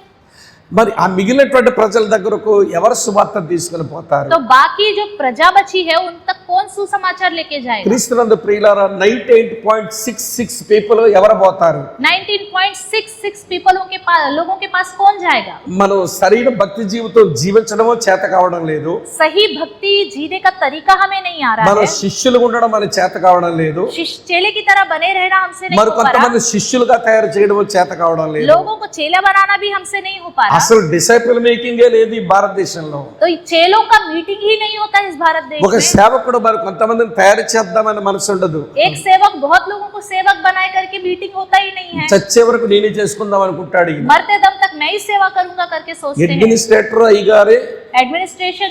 మరి ఆ మిగిలినటువంటి ప్రజల దగ్గరకు ఎవరు సువార్త తీసుకుని పోతారు? तो बाकी जो प्रजा बची है उन तक कौन सुसमाचार लेके जाएगा? క్రీస్తునందు ప్రియులారా, 98.66 పీపుల్ ఎవరు పోతారు? 19.66 लोगों के पास कौन जाएगा? మనం సరైన భక్తి జీవితం జీవించడమో చేత కావడం లేదు. सही भक्ति जीने का तरीका हमें नहीं आ रहा మనం है। శిష్యులుగా ఉండడం మన చేత కావడం లేదు. चेले की तरह बने रहना हमसे नहीं మరి हो पा रहा। కొంతమంది శిష్యులుగా తయారు చేయడం చేత కావడం లేదు. लोगों को चेला बनाना भी हमसे नहीं हो पा रहा। అసలు డిసైపుల్ మేకింగే లేదు ఈ భారతదేశంలో. तो चेलों का मीटिंग ही नहीं होता इस भारत देश ఒక में। సేవకుడు మరి కొంతమందిని తయారు చేద్దామని మనసు ఉండదు. एक सेवक बहुत लोगों को सेवक बनाए करके मीटिंग होता ही नहीं है। చచ్చే వరకు నేనే చేసుకుందాం అనుకుంటాడు. ఈయన मरते दम तक मैं ही सेवा करूंगा करके सोचते हैं। అడ్మినిస్ట్రేటర్ అయ్యగారే, एडमिनिस्ट्रेशन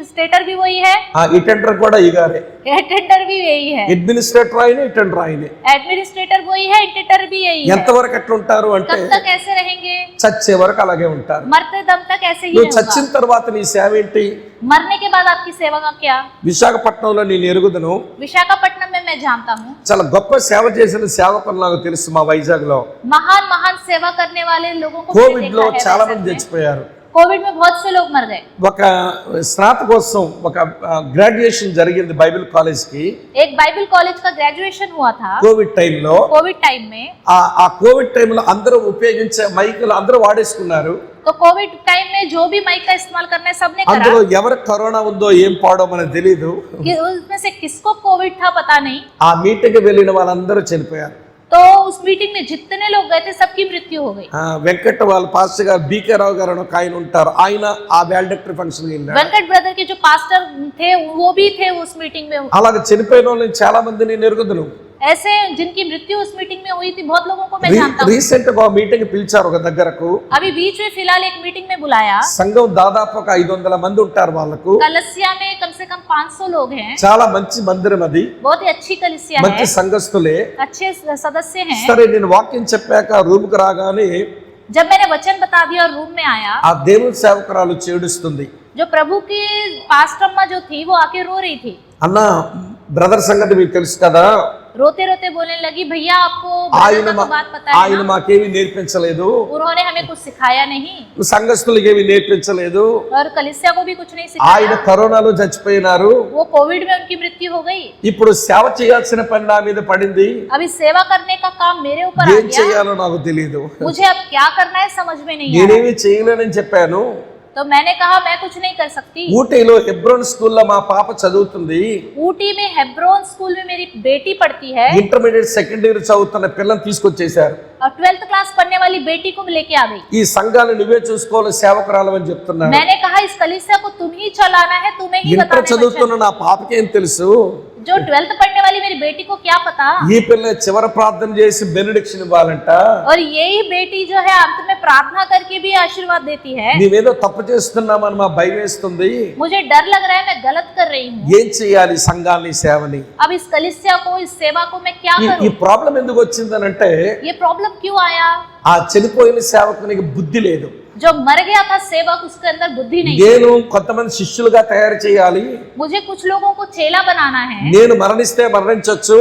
स्टेटर भी वही है, ఆ ఇటెండర్ కూడా అయ్యగారే. अटेंडर भी यही है। అడ్మినిస్ట్రేటర్ ఆయన, ఇటెండర్ ఆయనే. एडमिनिस्ट्रेटर वही है, इंटेटर भी यही है। ఎంతవరకు ఎట్లా ఉంటారు అంటే कब तक ऐसे रहेंगे? చచ్చే వరకు అలాగే ఉంటారు. मरते दम तक ऐसे ही నువ్వు रहेगा। చచ్చిన తర్వాత నీ సేవ ఏంటి? मरने के बाद आपकी सेवा का क्या? విశాఖపట్నంలో నేను ఎరుగుదను, विशाखापट्टनम में मैं जानता हूँ, చాలా గొప్ప సేవ చేసిన సేవకులు నాకు తెలుసు మా వైజాగ్ లో. महान महान सेवा करने वाले लोगों को मैंने కోవిడ్ లో देखा है చాలా वैसे మంది में। చచ్చిపోయారు. कोविड में बहुत से लोग मर गए। ఒక స్నాతకోత్సవం, ఒక గ్రాడ్యుయేషన్ జరిగింది బైబిల్ కాలేజ్ కి. एक बाइबल कॉलेज का ग्रेजुएशन हुआ था కోవిడ్ టైంలో. कोविड टाइम में। ఆ కోవిడ్ టైంలో అందరూ ఉపయోగించే మైకులు అందరూ వాడేసుకున్నారు. तो कोविड टाइम में जो भी माइक का इस्तेमाल करना है सबने करा। అందులో ఎవరికి కరోనా ఉందో ఏం పాడో మనకు తెలియదు. कि उसमें से किसको कोविड था पता नहीं। ఆ మీటింగ్ వెళ్ళిన వాళ్ళందరూ చనిపోయారు. तो उस मीटिंग में जितने लोग गए थे सबकी मृत्यु हो गई। వెంకట వాళ్ళ పాస్టర్ గారు బీకే రావు గారు అని ఒక ఆయన ఉంటారు, ఆయన ఆ వ్యాల్డక్టరీ ఫంక్షన్ వెళ్ళారు. वेंकट ब्रदर के जो पास्टर थे वो भी थे उस मीटिंग में। అలాగే చనిపోయిన వాళ్ళని చాలా మంది నేను ఎరుగుదును. ऐसे जिनकी मृत्यु उस मीटिंग में हुई थी बहुत लोगों को मैं जानता हूँ। రీసెంట్ గా మీటింగ్ పిలిచారు ఒక దగ్గరకు. अभी बीच में फिलहाल एक मीटिंग में बुलाया। సంఘం దాదాపు ఒక 500 మంది ఉంటారు వాళ్ళకు. कलसिया में कम से कम 500 लोग हैं। చాలా మంచి మందిరం అది, बहुत ही अच्छी कलसिया మంచి है, సంఘస్థులే. अच्छे सदस्य हैं। సరే నేను వాక్యం చెప్పాక రూమ్ కు రాగానే जब मैंने वचन बता दिया और रूम में आया, ఆ దేవుని సేవకురాలు చేడుస్తుంది. जो प्रभु की पास्टर अम्मा जो थी वो आके रो रही थी। అన్న బ్రదర్ సంగతి మీకు తెలుసు కదా, रोते रोते बोलने लगी, भैया आपको ఆయన ब्रदर का तो बात पता है ఆయన ना? మాకేమీ నేర్పించలేదు, उन्होंने हमें कुछ सिखाया नहीं సంఘస్థులకి ఏమీ నేర్పించలేదు. और कलिसिया को भी कुछ नहीं ఆయన सिखाया। కరోనాలో చచ్చిపోయినారు. वो कोविड में उनकी मृत्यु हो गई। ఇప్పుడు సేవ చేయాల్సిన పని నా మీద పడింది. अभी सेवा करने का काम मेरे ऊपर आ ఏం गया। చేయాలో నాకు తెలియదు. मुझे अब क्या करना है समझ में नहीं आ रहा। నేనేమి చేయలేనని చెప్పాను. तो मैंने कहा मैं कुछ नहीं कर सकती। ఊటీలో హెబ్రోన్ స్కూల్లో మా పాప చదువుతుంది. ऊटी में हेब्रोन स्कूल में मेरी बेटी पढ़ती है ఇంటర్మీడియట్ సెకండ్ ఇయర్ చదువుతున్న పిల్లని తీసుకొచ్చేసారు. और 12th क्लास पढ़ने वाली बेटी को लेके आ गई। ఈ సంఘాన్ని నువ్వే చూసుకోవాలి, సేవకురాలవని చెప్తున్నారు. मैंने कहा इस कलीसिया को तुम ही चलाना है, तुम्हें ही ఇంటర్ बताना है। చదువుతున్న నా పాపకేం తెలుసు? जो 12th पढ़ने वाली मेरी बेटी को क्या पता। ఈ పిల్ల చివరి ప్రార్థన చేసి బెనడిక్షన్ ఇవ్వాలంట. और यही बेटी जो है अंत में प्रार्थना करके भी आशीर्वाद देती है। నీవేదో తప్పు చేస్తున్నామని మా భయం వేస్తుంది. मुझे डर लग रहा है मैं गलत कर रही हूँ। ఏం చేయాలి సంఘాన్ని సేవని? अब इस कलीसिया को, इस सेवा को मैं क्या ఈ करूँ? ప్రాబ్లం ఎందుకు వచ్చిందనంటే ये प्रॉब्लम क्यों आया? ఆ చనిపోయిన సేవకునికి బుద్ధి లేదు. जो मर गया था सेवक, उसके अंदर बुद्धि नहीं। నేను కొంతమంది శిష్యులుగా తయారు చేయాలి. मुझे कुछ लोगों को चेला बनाना है। నేను మరణిస్తే మరణించొచ్చు,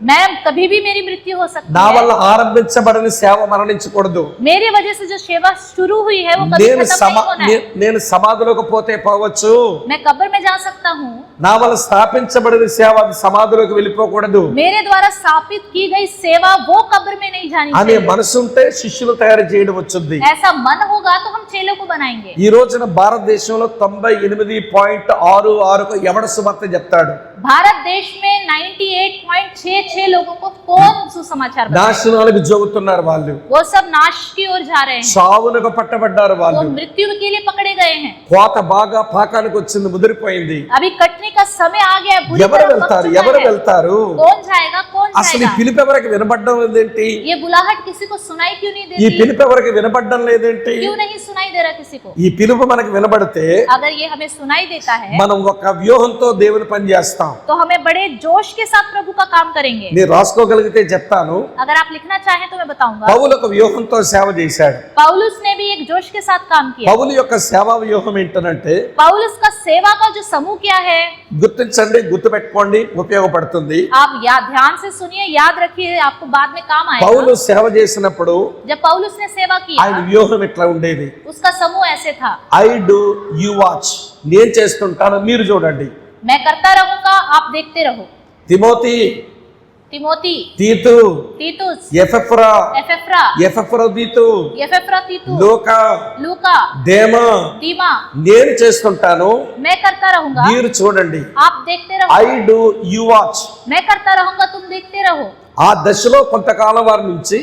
मैं कभी भी मेरी मृत्यु हो सकती నా है। వల్ల ఆరంభించబడిన సేవ మరణించకూడదు. मेरी वजह से जो सेवा शुरू हुई है वो कभी నేను खत्म नहीं होना है। నేను సమాధిలోకి పోతే పోవచ్చు, मैं कब्र में जा सकता हूँ। నా వల్ల స్థాపించబడిన సేవ అది సమాధిలోకి వెళ్ళిపోకూడదు मेरे द्वारा स्थापित की गई सेवा वो कब्र में नहीं जानी అనే चाहिए। మనసు ఉంటే శిష్యులు తయారు చేయడం వచ్చింది. ऐसा मन होगा तो हम चेलों को बनाएंगे। ఈ రోజున భారతదేశంలో 98.66కు ఎవడ సువార్త చెప్తాడు? भारत देश में 98.66 लोगों को कौन सुसमाचार बताएगा? నాశనాలకు జోగుతున్నారు వాళ్ళు, वो सब नाश की ओर जा रहे हैं। చావునకు పట్టబడ్డారు वो వాళ్ళు. मृत्यु के लिए पकड़े गए हैं। కోత బాగా పాకానికి వచ్చింది, ముదిరిపోయింది. अभी कटने का समय आ गया है। बुरी ఎవరు तरह पक వెళ్తారు? चुका ఎవరు है। వెళ్తారు? कौन जाएगा? कौन అసలు ఈ जाएगा? పిలుపు ఎవరికి వినబడ్డం లేదేంటి? ये बुलाहट किसी को सुनाई क्यों नहीं ఈ देती? పిలుపు ఎవరికి వినబడ్డం లేదేంటి? क्यों नहीं सुनाई दे रहा किसी को? ఈ పిలుపు మనకు వినబడితే अगर ये हमें सुनाई देता है మనం ఒక వ్యూహంతో దేవుని పని చేస్తాం. तो हमें बड़े जोश के साथ प्रभु का काम करेंगे। నేను రాసుకోగలిగితే చెప్తాను. अगर आप लिखना चाहें तो मैं बताऊंगा। పౌలు ఒక వ్యూహంతో సేవ చేశాడు. पौलुस ने भी एक जोश के साथ काम किया। పౌలు యొక్క సేవా వ్యూహం ఏంటంటే, पौलुस का सेवा का जो समूह क्या है, గుర్తించండి, గుర్తుపెట్టుకోండి, ఉపయోగపడుతుంది. आप ध्यान से सुनिए, याद रखिए, आपको बाद में काम పౌలు आएगा। సేవ చేసినప్పుడు जब पौलुस ने सेवा ఆయన किया వ్యూహం ఇట్లా ఉండేది. उसका समूह ऐसे था। ఐ డు యు వాచ్, నేను చేస్తుంటాను మీరు చూడండి. मैं करता रहूंगा, आप देखते रहो। తిమోతి, तिमोती, తీతు, तीतुस, ఎఫెఫ్రా, एफेफ्रा, ఎఫెఫ్రోదీతు, तीतु, లూకా, लूका, దేమా, दीमा, నేను చేస్తుంటాను मैं करता रहूंगा, మీరు చూడండి. आप देखते रहो। I do you watch. मैं करता रहूंगा, तुम देखते रहो। ఆ దశలో కొంతకాలం వారి నుంచి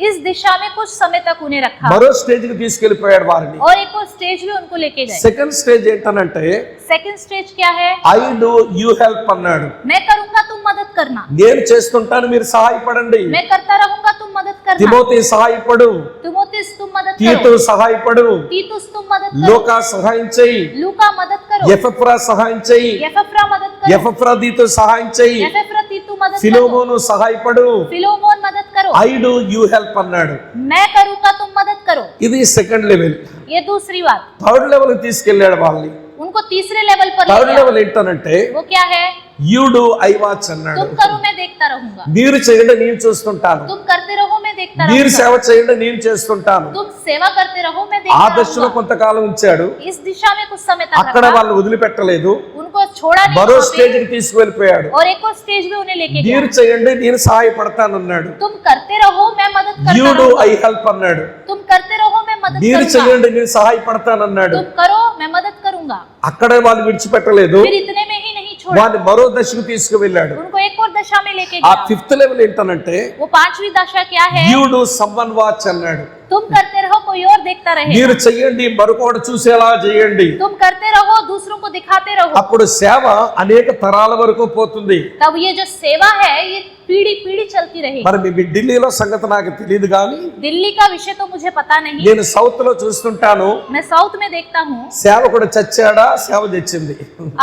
इस दिशा में कुछ समय तक उन्हें रखा మరో స్టేజ్ కి తీసుకెళ్లిపోయాడు వారిని. और एक और स्टेज भी उनको लेके गए। సెకండ్ స్టేజ్ ఏంటనంటే, सेकंड स्टेज क्या है? ఐ డు యు హెల్ప్ అన్నాడు. मैं करूंगा, तुम मदद करना। నేను చేస్తుంటాను మీరు సహాయపడండి. मैं करता रहूंगा, तुम मदद करना। తిమోతి సహాయపడు, तिमोथिस तुम मदद తీతు करो। సహాయపడు, तीतुस तुम मदद करो। లూకా సహాయం చెయ్యి, लूका मदद करो। ఎఫెఫ్రా సహాయం చెయ్యి, एफेफ्रा मदद करो। ఎఫెఫ్రోదీతు సహాయం చెయ్యి, एफेफ्रा तीतु मदद करो। ఫిలోమోను సహాయపడు, फिलोमोन मदद करो। ఐ డు యు హెల్ప్ అన్నాడు. मैं करूंगा, तुम मदद करो। ఇది సెకండ్ లెవెల్. ये दूसरी बात। థర్డ్ లెవెల్ తీసుకెళ్లాడు వాళ్ళని. उनको तीसरे लेवल पर ले థర్డ్ गया। లెవెల్ ఏంటనంటే, वो क्या है? యు డు ఐ వాచ్ అన్నాడు. तुम करो, मैं देखता रहूंगा। మీరు చేయండి నేను చూస్తుంటాను, तुम करते रहो, मैं देखता మీరు रहूंगा। సేవ చేయండి నేను చేస్తుంటాను. तुम सेवा करते रहो, मैं ఆ देखता దశలో रहूंगा। కొంతకాలం ఉంచాడు. इस दिशा में कुछ समय तक అక్కడ रखा। వాళ్ళు వదిలిపెట్టలేదు, उनको छोड़ा नहीं మరో वहाँ पे। స్టేజ్ కి తీసుకువెళ్ళిపోయాడు. और एक और स्टेज में उन्हें लेके गया। మీరు చేయండి నేను సహాయపడతానన్నాడు. तुम करते रहो, मैं मदद యు करता డు रहूंगा। ఐ హెల్ప్ అన్నాడు. तुम करते रहो, मैं मदद మీరు करूंगा। చేయండి నేను సహాయపడతానన్నాడు. तुम करो, मैं मदद करूंगा। అక్కడే వాళ్ళు విడిచిపెట్టలేదు, फिर इतने में ही नहीं छोड़ा, వాళ్ళని మరో దశకు తీసుకువెళ్ళాడు. उनको एक और दशा में लेके ఆ गया। ఫిఫ్త్ లెవెల్ ఏంటనంటే, वो पांचवी दशा क्या है? యు డు సమ్వన్ వాచ్ అన్నాడు. तुम करते रहो, कोई और देखता रहे। మీరు చెయ్యండి మరొకటి చూసేలా చేయండి. तुम करते रहो, दूसरों को दिखाते रहो। అప్పుడు సేవ అనేక తరాల వరకు పోతుంది. तब ये जो सेवा है ये पीढ़ी पीढ़ी चलती रहेगी। మరి మీ ఢిల్లీలో సంగతి నాకు తెలియదు కానీ दिल्ली का विषय तो मुझे पता नहीं। నేను సౌత్ లో చూస్తుంటాను. मैं साउथ में देखता हूँ, సేవకుడు చచ్చాడా, సేవ తెచ్చింది.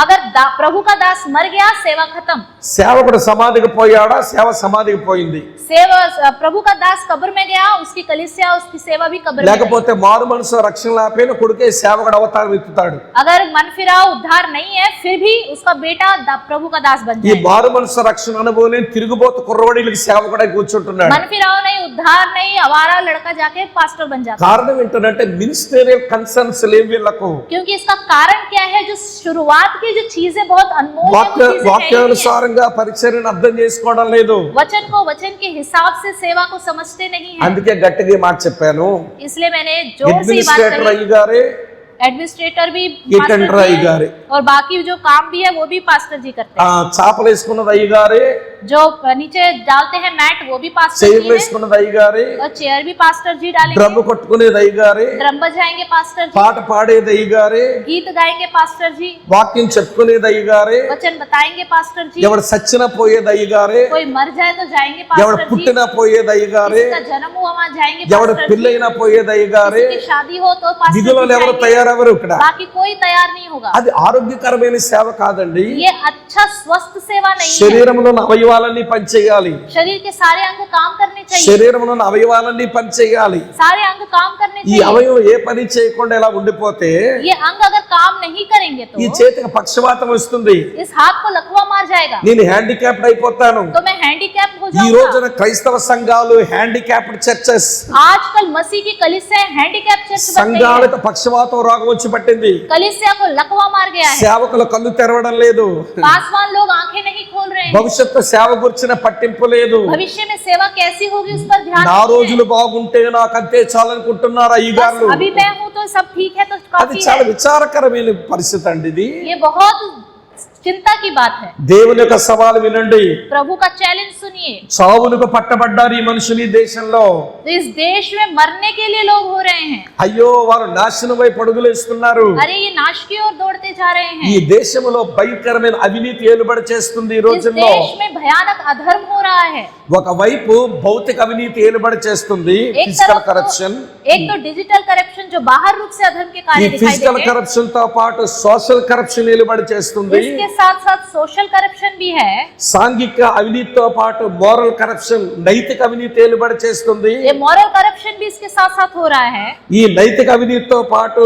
अगर प्रभु का दास मर गया, सेवा खत्म। సేవకుడు సమాధికి పోయాడా, సేవ సమాధికి పోయింది. सेवा प्रभु का दास कब्र में गया, उसकी कलीसिया, उसकी सेवा भी कब्र में गई। లేకపోతే మారు మనసు రక్షణ లేకపోయిన కొడుకే సేవకుడు అవతారం ఎత్తుతాడు. अगर मन फिराव उद्धार नहीं है, फिर भी उसका बेटा प्रभु का दास बन ఈ जाए। మారు మనసు రక్షణ అనుభవం తిరుగుబోతు కుర్రవాడికి సేవకుడై కూర్చుంటున్నాడు. मन फिराव नहीं, उद्धार नहीं, आवारा लड़का जाके पास्टर बन जाता है। కారణం ఏంటంటే మినిస్టరియల్ కన్సర్న్స్ లేవు వీళ్ళకు. क्योंकि इसका कारण क्या है? जो शुरुआत की जो चीजें बहुत अनमोल है, वो चीजें है ही नहीं है। వాక్యానుసారంగా పరిచర్యను అర్థం చేసుకోవడం లేదు. वचन को वचन के हिसाब से सेवा को समझते नहीं है। అందుకే గట్టిగా మాట చెప్పాను. इसलिए मैंने जोर से ये बात అడ్మినిస్ట్రేటర్ कही। అయ్యగారే एडमिनिस्ट्रेटर भी ఇటెండర్ पास्टर जी అయ్యగారే, हैं, और बाकी जो काम भी है वो भी पास्टर जी करते हैं। చాపలు వేసుకున్నది అయ్యగారే, जो नीचे डालते हैं मैट वो भी पास्टर చైర్లు जी हैं, వేసుకున్నది అయ్యగారే, और चेयर भी पास्टर जी डालेंगे, డ్రమ్ము కొట్టుకునేది అయ్యగారే, ड्रम बजाएंगे पास्टर जी, పాట పాడేది అయ్యగారే, गीत गाएंगे पास्टर जी, వాక్యం చెప్పుకునేది అయ్యగారే, वचन बताएंगे पास्टर जी, ఎవడు సచ్చినా పోయేది అయ్యగారే, कोई मर जाए तो जाएंगे ఎవడు पास्टर जी, పుట్టినా పోయేది అయ్యగారే, किसी का जन्म हुआ वहाँ जाएंगे ఎవడు पास्टर जी, పెళ్ళైనా పోయేది అయ్యగారే. किसी की शादी हो तो पास्टर విధులలో जी ఎవరు जाएंगे, తయారెవరు ఇక్కడ? बाकी कोई तैयार नहीं होगा। అది ఆరోగ్యకరమైన సేవ కాదండి. ये अच्छा स्वस्थ सेवा नहीं है। శరీరంలోని అవయవాలన్నీ పనిచేయాలి, शरीर के सारे अंग काम करने चाहिए, శరీరంలోని అవయవాలన్నీ పనిచేయాలి. सारे अंग काम करने ఈ चाहिए। అవయవం ఏ పని చేయకుండా ఇలా ఉండిపోతే ये अंग अगर काम नहीं करेंगे ఈ तो చేతికి పక్షవాతం వస్తుంది, इस हाथ को लकवा मार जाएगा, నేను హ్యాండిక్యాప్డ్ అయిపోతాను. तो मैं हैंडीकैप हो ఈ जाऊंगा। రోజున క్రైస్తవ సంఘాలు హ్యాండిక్యాప్డ్ చర్చెస్, आजकल मसीह की कलीसिया हैंडीकैप चर्च बन गई है। సంఘాలకు పక్షవాతం రోగం వచ్చి పట్టింది. कलीसिया को लकवा मार गया है, సేవకుల కళ్ళు తెరవడం లేదు, पासवान लोग आंखें नहीं खोल रहे हैं, భవిష్యత్తు సేవ గురించిన పట్టింపు లేదు. भविष्य में सेवा कैसी होगी उस पर ध्यान నా नहीं రోజులు है। బాగుంటే నాకు అంతే చాలనుకుంటున్నారు అయ్యగారులు. बस अभी मैं हूँ तो सब ठीक है तो అది काफी చాలా है। విచారకరమైన పరిస్థితి అండి ఇది. ये बहुत चिंता की बात है। దేవుని యొక్క సవాలు వినండి. प्रभु का चैलेंज सुनिए। చావులకు పట్టబడ్డారు ఈ మనుషులు ఈ దేశంలో. तो इस देश में मरने के लिए लोग हो रहे हैं। అయ్యో వారు నాశనం వైపు అడుగులు వేస్తున్నారు. अरे ये नाश की ओर दौड़ते जा रहे ఈ हैं। దేశంలో భయంకరమైన అవినీతి ఏలుబడి చేస్తుంది ఈ इस రోజుల్లో. देश में भयानक अधर्म हो रहा है। ఒకవైపు భౌతిక అవినీతి ఏలుబడి చేస్తుంది, एक ఫిజికల్ तरफ కరప్షన్. एक तो डिजिटल करप्शन जो बाहर रूप से अधर्म के ఈ कार्य दिखाई ఫిజికల్ देते हैं, కరప్షన్ తో పాటు సోషల్ కరప్షన్ ఏలుబడి చేస్తుంది. इसके साथ साथ सोशल करप्शन भी है। సాంఘిక అవినీతితో పాటు మోరల్ కరప్షన్, నైతిక అవినీతి ఏలుబడి చేస్తుంది. ये मॉरल करप्शन भी इसके साथ साथ हो रहा है। ఈ నైతిక అవినీతితో పాటు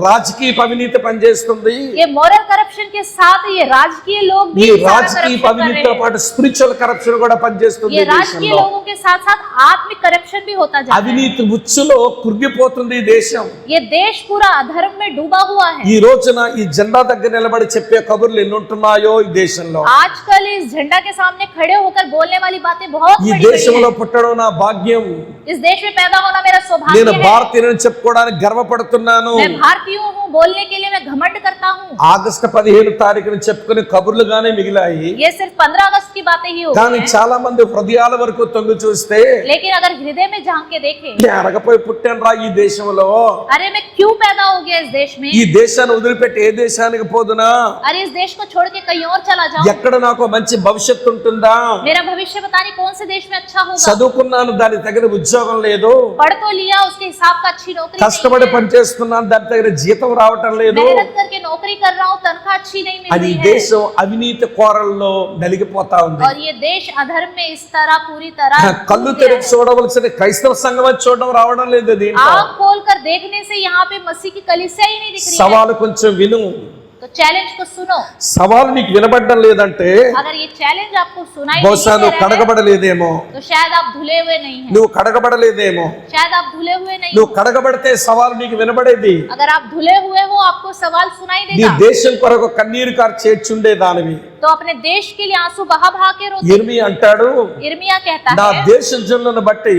రాజకీయ అవినీతి పనిచేస్తుంది. ये मॉरल करप्शन के साथ ये राजकीय लोग ఈ भी सारा రాజకీయ corruption कर అవినీతితో रहे हैं। పాటు స్పిరిచువల్ కరప్షన్ కూడా పనిచేస్తుంది ये ఈ राजकीय దేశంలో. लोगों के साथ साथ आत्मिक करप्शन भी होता जा रहा है। అవినీతి ఉచ్చులో కురిగిపోతుంది ఈ దేశం. ये देश पूरा अधर्म में डूबा हुआ है। ఈ రోజున ఈ జెండా దగ్గర నిలబడి చెప్పే కబుర్లు ఎన్ని ఉంటున్నాయో ఈ దేశంలో. आजकल इस झंडा के सामने खड़े होकर बोलने वाली बातें बहुत ఈ बड़ी దేశంలో बड़ी పుట్టడం నా భాగ్యం. हैं। इस देश में पैदा होना मेरा నేను सौभाग्य है। భారతీయుని చెప్పుకోవడానికి గర్వపడుతున్నాను. मैं भारतीय हूँ बोलने के लिए मैं घमंड करता हूँ। ఆగస్టు 15 తారీఖున చెప్పుకునే కబుర్లుగానే మిగిలాయి. ये सिर्फ 15 अगस्त की बातें ही हो కానీ गई हैं। చాలా మంది హృదయాల వరకు తొంగి చూస్తే लेकिन अगर हृदय में झांक के देखें, నేను అరగపోయి పుట్టాను రా ఈ దేశంలో, अरे मैं क्यों पैदा हो गया इस देश में, ఈ దేశాన్ని వదిలిపెట్టి ఏ దేశానికి పోదునా, अरे इस देश को छोड़ के कहीं और चला जाऊं, ఎక్కడ నాకు మంచి భవిష్యత్తు ఉంటుందా, मेरा भविष्य पता नहीं कौन से देश में अच्छा होगा, చదువుకున్నాను దానికి తగిన ఉద్యోగం లేదు, पढ़ तो लिया उसके हिसाब का अच्छी नौकरी नहीं కష్టపడి है, పని చేస్తున్నాను దాని తగిన జీతం రావటం లేదు. मेहनत करके नौकरी कर रहा हूँ तनख्वाह अच्छी नहीं मिल అది रही है, దేశం అవినీతి కోరల్లో నలిగిపోతా ఉంది. और ये देश अधर्म में इस तरह पूरी तरह కళ్ళు डूब गया తెరిచి है। చూడవలసిన క్రైస్తవ సంఘం అది చూడడం రావడం లేదు దీంట్లో. आँख खोल कर देखने से यहाँ पे मसीह की कलीसिया ही नहीं दिख रही है। సవాలు కొంచెం విను. तो चैलेंज को सुनो। సవాలు నీకు వినబడ్డం లేదంటే अगर ये चैलेंज आपको सुनाई బహుశా नहीं నువ్వు दे रहा है, కడగబడలేదేమో, तो शायद आप धुले हुए नहीं हैं, నువ్వు కడగబడలేదేమో. शायद आप धुले हुए नहीं నువ్వు हो। కడగబడితే సవాలు నీకు వినబడేది. अगर आप धुले हुए हो आपको सवाल सुनाई నీ देगा, దేశం కొరకు కన్నీరు కార్చేర్చుండే దానివి. तो अपने देश के लिए आंसू बहा बहा के रोते। ఇర్మియా అంటాడు, इर्मिया कहता నా है, దేశ జనులను బట్టి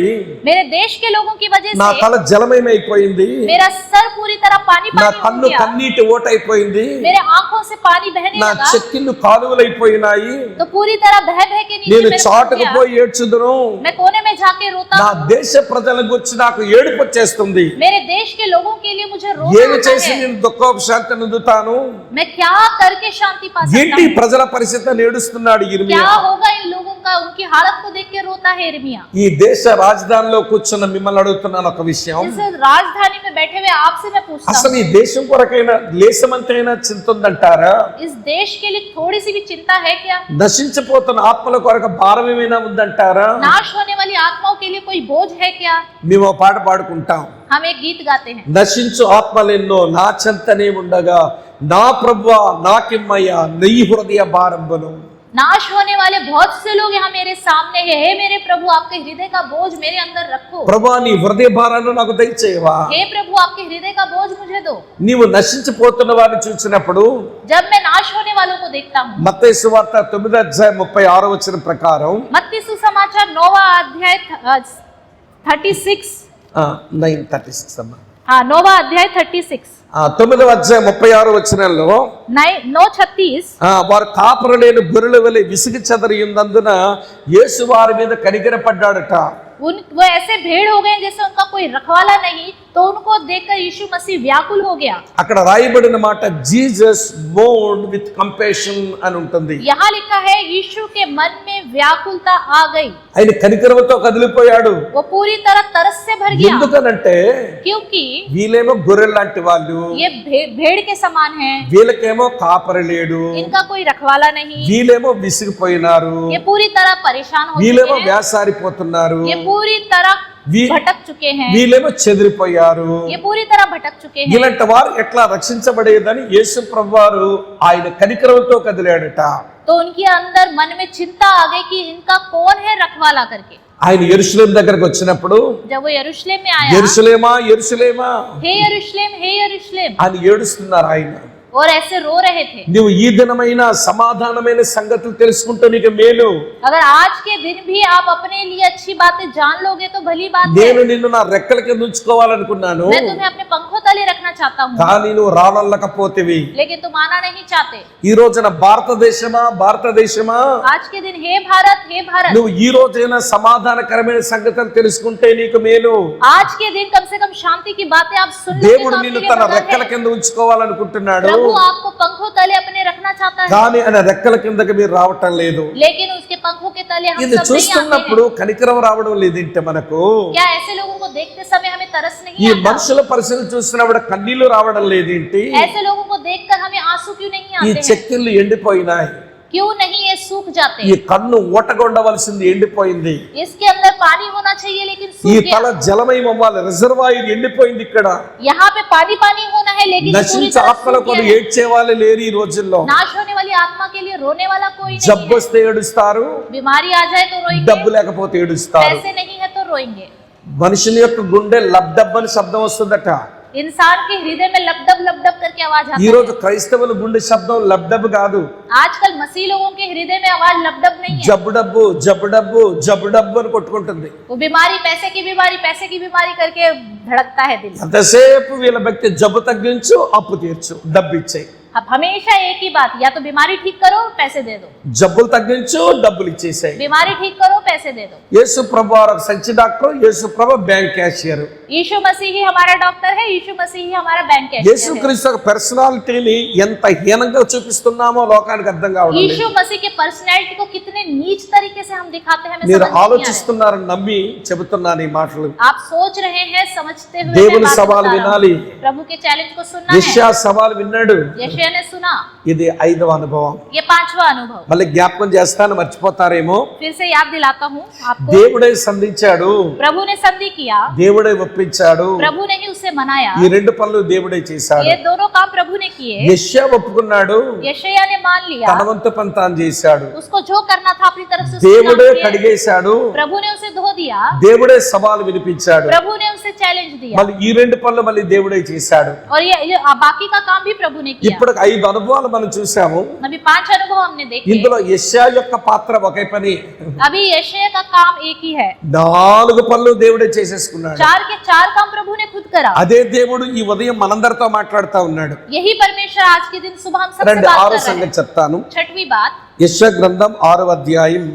मेरे देश के लोगों की वजह నా से తల జలమయమైపోయింది, मेरा सर पूरी तरह पानी నా पानी हो కన్ను गया, కన్నీటి ఓటైపోయింది, मेरे आंखों से पानी बहने నా लगा, చెక్కిళ్ళు కాలువలైపోయినాయి, तो पूरी तरह बह बह के नीचे నేను मेरे చాటుకు गया। పోయి ఏడ్చుదును. मैं कोने में जाके रोता నా हूँ। దేశ ప్రజల గురించి నాకు ఏడుపు వచ్చేస్తుంది. मेरे देश के लोगों के लिए मुझे ఏమి रोना చేసి आता है। నేను దుఃఖోపశాంతి పొందుతాను? मैं क्या करके शांति पा सकता ఏంటి हूँ? ప్రజల పరిస్థితి అని ఏడుస్తున్నాడు ఇర్మియా. क्या होगा इन लोगों का? उनकी हालत को देख के रोता है इर्मिया। ఈ దేశ రాజధానిలో కూర్చున్న మిమ్మల్ని అడుగుతున్నాను ఒక విషయం. इस राजधानी में बैठे हुए आपसे मैं पूछता అసలు हूँ, ఈ దేశం కొరకైనా లేసమంతైనా చింత ఉందంటారా? इस देश के लिए थोड़ी सी भी चिंता है क्या? నశించిపోతున్న ఆత్మల కొరకు భారం ఏమైనా ఉందంటారా? नाश होने वाली आत्माओं के लिए कोई बोझ है क्या? మేము ఓ పాట పాడుకుంటాం. हम एक गीत गाते हैं, నశించు ఆత్మలెన్నో నా చెంతనే ఉండగా నా ప్రభువా నాకిమ్మయ్యా నీ హృదయ భారంబును. नाश होने वाले बहुत से लोग यहाँ मेरे सामने हैं। हे मेरे प्रभु आपके हृदय का बोझ मेरे अंदर रखो। ప్రభువా నీ హృదయ భారాన్ని నాకు దయచేయవా. हे प्रभु आपके हृदय का बोझ मुझे दो। నీవు నశించిపోతున్న వారిని చూసినప్పుడు जब मैं नाश होने वालों को देखता हूँ, మత్తయి సువార్త 9:36 ప్రకారం मत्ती सुसमाचार 9वां अध्याय 36 9:36 అమ్మా हाँ 9वां अध्याय 36 9వ అధ్యాయం 36 వచనంలో 9:36 వారు కాపరు లేని గొర్రెల వలె విసిగి చెదరి ఉన్నందున యేసు వారి మీద కనికరపడ్డాడట. वो ऐसे भेड़ हो गए जैसे उनका कोई रखवाला नहीं, तो उनको देखकर यीशु मसीह व्याकुल हो गया। అక్కడ రాయబడిన మాట జీసస్ మోర్న్డ్ విత్ కంపాషన్ అని ఉంటుంది. यहाँ लिखा है यीशु के मन में व्याकुलता आ गई, ఆయన కనికరంతో కదిలిపోయాడు. वो पूरी तरह तरस से भर गया। ఎందుకనంటే क्योंकि వీళ్ళేమో గొర్రెల లాంటి వాళ్ళు, ये भेड़ के समान है, వీళ్ళకేమో కాపరి లేడు, इनका कोई रखवाला नहीं, వీళ్ళేమో విసిగిపోయినారు, ये पूरी तरह परेशान हो వీళ్ళేమో चुके हैं, వ్యాసారిపోతున్నారు, ये पूरी तरह भटक चुके हैं, వీళ్ళేమో చెదిరిపోయారు. ये पूरी तरह भटक चुके हैं। ఇలాంటి వారు ఎట్లా రక్షించబడేదని యేసు ప్రభువారు ఆయన కనికరంతో కదిలాడట. तो उनके अंदर मन में चिंता आ गई कि इनका कौन है रखवाला करके। ఆయన యెరూషలేము దగ్గరకు వచ్చినప్పుడు जब वो यरूशलेम में आया, యెరూషలేమా యెరూషలేమా हे यरूशलेम అని ఏడుస్తున్నారు ఆయన. और ऐसे रो रहे थे। నువ్వు ఈ దినమైన సమాధానమైన సంగతులు తెలుసుకుంటే నీకు మేలు. अगर आज के दिन भी आप अपने लिए अच्छी बातें जान लोगे तो भली बात है। నేను నిన్ను నా రెక్కల కింద ఉంచుకోవాలనుకున్నాను, मैं तुम्हें अपने पंखों तले रखना चाहता हूँ, కానీ నువ్వు రానల్లకపోతేవి. लेकिन तुम आना नहीं चाहते। ఈ రోజున భారతదేశమా आज के दिन हे भारत నువ్వు ఈ రోజైనా సమాధానకరమైన సంగతులు తెలుసుకుంటే నీకు మేలు. आज के दिन कम से कम शांति की बातें आप सुन लोगे దేవుడు तो आपके నిన్ను लिए తన वरदान రెక్కల है। కింద ఉంచుకోవాలనుకుంటున్నాడు, प्रभु आपको पंखों तले अपने रखना चाहता है, కానీ ఆయన రెక్కల కిందకి మీరు రావటం లేదు. लेकिन उसके पंखों के तले हम ఇది सब नहीं आते చూస్తున్నప్పుడు हैं। కనికరం రావడం లేదంటే మనకు, क्या ऐसे लोगों को देखते समय हमें तरस नहीं ఈ आता? మనుషుల పరిస్థితులు చూస్తున్నప్పుడు కన్నీళ్లు రావడం లేదేంటి? ऐसे लोगों को देखकर हमें आंसू क्यों नहीं ఈ आते हैं? చెక్కిళ్ళు ఎండిపోయినాయి, क्यों नहीं ये सूख जाते? ఈ కన్ను ఓటగొండవలసింది ఎండిపోయింది, इसके अंदर पानी होना चाहिए लेकिन ఈ सूख తల गया। జలమయం అవ్వాలి, రిజర్వాయర్ ఎండిపోయింది. ఇక్కడ यहाँ पे पानी होना है लेकिन पूरी నశించే तरह ఆత్మల सूख కొను गया है। ఏడ్చే వాళ్ళు లేరు ఈ రోజుల్లో. नाश होने वाली आत्मा के लिए रोने वाला कोई नहीं జబ్బు है। వస్తే ఏడుస్తారు, बीमारी आ जाए तो డబ్బు रोएंगे, లేకపోతే ఏడుస్తారు. पैसे नहीं है तो रोएंगे। మనుషుని యొక్క గుండె లబ్డబ్ అని శబ్దం వస్తుందట. इंसान के हृदय में लपडब करके आवाज आती ఈ है। రోజు క్రైస్తవుల గుండె శబ్దం లబ్డబ్ కాదు, आजकल मसीह लोगों के हृदय में आवाज लपडब नहीं है, జబ్బు డబ్బు అని కొట్టుకుంటుంది. वो बीमारी पैसे की बीमारी करके धड़कता है दिल। అంతసేపు వీళ్ళ భక్తి జబ్బు తగ్గించు, అప్పు తీర్చు, డబ్బు ఇచ్చేయి. अब हमेशा एक ही बात, या तो बीमारी ठीक करो पैसे दे दो, జబ్బులు తగ్గించు, డబ్బులు ఇచ్చేసాయి. बीमारी ठीक करो पैसे दे दो। యేసు ప్రభు వారు ఒక సంచి డాక్టర్, యేసు ప్రభు బ్యాంక్ క్యాషియర్. यीशु मसीह ही हमारा डॉक्टर है, यीशु मसीह ही हमारा बैंक कैशियर యేసు है। క్రీస్తు యొక్క పర్సనాలిటీని ఎంత హీనంగా చూపిస్తున్నామో లోకానికి అర్థం కావడం లేదు. यीशु मसीह के पर्सनैलिटी को कितने नीच तरीके से हम दिखाते हैं, हमें మీరు समझ नहीं आ रहा है। ఆలోచిస్తున్నారని నమ్మి చెబుతున్నాను ఈ మాటలు. आप सोच रहे हैं, समझते हुए దేవుని मैं बात సవాలు बता रहा हूं। వినాలి. प्रभु के चैलेंज को सुनना है। యెషయా సవాలు విన్నాడు, यशायाह ने सुना, ఇది 5వ అనుభవం. ये 5वां अनुभव। మళ్ళీ జ్ఞాపకం చేస్తాను, మర్చిపోతారేమో. फिर से याद दिलाता हूँ आपको, దేవుడే సంధించాడు, प्रभु ने संधि किया, దేవుడే ఒప్పించాడు. प्रभु ने ही उसे मनाया। ఈ రెండు పనులు దేవుడే చేశాడు. ये दोनों काम प्रभु ने किए। యెషయా ఒప్పుకున్నాడు, यशायाह ने मान लिया, తన వంతు పని తాను చేశాడు. उसको जो करना था अपनी तरफ से उसने దేవుడే काम किया। కడిగేశాడు, प्रभु ने उसे धो दिया, దేవుడే సవాలు వినిపించాడు. प्रभु ने उसे चैलेंज दिया, మళ్ళీ ఈ రెండు పనులు మళ్ళీ దేవుడే చేశాడు. और ये बाकी का काम भी प्रभु ने किया। ఇప్పుడు 5 అనుభవాలు మనం చూసాము. अभी 5 अनुभव हमने देखे। ఇందులో యెషయా యొక్క పాత్ర ఒకే పని, अभी यशायाह का काम एक ही है, 4 పనులు దేవుడే చేసేసుకున్నాడు. 4 के 4 काम प्रभु ने खुद करा। అదే దేవుడు ఈ ఉదయం మనందరితో మాట్లాడుతూ ఉన్నాడు. यही परमेश्वर आज के दिन सुबह हम सबसे రండి बात 6వ कर रहे సంగతి हैं। చెప్తాను. 6वीं बात, యెషయా గ్రంథం 6వ అధ్యాయం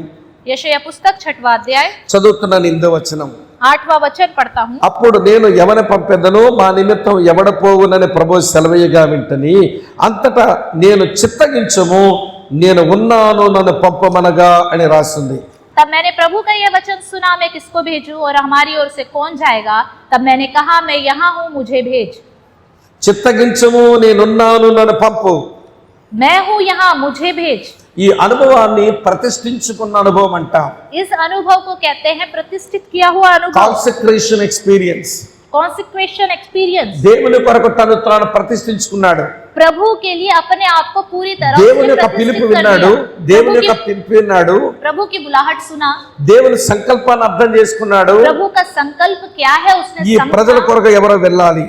यशायाह पुस्तक 6वां अध्याय చదువుతున్నాను 8వ వచనం. 8वां वचन पढ़ता हूँ। అప్పుడు నేను ఎవని పంపెదను, మా నిమిత్తం ఎవడ పోవునని ప్రభు సెలవయ్యగా వింటని, అంతటా నేను చిత్తగించము, నేను ఉన్నాను, నన్ను పంపమనగా అని రాస్తుంది. तब मैंने प्रभु का यह वचन सुना, मैं किसको भेजूं और हमारी ओर से कौन जाएगा? तब मैंने कहा, मैं यहाँ हूँ, मुझे भेज। చిత్తగించము, నేనున్నాను, నన్ను పంపు. मैं हूँ यहाँ, मुझे भेज। ఈ అనుభవాన్ని ప్రతిష్ఠించుకున్న అనుభవం అంటాం. इस अनुभव को कहते हैं प्रतिष्ठित किया हुआ अनुभव, కాన్సక్రేషన్ ఎక్స్పీరియన్స్. Consecration experience. దేవుని కొరకు తను తాను ప్రతిష్ఠించుకున్నాడు. प्रभु के लिए अपने आप को पूरी तरह దేవుని से యొక్క प्रतिष्ठित పిలుపు कर విన్నాడు, लिया। దేవుని యొక్క పిలుపు విన్నాడు, प्रभु की बुलाहट सुना, దేవుని సంకల్పాన్ని అర్థం చేసుకున్నాడు. प्रभु का संकल्प क्या है उसने ఈ ప్రజల समझा। కొరకు ఎవరో వెళ్ళాలి,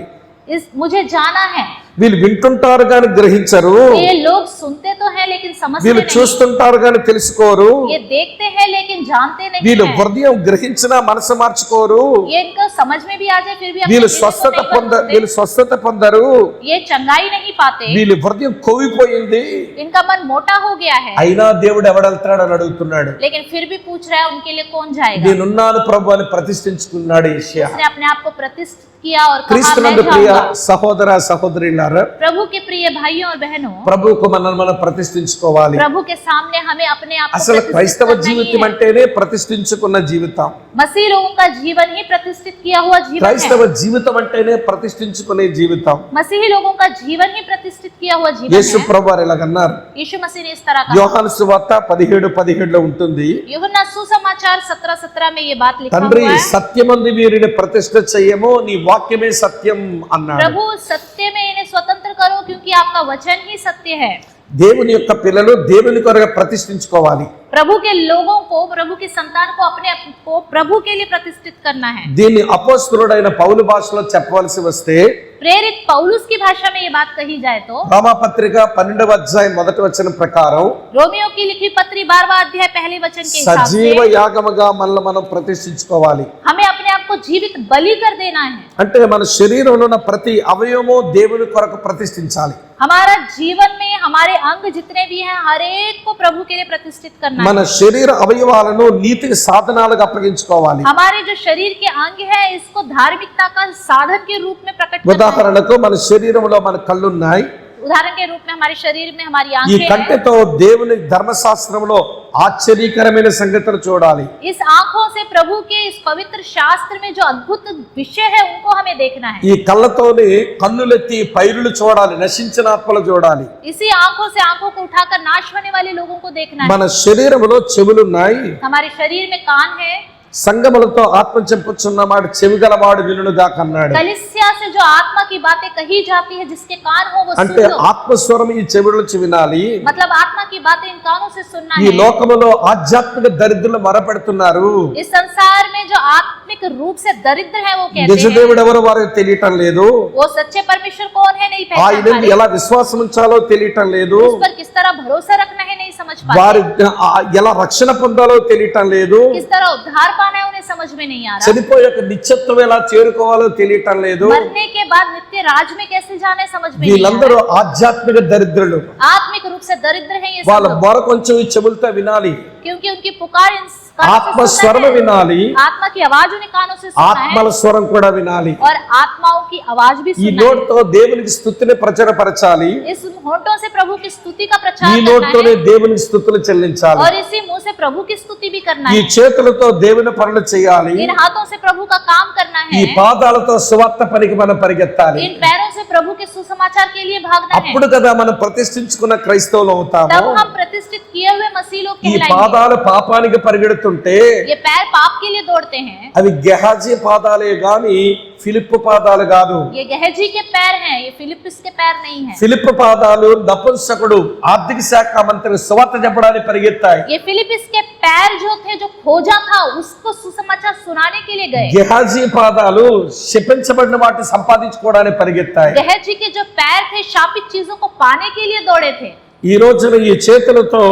मुझे जाना है। వీళ్ళు వింటుంటారు కానీ గ్రహించరు, ये लोग सुनते तो हैं लेकिन समझते వీళ్ళు नहीं, చూస్తుంటారు కానీ తెలుసుకోరు, ये देखते हैं लेकिन जानते नहीं వీళ్ళు हैं। హృదయం గ్రహించినా మనసు మార్చుకోరు, ये इनको समझ में भी आ जाए फिर भी अपने వీళ్ళు जीवन को స్వస్థత नहीं बदलते। వీళ్ళు స్వస్థత పొందరు, ये चंगाई नहीं पाते, వీళ్ళ హృదయం కొవ్విపోయింది, इनका मन मोटा हो गया है, అయినా దేవుడు ఎవడెళ్తాడు అని అడుగుతున్నాడు. लेकिन फिर भी पूछ रहा है उनके लिए कौन जाएगा। నేనున్నాను ప్రభు అని ప్రతిష్ఠించుకున్నాడు యెషయా. उसने अपने आप को प्रतिष्ठित किया और कहा मैं క్రీస్తునందు ప్రియ जाऊंगा। సహోదర సహోదరులారా, प्रभु के प्रिय भाइयों और बहनों, ప్రభువుకు మనం ప్రతిష్ఠించుకోవాలి. प्रभु के सामने हमें अपने आप को అసలు प्रतिष्ठित క్రైస్తవ करना ही జీవితం है। అంటేనే ప్రతిష్ఠించుకున్న జీవితం. मसीह लोगों का जीवन ही प्रतिष्ठित किया हुआ जीवन క్రైస్తవ है। జీవితం అంటేనే ప్రతిష్ఠించుకునే జీవితం. मसीही लोगों का जीवन ही प्रतिष्ठित किया हुआ जीवन యేసు है। ప్రభు వారు ఇలాగన్నారు. यीशु मसीह ने इस तरह कहा। యోహాను సువార్త 17:17 ఉంటుంది, यूहन्ना सुसमाचार 17:17 में ये बात लिखा తండ్రి हुआ है, సత్యమందు వీరిని ప్రతిష్ఠ చెయ్యము, నీ వాక్యమే సత్యం అన్నాడు. प्रभु सत्य में इन्हें स्वतंत्र करो क्योंकि आपका वचन ही सत्य है। దేవుని యొక్క పిల్లలు దేవుని కొరకు ప్రతిష్ఠించుకోవాలి. प्रभु के लोगों को, प्रभु की संतान को अपने को प्रभु के लिए प्रतिष्ठित करना है। దీన్ని అపోస్తలుడైన పౌలు భాషలో చెప్పవలసి వస్తే, प्रेरित पौलुस की भाषा में ये बात कही जाए तो రోమాపత్రిక 12వ అధ్యాయం 1వ వచనం ప్రకారం रोमियो की लिखी पत्री 12वां अध्याय पहले वचन के हिसाब సజీవ से యాగముగా మనల్ని మనం ప్రతిష్ఠించుకోవాలి. हमें अपने आप को जीवित बलि कर देना है। అంటే మన శరీరంలో ఉన్న ప్రతి అవయవము దేవుని కొరకు ప్రతిష్ఠించాలి. हमारा जीवन में हमारे अंग जितने भी हैं हर एक को प्रभु के लिए प्रतिष्ठित करना మన है। శరీర అవయవాలను నీతికి సాధనాలుగా అప్పగించుకోవాలి. हमारे जो शरीर के अंग है इसको धार्मिकता का साधन के रूप में प्रकट करना है। ఉదాహరణకు మన శరీరంలో మన కళ్ళున్నాయి. उदाहरण के रूप में हमारे शरीर में हमारी ఈ आंखें हैं। కంటితో దేవుని ధర్మశాస్త్రంలో ఆశ్చర్యకరమైన సంగతులు చూడాలి. इस आंखों से प्रभु के इस पवित्र शास्त्र में जो अद्भुत विषय है उनको हमें देखना है। ఈ కళ్ళతోని కన్నులెత్తి పైరులు చూడాలి, నశించిన ఆత్మలు చూడాలి. इसी आंखों से आंखों को उठाकर नाश होने वाले लोगों को देखना है। మన శరీరంలో చెవులున్నాయి. हमारे शरीर में कान है। సంగములతో ఆత్మ చెప్పుచున్నవాడు చెవిగలవాడు వినుడుగా కన్నాడు. कलीसिया से जो आत्मा की बातें कही जाती है जिसके कान हो वो అంటే सुन लो। ఆత్మస్వరం ఈ చెవులకు వినాలి. मतलब आत्मा की बातें इन कानों से सुनना ఈ है। లోకములో ఆధ్యాత్మిక దరిద్రులు మొరపెడుతున్నారు. इस संसार में जो आत्मिक रूप से दरिद्र है वो कहते हैं నిజదేవుడు ఎవరో వారికి తెలియటం లేదు. वो सच्चे परमेश्वर कौन है नहीं पहचान ఆయన पा रहे। ఎలా విశ్వాసం ఉంచాలో తెలియటం లేదు. उस पर किस तरह भरोसा रखना है नहीं समझ వారి पाते। ఎలా రక్షణ పొందాలో తెలియటం లేదు. किस तरह उद्धार पाना है उन्हें समझ में नहीं आ रहा। చనిపోయాక నిత్యత్వం ఎలా చేరుకోవాలో తెలియటం లేదు. मरने के बाद नित्य राज में कैसे जाने समझ में नहीं आ వీళ్ళందరూ ఆధ్యాత్మిక దరిద్రులు. रहा। आत्मिक रूप से दरिद्र है ये सब వాళ్ళ लोग, బొర కొంచెం ఈ చెవులతో వినాలి. क्योंकि उनकी पुकार इन कानों से ఆత్మ सुनना స్వరం है। వినాలి, आत्मा की आवाज उन्हें कानों से सुनना ఆత్మల है స్వరం కూడా వినాలి. और आत्माओं की आवाज भी ఈ सुनना है। నోటితో దేవునికి స్తుతిని ప్రచురపరచాలి. इस होठों से प्रभु की स्तुति का ఈ प्रचार करना నోటితోనే है దేవునికి స్తుతులు చెల్లించాలి. और इसी मुंह से प्रभु की स्तुति भी करना ఈ है। చేతులతో దేవుని పనులు చేయాలి. इन हाथों से प्रभु का काम करना ఈ है। పాదాలతో సువార్త పనికి మనం పరిగెత్తాలి. इन पैरों से प्रभु के सुसमाचार के लिए भागना है। అప్పుడు కదా మనం ప్రతిష్ఠించుకున్న క్రైస్తవులు అవుతాము. तब हम प्रतिष्ठित किए हुए मसीह लोग ఈ कहलाएंगे। పాదాలు పాపానికి పరిగెడుతుంటే ये पैर पाप के लिए दौड़ते हैं। అవి గెహాజీ పాదాలే గాని ఫిలిప్పు పాదాలు కాదు. ये गहजी के पैर हैं, ये फिलिप्पिस के पैर नहीं हैं। ఫిలిప్పు పాదాలు నపుంసకుడు ఆర్థిక శాఖ మంత్రి సువార్త చెప్పడానికి పరిగెత్తాయి. ये फिलिप्पिस के पैर जो थे जो खोजा था उसको सुसमाचार सुनाने के लिए गए। గెహాజీ పాదాలు శపించబడిన వాటిని సంపాదించుకోవడానికి పరిగెత్తాయి. गहजी के जो पैर थे शापित चीजों को पाने के लिए दौड़े थे। ఈ రోజున ఈ చేతులతో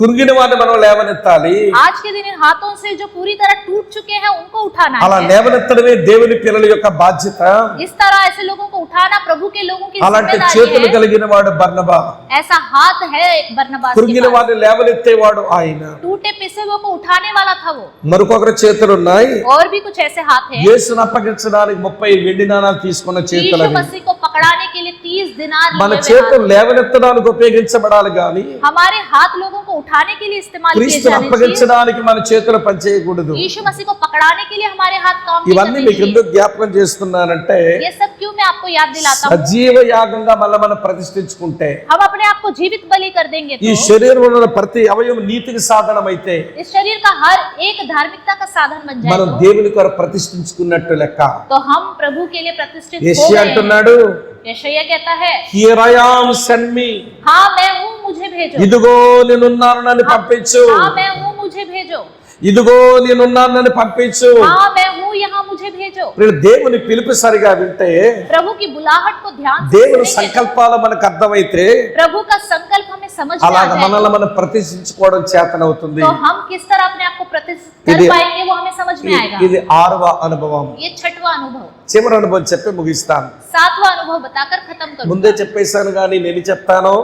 కురిగిన వారిని మనం లేవనెత్తాలి. आज के दिन इन हाथों से जो पूरी तरह टूट चुके हैं उनको उठाना అలా है। లేవనెత్తడమే దేవుని పిల్లల యొక్క బాధ్యత. इस तरह ऐसे लोगों को उठाना प्रभु के लोगों की అలాంటి जिम्मेदारी చేతులు है। కలిగిన వాడు బర్నబా. ऐसा हाथ है एक बरनबास के కురిగిన पास। వారిని లేవనెత్తేవాడు ఆయన. टूटे पिसे हुए को उठाने वाला था वो। మరొకరి చేతులున్నాయి. और भी कुछ ऐसे हाथ हैं। యేసును అప్పగించడానికి 30 వెండి నాణాలు తీసుకున్న చేతులు यीशु అవి. मसीह को पकड़ाने के लिए 30 दिनार మన लिए हुए చేతులు हाथ। లేవనెత్తడానికి ఉపయోగించబడాలి గాని हमारे हाथ लोगों को उठाने के लिए इस्तेमाल किए క్రీస్తును जाने चाहिए। అప్పగించడానికి మన చేతులు పనిచేయకూడదు. यीशु मसीह को पकड़ाने के लिए हमारे हाथ काम नहीं ఇవన్నీ करने మీకు चाहिए। ఎందుకు జ్ఞాపకం చేస్తున్నానంటే ये सब क्यों मैं आपको याद दिलाता हूँ। సజీవ యాగంగా మనం ప్రతిష్ఠించుకుంటే हम अपने आप को जीवित बलि कर देंगे ఈ तो శరీరంలో ఉన్న ప్రతి అవయవం నీతికి సాధనమైతే इस शरीर का हर एक धार्मिकता का साधन बन जाए మనం దేవుని కొరకు ప్రతిష్ఠించుకున్నట్టు లెక్క. तो हम प्रभु के लिए प्रतिष्ठित हो యెషయా गए। అంటున్నాడు, यशायाह कहता है here I am send me, हाँ मैं हूँ मुझे भेजो। ఇదిగో నేనున్నాను నన్ను పంపించు. हाँ मैं हूँ मुझे भेजो। ఇదిగో నేనున్నానని పంపించు. हाँ मैं हूँ यहाँ, मुझे भेजो। మీరు దేవుని పిలుపు సరిగా వింటే, प्रभु की बुलाहट को ध्यान से దేవుని सुनेंगे, సంకల్పాలు మనకు అర్థమైతే, प्रभु का संकल्प हमें समझ में आ అలాగ जाए, మనల్ని మనం ప్రతిష్ఠించుకోవడం చేతనవుతుంది. तो हम किस तरह अपने आप को प्रतिष्ठित कर ఇది- पाएंगे वो हमें समझ में आएगा। ఇది 6వ అనుభవం. ये 6वां अनुभव। చివరి అనుభవం చెప్పి ముగిస్తాను. 7वां अनुभव बताकर खत्म करूंगा। ముందే చెప్పేశాను కానీ నేను చెప్తాను.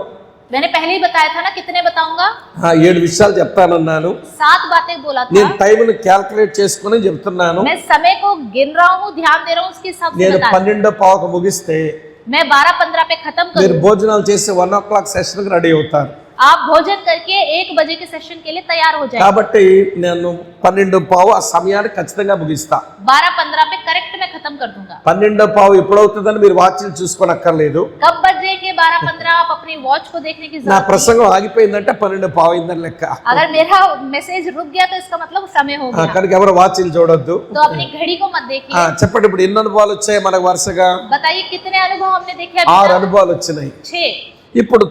मैंने पहले ही बताया था ना, कितने बताऊंगा? 7 విషయాలు చెప్తానన్నాను. 7 बातें बोला था। నేను టైంని క్యాల్కులేట్ చేసుకుని చెప్తున్నాను. मैं समय को गिन रहा हूँ, ध्यान दे रहा हूँ उसके हिसाब से నేను बता रहा हूं। 12:15 मुగిస్తే मैं 12-15 पे खत्म మీరు करूँ। భోజనాలు చేసి 1 o'clock సెషన్ కి రెడీ అవుతారు. आप भोजन करके 1 बजे के सेशन के लिए तैयार हो जाए। కాబట్టి నేను 12:15 ఆ సమయానికి ఖచ్చితంగా ముగిస్తా. 12-15 पे करेक्ट मैं खत्म कर दूंगा। 12:15 ఎప్పుడవుతుందని మీరు వాచ్లు చూసుకోనక్కర్లేదు. कब बजेंगे 12-15 आप अपनी वॉच को देखने की నా जरूरत नहीं। ప్రసంగం ఆగిపోయిందంటే 12:15 అయిందని లెక్క. अगर मेरा मैसेज रुक गया तो इसका मतलब समय हो गया। కనుక ఎవరు వాచ్లు చూడొద్దు. तो अपनी घड़ी को मत देखिए। చెప్పండి ఇప్పుడు ఎన్ని అనుభవాలు వచ్చాయి మనకు వరుసగా? बताइए कितने अनुभव हमने देखे 6 अभी तक? అనుభవాలు వచ్చినాయి. 6। ఇప్పుడు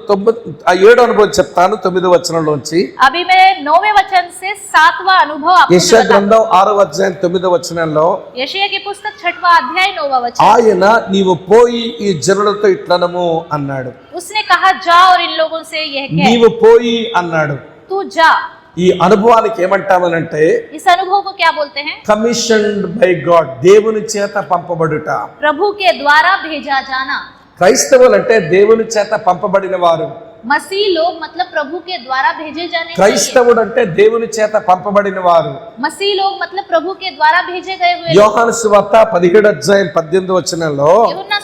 7 అనుభవం చెప్తాను 9వ వచనంలోంచి. अभी मैं 9वें वचन से 7वां अनुभव आपको యెషయా बताता గ్రంథం 6వ అధ్యాయం 9వ వచనంలో, हूं। यशायाह की पुस्तक 6वां अध्याय 9वां वचन। ఆయన నీవు పోయి ఈ జనులతో ఇట్లనము అన్నాడు. उसने कहा जा और इन लोगों से यह कह, నీవు పోయి అన్నాడు. तू जा। ఈ అనుభవానికి ఏమంటామనంటే इस अनुभव को क्या बोलते हैं? కమిషన్డ్ బై గాడ్, దేవుని చేత పంపబడుట. प्रभु के द्वारा भेजा जाना। క్రైస్తవులు అంటే దేవుని చేత పంపబడిన వారు. मसीह लोग मतलब प्रभु के द्वारा भेजे जाने चाहिए। క్రైస్తవుడు అంటే దేవుని చేత పంపబడిన వారు. मसीह लोग मतलब प्रभु के द्वारा भेजे गए हुए लोग। యోహాను సువార్త 17వ అధ్యాయం 18వ వచనంలో यूहन्ना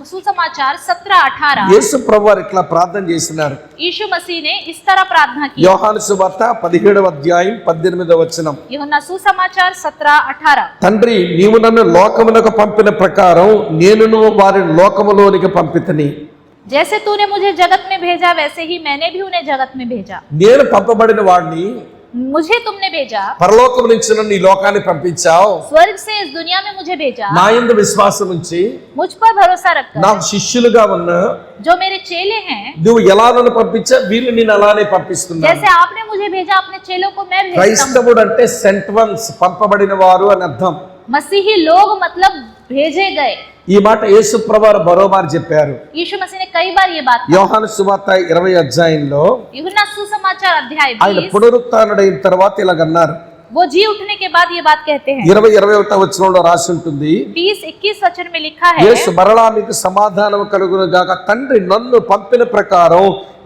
सुसमाचार 17-18। యేసు ప్రభువారు ఇట్లా ప్రార్థన చేసినారు. यीशु मसीह ने इस तरह प्रार्थना की। యోహాను సువార్త 17వ అధ్యాయం 18వ వచనం, यूहन्ना सुसमाचार 17-18। తండ్రి నీవు నన్ను లోకమునకు పంపిన ప్రకారం నేనును వారిని లోకములోనికి పంపితిని. जैसे तूने मुझे जगत में भेजा वैसे ही मैंने भी उन्हें जगत में भेजा। నేను పంపబడిన వాడిని, मुझे तुमने भेजा, పరలోకం నుంచి నన్ను ఈ లోకాన్ని పంపించావు. स्वर्ग से इस दुनिया में मुझे भेजा। నా యందు విశ్వాసం ఉంచి मुझ पर भरोसा रखकर నాకు శిష్యులుగా ఉన్న जो मेरे चेले हैं, నువ్వు ఎలా నన్ను పంపించా వీళ్ళు నేను అలానే పంపిస్తున్నాను. जैसे आपने मुझे भेजा अपने चेलों को मैं भेजता हूँ। క్రైస్తవుడు అంటే సెంట్ వన్స్, పంపబడిన వారు అని అర్థం. मसीही लोग मतलब भेजे गए। ఈ మాట యేసు ప్రభువారు మరోమారు చెప్పారు. यीशु मसीह ने कई बार ये बात कही। యోహాను సువార్త 20వ అధ్యాయంలో यूहन्ना सुसमाचार अध्याय ఆయన 20, పునరుత్థానుడైన తర్వాత ఇలాగన్నారు. वो जी उठने के बाद ये बात कहते हैं। 20-21వ వచనంలో రాసి ఉంటుంది, 20-21 वचन में लिखा है, యేసు మరలా మీకు సమాధానం కలుగును గాక, తండ్రి నన్ను పంపిన ప్రకారం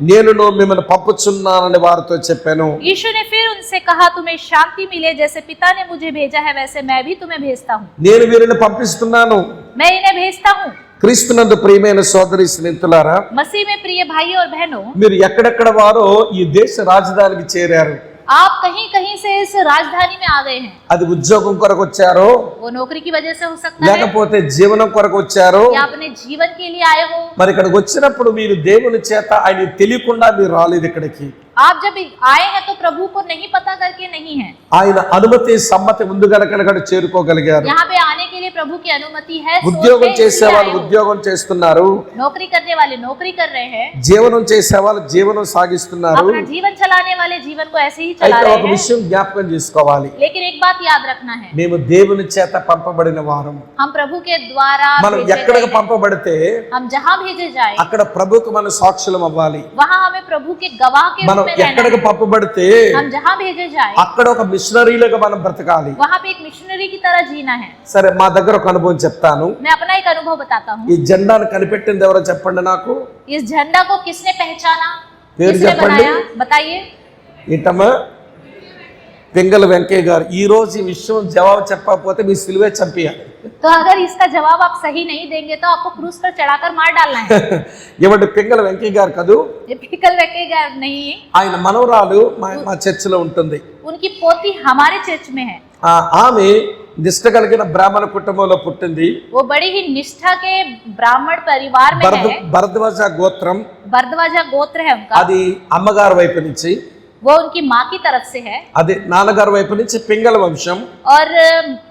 నేనును మిమ్మల్ని పంపుచున్నానని వారితో చెప్పాను. यीशु ने फिर उनसे कहा तुम्हें शांति मिले, जैसे पिता ने मुझे भेजा है वैसे मैं भी तुम्हें भेजता हूँ। నేను వీరిని పంపిస్తున్నాను. मैं इन्हें भेजता हूँ। క్రీస్తునందు ప్రియమైన సోదరి స్నేహితులారా, मसीह में प्रिय भाई और बहनों, మీరు ఎక్కడెక్కడ వారో ఈ దేశ రాజధానికి చేరారు. आप कहीं कहीं से इस राजधानी में आ गए हैं। అది ఉద్యోగం కొరకు వచ్చారో, वो नौकरी की वजह से हो सकता है, లేకపోతే జీవనం కొరకు వచ్చారో. या अपने जीवन के लिए आए हो। మరి ఇక్కడికి వచ్చినప్పుడు మీరు దేవుని చేత ఆయన తెలియకుండా మీరు రాలేదు ఇక్కడికి. आप जब आए हैं तो प्रभु को नहीं पता करके नहीं है। ఆయన అనుమతి సమ్మతి ముందు గనక చేరుకోగలిగారు. यहाँ पे आने के लिए प्रभु की अनुमति है। ఉద్యోగం सोचते చేసే इसलिए వాళ్ళు आए हो। ఉద్యోగం చేస్తున్నారు, नौकरी करने वाले नौकरी कर रहे हैं, జీవనం చేసే వాళ్ళు జీవనం సాగిస్తున్నారు. अपना जीवन चलाने वाले जीवन को ऐसे ही चला అయితే रहे ఒక हैं। విషయం జ్ఞాపకం చేసుకోవాలి, लेकिन एक बात याद रखना है, మేము దేవుని చేత పంపబడిన వారం. हम प्रभु के द्वारा మనం भेजे ఎక్కడికి गए हैं। పంపబడితే हम जहाँ भेजे जाए అక్కడ ప్రభుకు మన సాక్షులం అవ్వాలి. वहाँ हमें प्रभु के गवाह के మనం रूप में रहना ఎక్కడికి है। పంపబడితే हम जहाँ भेजे जाए అక్కడ ఒక మిషనరీలుగా మనం బ్రతకాలి. वहाँ पे एक मिशनरी की तरह जीना है। సరే, మా దగ్గర ఒక అనుభవం చెప్తాను. मैं अपना एक अनुभव बताता हूँ। ఈ జెండాను కనిపెట్టింది ఎవరో చెప్పండి నాకు. इस झंडा को किसने पहचाना, పేరు किसने చెప్పండి. बनाया, बताइए। ఇటమా పింగళ వెంకయ్య గారు. ఈ రోజు ఈ విషయం జవాబు చెప్పకపోతే మీ సిలువే చంపేయాలి. तो अगर इसका जवाब आप सही नहीं देंगे तो आपको क्रूस पर चढ़ाकर मार डालना है। ఇవ్వండి, పింగళ వెంకయ్య గారు కదూ, ये पिकल रखेगा नहीं, ఆయన మనవరాలు మా చర్చిలో ఉంటుంది. उनकी पोती हमारे चर्च में है। ఆమె నిష్ట కలిగిన బ్రాహ్మణ కుటుంబంలో పుట్టింది. वो बड़ी ही निष्ठा के ब्राह्मण परिवार में है। భరద్వాజ గోత్రం. भरद्वाजा गोत्र है उनका। అది అమ్మగారి వైపు నుంచి. वो उनकी माँ की तरफ से है అదే నాన్నగారి వైపు నుంచి పింగళ వంశం, और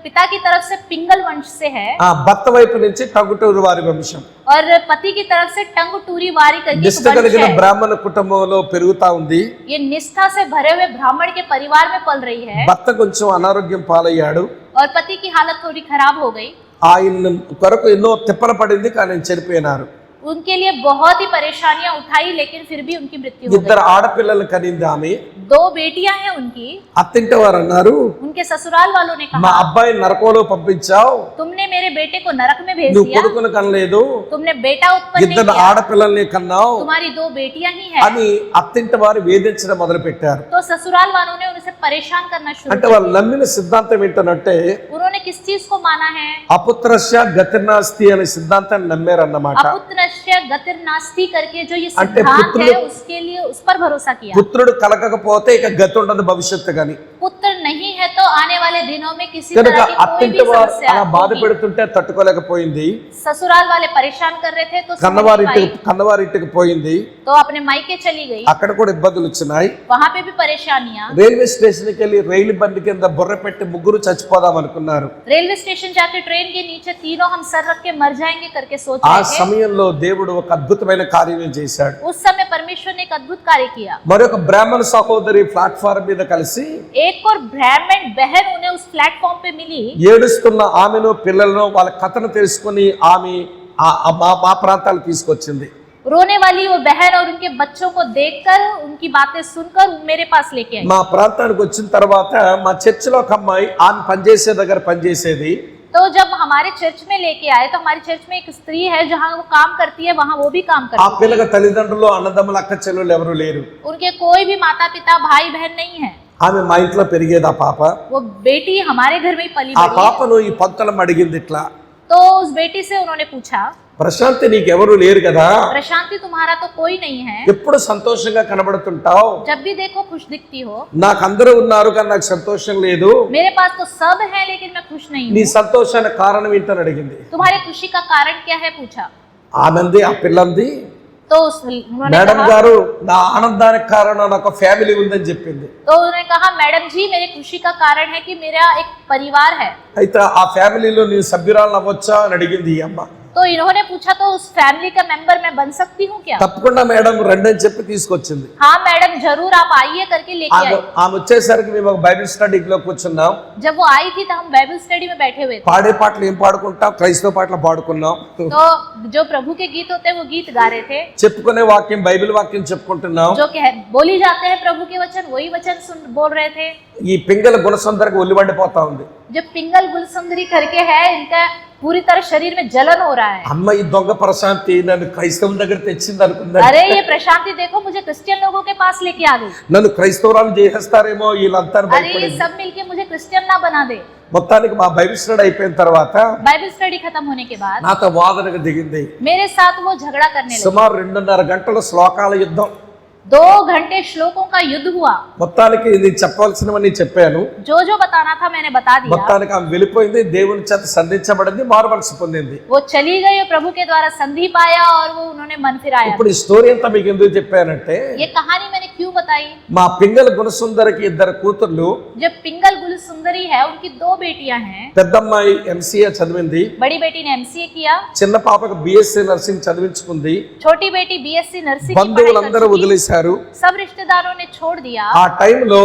पिता की तरफ से पिंगल वंश से है ఆ భర్త వైపు నుంచి టంగుటూరు వారి వంశం. और पति की तरफ से टंगटूरी वारी करके एक నిష్ఠ वंश కలిగిన है। బ్రాహ్మణ కుటుంబంలో పెరుగుతా ఉంది. ये निष्ठा से भरे हुए ब्राह्मण के परिवार में पल रही है భర్త కొంచెం అనారోగ్యం పాలయ్యాడు. और पति की हालत थोड़ी खराब हो गई। ఆయన కొరకు ఎన్నో తిప్పల పడింది, కానీ ఆయన చనిపోయినారు. उनके लिए बहुत ही परेशानियां उठाई, लेकिन फिर भी उनकी मृत्यु हो ఇద్దరు ఆడపిల్లలు కనింది ఆమె. गई। 2 बेटियां हैं उनकी। అత్తింటి వారు అన్నారు, उनके ससुराल वालों ने మా कहा అబ్బాయి నరకంలో పంపించావు, तुमने मेरे बेटे को नरक में भेज నువ్వు दिया, కొడుకును కనలేదు, तुमने बेटा उत्पन्न नहीं ఇద్దరు किया, ఆడపిల్లల్ని కన్నావు तुम्हारी 2 बेटियां ही हैं। అని అత్తింటి వారు వేధించడం మొదలు పెట్టారు. तो ससुराल वालों ने उनसे परेशान करना शुरू అంటే వాళ్ళు నమ్మిన సిద్ధాంతం ఏంటంటే उन्होंने किस चीज को माना है? అపుత్రస్య గతిర్నాస్తి అనే సిద్ధాంతాన్ని నమ్మారన్నమాట. अपुत्रस्य गतिर्नास्ति करके जो ये అంటే सिद्धांत पुत्र- है, उसके लिए उस पर भरोसा किया। పుత్రుడు కలగకపోతే ఇక గతి ఉండదు భవిష్యత్తు గాని. पुत्र नहीं है तो आने वाले दिनों में किसी కనుక तरह की कोई भी అత్తింటి వారు समस्या అలా బాధ होगी। పెడుతుంటే తట్టుకోలేకపోయింది. ससुराल वाले परेशान कर रहे थे तो समझ नहीं కన్నవారింటికి పోయింది. पाई, तो अपने मायके चली गई। అక్కడ కూడా ఇబ్బందులు వచ్చినాయి. वहां पे भी परेशानियां। రైల్వే స్టేషన్కి వెళ్ళి రైలు బండి కింద బుర్ర పెట్టి ముగ్గురు చచ్చిపోదాం అనుకున్నారు. रेलवे स्टेशन जाके ट्रेन के नीचे तीनों हम सर रख के मर जाएंगे करके सोच ఆ रहे थे। సమయంలో దేవుడు ఒక అద్భుతమైన కార్యం చేశాడు. उस समय परमेश्वर ने एक अद्भुत कार्य किया। మరొక బ్రాహ్మణ సహోదరి ప్లాట్ఫారం మీద కలిసి एक और ब्राह्मण बहन उन्हें उस प्लेटफॉर्म पे मिली। ఏడుస్తున్న ఆమెను పిల్లలను వాళ్ళ కథను తెలుసుకుని ఆమె మా ప్రాంతాలు తీసుకొచ్చింది. रोने वाली वो बहन और उनके बच्चों को देखकर, उनकी बातें सुनकर मेरे पास लेके आई। మా ప్రాంతానికి వచ్చిన తర్వాత మా చర్చిలో ఒక అమ్మాయి ఆమె పనిచేసే దగ్గర పనిచేసేది. तो जब हमारे चर्च में लेके आए तो हमारी चर्च में एक स्त्री है जहाँ वो काम करती है, वहाँ वो भी काम ఆ करती है। పిల్లకి తల్లిదండ్రులు అన్నదమ్ములు అక్క చెల్లెలు ఎవరు లేరు. उनके कोई भी माता पिता भाई बहन नहीं है। ఆమె మా ఇంట్లో పెరిగేది. ఆ పాప वो बेटी हमारे घर में ही पली ఆ बड़ी है। పాపను ఈ పంతలం అడిగింది ఇట్లా, तो उस बेटी से उन्होंने पूछा, ప్రశాంతి నీకెవరు లేరు కదా, प्रशांति तुम्हारा तो कोई नहीं है, ఎప్పుడు సంతోషంగా కనబడుతుంటావు, जब भी देखो खुश दिखती हो। నాకు అందరూ ఉన్నారు కానీ నాకు సంతోషం లేదు, मेरे पास तो सब है लेकिन मैं खुश नहीं నీ हूँ। సంతోషానికి కారణం ఏంటని అడిగింది. तुम्हारे खुशी का कारण क्या है पूछा। ఆనంది ఆ పిల్లంది, तो उन्होंने మేడం कहा, గారు నా ఆనందానికి కారణం నాకు ఫ్యామిలీ ఉందని చెప్పింది. तो उन्होंने कहा मैडम जी मेरी खुशी का कारण है कि मेरा एक परिवार है। అయితే ఆ ఫ్యామిలీలో నేను సభ్యురాలు అవ్వచ్చా అని అడిగింది ఈ అమ్మ. तो इन्होंने पूछा तो उस फैमिली का मेंबर मैं बन सकती हूँ क्या? తప్పకుండా మేడం రండి అని చెప్పి తీసుకొచ్చింది. हाँ मैडम जरूर आप आइए करके लेके ఆమె आई। వచ్చేసరికి మేము ఒక బైబిల్ స్టడీలో కూర్చున్నాం. जब वो आई थी तो हम बाइबल स्टडी में बैठे हुए थे। పాడే పాటలు ఏం పాడుకుంటాం, క్రైస్తవ పాటలు పాడుకున్నాం. तो जो प्रभु के गीत होते हैं वो गीत गा रहे थे। చెప్పుకునే వాక్యం బైబిల్ వాక్యం చెప్పుకుంటున్నాం. जो बोली जाते हैं प्रभु के वचन, वही वचन बोल रहे थे। ఈ పింగళ గుణసుందరికి ఒళ్ళు మండిపోతా ఉంది. जो पिंगल गुलसुंदरी करके है, इनका पूरी तरह शरीर में जलन हो रहा है। అమ్మ ఈ దొంగ ప్రశాంతి నన్ను క్రైస్తవుల దగ్గర తెచ్చింది అనుకుందా, अरे ये प्रशांति देखो मुझे क्रिश्चियन लोगों के पास लेके आ गई। నన్ను క్రైస్తవురాలు చేసేస్తారేమో వీళ్ళంతా अरे ये భయపడింది. सब मिलके मुझे क्रिश्चियन ना बना दे। మొత్తానికి మా బైబిల్ స్టడీ అయిపోయిన తర్వాత बाइबल स्टडी खत्म होने के बाद నాతో వాదనకు దిగింది. मेरे साथ वो झगड़ा करने लगे। సుమారు 2.5 గంటల శ్లోకాల యుద్ధం. 2 घंटे श्लोकों का युद्ध हुआ। మొత్తానికి ఇది చెప్పవలసినవన్నీ చెప్పాను. जो जो बताना था मैंने बता दिया। మొత్తానికి ఆమె వెళ్ళిపోయింది, దేవుని చేత సంధించబడింది, మారు మనసు పొందింది. वो चली गई और प्रभु के द्वारा संधि पाया और वो उन्होंने मन फिराया। ఇప్పుడు ఈ స్టోరీ అంతా మీకు ఎందుకు చెప్పానంటే, ये कहानी मैंने क्यों बताई? మా పింగళ గుణసుందరికి 2 కూతుర్లు, जब पिंगल गुल सुंदरी है उनकी 2 बेटियां हैं। పెద్దమ్మాయి ఎంసీఏ చదివింది, बड़ी बेटी ने MCA किया, చిన్న పాపకు బిఎస్సీ నర్సింగ్ చదివించుకుంది. छोटी बेटी BSc नर्सिंग की पढ़ाई कर బంధువులందరూ चुकी। వదిలేశారు. सब रिश्तेदारों ने छोड़ दिया। ఆ టైంలో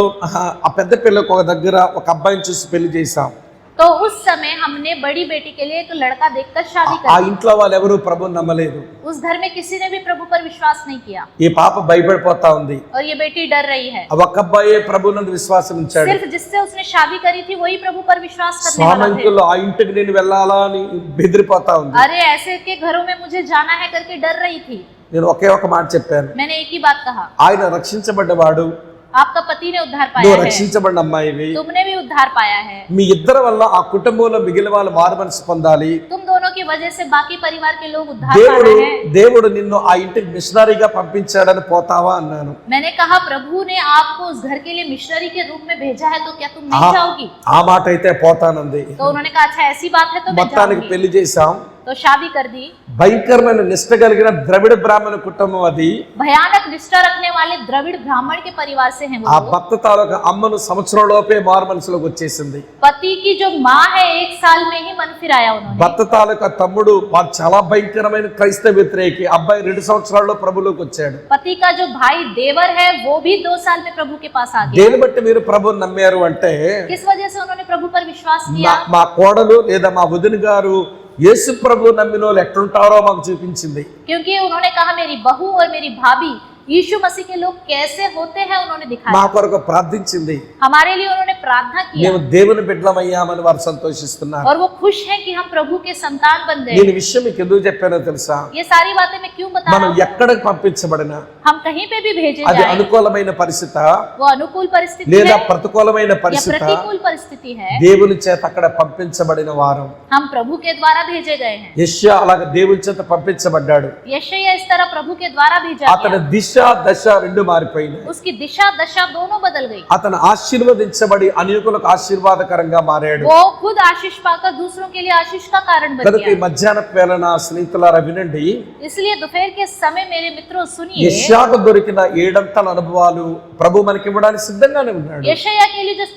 ఆ పెద్ద పిల్లకు ఒక దగ్గర ఒక అబ్బాయిని చూసి పెళ్లి చేశాం. तो उस समय हमने बड़ी बेटी के लिए एक लड़का देखकर शादी ఆ कर दी। ఇంట్లో వాళ్ళు ఎవరు ప్రభుని నమ్మలేదు. उस घर में किसी ने भी प्रभु पर विश्वास नहीं किया ఈ పాప భయపడిపోతా ఉంది. और ये बेटी डर रही है। ఆ ఒక్క అబ్బాయే ప్రభునందు విశ్వాసం ఉంచాడు. सिर्फ जिससे उसने शादी करी थी वही प्रभु पर विश्वास करने वाला थे। స్వామంకులు ఆ ఇంటికి నేను వెళ్ళాలా అని బెదిరిపోతా ఉంది. अरे ऐसे के घरों में मुझे जाना है करके डर रही थी। నేను ఒకే ఒక మాట చెప్పాను, मैंने एक ही बात कहा, ఆయన రక్షించబడ్డవాడు, आपका पति ने उद्धार నువ్వు पाया है, రక్షించబడిన అమ్మాయివి. तुमने भी उद्धार पाया है। మీ ఇద్దరి వల్ల ఆ కుటుంబంలో మిగిలిన వాళ్ళు మారు మనసు పొందాలి. तुम दोनों की वजह से बाकी परिवार के लोग उद्धार पा దేవుడు रहे हैं। దేవుడు నిన్ను ఆ ఇంటికి మిషనరీగా పంపించాడని పోతావా అన్నాను. मैंने कहा प्रभु ने आपको उस घर के लिए मिशनरी के रूप में भेजा है तो क्या तुम नहीं जाओगी? ఆ మాట అయితే పోతానంది. तो उन्होंने कहा अच्छा ऐसी बात है तो मैं మొత్తానికి जाऊंगी। పెళ్లి చేశాం. तो शादी कर दी। భయంకరమైన నిష్ట కలిగిన ద్రవిడ బ్రాహ్మణ కుటుంబం అది. भयानक निष्ठा रखने वाले द्रविड़ ब्राह्मण के परिवार से हैं ఆ वो। భర్త తాలూకా అమ్మను సంవత్సరం లోపే మారు మనసులోకి వచ్చేసింది. पति की जो माँ है 1 साल में ही मन फिराया उन्होंने। భర్త తాలూకా తమ్ముడు వాడు చాలా భయంకరమైన క్రైస్తవ వ్యతిరేకి. అబ్బాయి 2 సంవత్సరాల్లో ప్రభులోకి వచ్చాడు. पति का जो भाई देवर है वो भी 2 साल में प्रभु के पास आ गया। దేని బట్టి మీరు ప్రభుని నమ్మారు అంటే, किस वजह से उन्होंने प्रभु पर विश्वास किया? మా కోడలు లేదా మా వదిన గారు యేసు ప్రభు నమ్మిన వాళ్ళు ఎట్లుంటారో మాకు చూపించింది. क्योंकि उन्होंने कहा मेरी बहू और मेरी भाभी यीशु मसीह के लोग कैसे होते हैं उन्होंने మా दिखाया। కొరకు ప్రార్థించింది. हमारे लिए उन्होंने प्रार्थना किया మేము దేవుని బిడ్డలమయ్యామని వారు సంతోషిస్తున్నారు. और वो खुश हैं कि हम प्रभु के संतान बन गए। నేను విషయం మీకు ఎందుకు చెప్పానో తెలుసా? ये सारी बातें मैं क्यों बता మనం रहा हूँ? ఎక్కడికి పంపించబడినా हम कहीं पे भी भेजे అది जाए అనుకూలమైన పరిస్థితి वो अनुकूल परिस्थिति లేదా है ప్రతికూలమైన या పరిస్థితి, प्रतिकूल परिस्थिति है, దేవుని చేత అక్కడ పంపించబడిన వారు. हम प्रभु के द्वारा भेजे गए हैं। యెషయా అలాగ దేవుని చేత పంపించబడ్డాడు. यशायाह इस तरह प्रभु के द्वारा भेजा అతని गया। దిశ దశ రెండు మారిపోయినాయి. उसकी दिशा दशा दोनों बदल गई। అతను ఆశీర్వదించబడి అనేకులకు ఆశీర్వాదకరంగా మారాడు. वो खुद आशीष पाकर दूसरों के लिए आशीष का कारण बन కనుక ఈ गया। మధ్యాహ్న వేళ నా స్నేహితులారా వినండి, इसलिए दोपहर के समय मेरे मित्रों सुनिए, యెషయాకు దొరికిన 7 అనుభవాలు ప్రభు మనకి ఇవ్వడానికి సిద్ధంగానే ఉన్నాడు. यशायाह के लिए जो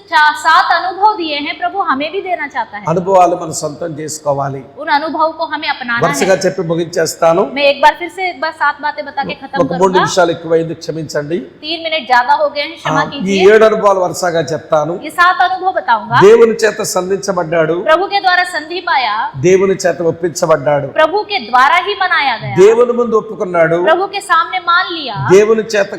7 अनुभव दिए हैं प्रभु हमें भी देना चाहता है। అనుభవాలు మనం సొంతం చేసుకోవాలి. उन अनुभव को हमें अपनाना వరుసగా है। చెప్పి ముగించేస్తాను. मैं एक बार फिर से 7 बातें बता के खत्म ఒక 3 करूंगा। నిమిషాలు ఎక్కువైంది, క్షమించండి. 3 मिनट ज्यादा हो गए हैं, क्षमा ఈ कीजिए। 7 అనుభవాలు వరుసగా చెప్తాను. ये 7 अनुभव बताऊंगा। దేవుని చేత సంధించబడ్డాడు, प्रभु के द्वारा संधि पाया, దేవుని చేత ఒప్పించబడ్డాడు, प्रभु के द्वारा ही मनाया गया, దేవుని ముందు ఒప్పుకున్నాడు, प्रभु के सामने मान लिया, దేవుని చేత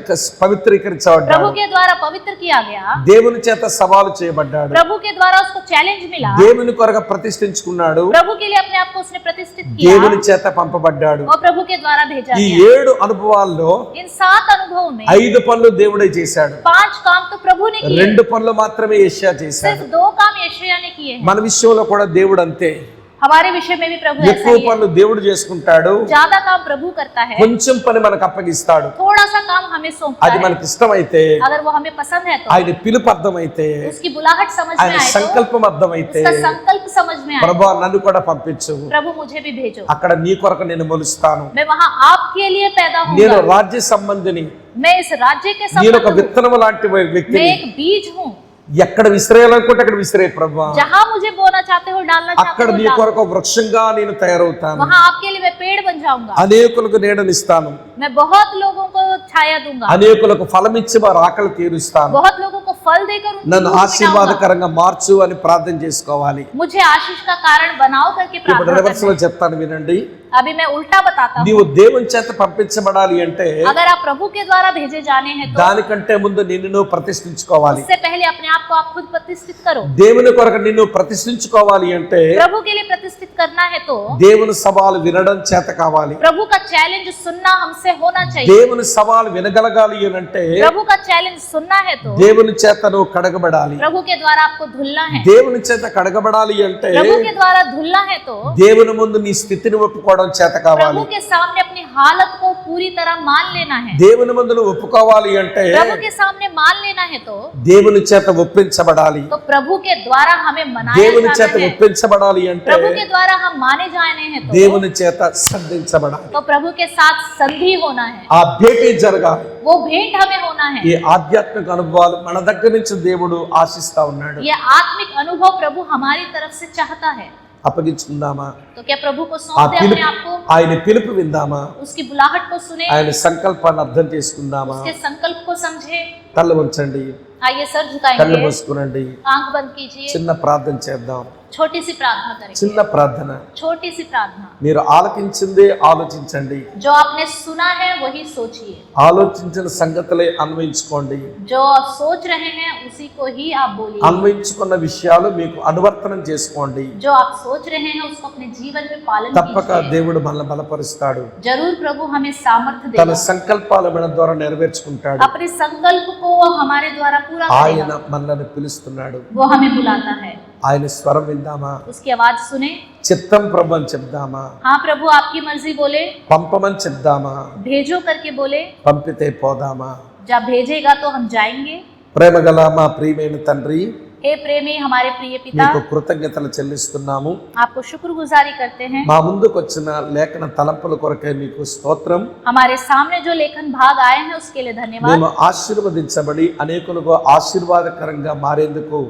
పవిత్రీకరించబడ్డాడు, प्रभु के द्वारा पवित्र किया गया, దేవుని చేత సవాలు చేయబడ్డాడు, प्रभु के द्वारा उसको चैलेंज मिला, దేవుని కొరకు ప్రతిష్ఠించుకున్నాడు, प्रभु के लिए अपने आप को उसने प्रतिष्ठित किया దేవుని చేత పంపబడ్డాడు. और प्रभु के द्वारा भेजा ఈ गया। 7 అనుభవాల్లో इन 7 अनुभवों में 5 పనులు దేవుడే చేశాడు, 5 काम तो प्रभु ने किए, 2 పనులు మాత్రమే యెషయా చేశాడు. सिर्फ 2 काम यशायाह ने किए हैं। మన విషయంలో కూడా దేవుడు అంతే. हमारे विषय में भी प्रभु ऐसा ఎక్కువ ही है। పనులు దేవుడు చేసుకుంటాడు, ज्यादा काम प्रभु करता है, కొంచెం పని మనకు అప్పగిస్తాడు. थोड़ा सा काम हमें सौंपता అది है। మనకి ఇష్టమైతే, अगर वो हमें पसंद है तो, ఆయన పిలుపు అర్థమైతే, उसकी बुलाहट समझ में ఆయన आए तो, సంకల్పం అర్థమైతే, उसका संकल्प समझ में आए, ప్రభువా నన్ను కూడా పంపించు, प्रभु मुझे भी भेजो, అక్కడ నీ కొరకు నేను మొలుస్తాను, मैं वहां आपके लिए पैदा నేను हूँ, రాజ్య సంబంధిని, मैं इस राज्य के నేను ఒక संबंध हूँ, విత్తనం లాంటి मैं వ్యక్తిని. एक बीज हूँ, ఎక్కడ విసిరేయాలనుకుంటే అక్కడ విసిరే ప్రభువా, जहाँ मुझे बोना चाहते हो डालना అక్కడ चाहते నీ हो डालो। కొరకు వృక్షంగా నేను తయారవుతాను, वहाँ आपके लिए मैं पेड़ बन जाऊंगा, అనేకులకు నీడనిస్తాను, मैं बहुत लोगों को छाया दूंगा, అనేకులకు ఫలమిచ్చి వారి ఆకలి తీరుస్తాను, बहुत लोगों को फल देकर उनकी నన్ను भूख मिटाऊंगा। ఆశీర్వాదకరంగా మార్చు అని ప్రార్థన చేసుకోవాలి. मुझे आशीष का कारण बनाओ करके ఇప్పుడు प्रार्थना రివర్స్ करना లో చెప్తాను వినండి. है। अभी मैं उल्टा बताता हूँ। నీవు దేవుని చేత పంపించబడాలి అంటే अगर आप प्रभु के द्वारा भेजे जाने हैं तो దానికంటే ముందు నిన్ను నువ్వు ప్రతిష్ఠించుకోవాలి. उससे पहले अपने आप को आप खुद प्रतिष्ठित करो। దేవుని కొరకు నిన్ను ప్రతిష్ఠించుకోవాలి అంటే प्रभु के लिए प्रतिष्ठित करना है तो దేవుని సవాలు వినడం చేత కావాలి. प्रभु का चैलेंज सुनना हमसे होना चाहिए। దేవుని సవాలు వినగలగాలి అని అంటే प्रभु का चैलेंज सुनना है तो దేవుని చేత నువ్వు కడగబడాలి. प्रभु के द्वारा आपको धुलना है। దేవుని చేత కడగబడాలి అంటే प्रभु के द्वारा धुलना है तो దేవుని ముందు నీ స్థితిని ఒప్పుకోవడం చేత కావాలి. प्रभु के सामने अपनी हालत को पूरी तरह मान लेना है। దేవుని ముందు నువ్వు ఒప్పుకోవాలి అంటే प्रभु के सामने मान लेना है तो దేవుని చేత ఒప్పించబడాలి. प्रभु के द्वारा हमें मनाया దేవుని जाना చేత है। ఒప్పించబడాలి అంటే प्रभु के द्वारा हम माने जाने हैं तो దేవుని చేత సంధించబడాలి. प्रभु के साथ संधि होना है। ఆ భేటీ జరగాలి. वो भेंट हमें होना है। ఈ ఆధ్యాత్మిక అనుభవాలు మన దగ్గర నుంచి దేవుడు ఆశిస్తా ఉన్నాడు. ये आत्मिक अनुभव प्रभु हमारी तरफ से चाहता है। అప్పగించుకుందామా? तो क्या प्रभु को ఆ सौंप दे अपने పిలుపు, आप को, ఆయన పిలుపు విందామా? उसकी बुलाहट को सुने, ఆయన సంకల్పాన్ని అర్థం చేసుకుందామా? उसके संकल्प को समझे। కళ్ళు ఉంచండి, आइए सर కళ్ళు झुकाएंगे, మూసుకునండి, आंख बंद कीजिए, చిన్న ప్రార్థన చేద్దాం. छोटी सी प्रार्थना करेंगे। చిన్న ప్రార్థన. छोटी सी प्रार्थना। మీరు ఆలకించిందే ఆలోచించండి, जो आपने सुना है वही सोचिए, ఆలోచించిన సంగతులే అన్వయించుకోండి. जो आप सोच रहे हैं उसी को ही आप बोलिए, అన్వయించుకున్న విషయాలు మీకు అనువర్తనం చేసుకోండి. जो आप सोच रहे हैं उसको अपने जीवन में पालन తప్పక कीजिए। దేవుడు మనల్ని బలపరుస్తాడు. जरूर प्रभु हमें सामर्थ्य తన देगा, సంకల్పాలు మన ద్వారా నెరవేర్చుకుంటాడు. अपने संकल्प को हमारे द्वारा पूरा ఆయన करेगा। మనల్ని పిలుస్తున్నాడు. वो हमें बुलाता है। ఆయన స్వరం విందామా? उसकी आवाज सुने। చిత్తం ప్రభు అని చెప్దామా? हाँ प्रभु आपकी मर्जी बोले, పంపమని చెప్దామా? भेजो करके बोले, పంపితే పోదామా? जब भेजेगा तो हम जाएंगे। ప్రేమగల మా ప్రియమైన తండ్రి, हे प्रेमी हमारे प्रिय पिता, మీకు కృతజ్ఞతలు చెల్లిస్తున్నాము. आपको शुक्रगुजारी करते हैं। మా ముందుకు వచ్చిన లేఖన తలంపుల కొరకై మీకు స్తోత్రం. हमारे सामने जो लेखन भाग आए हैं उसके लिए धन्यवाद। మేము ఆశీర్వదించబడి అనేకులకు ఆశీర్వాదకరంగా మారేందుకు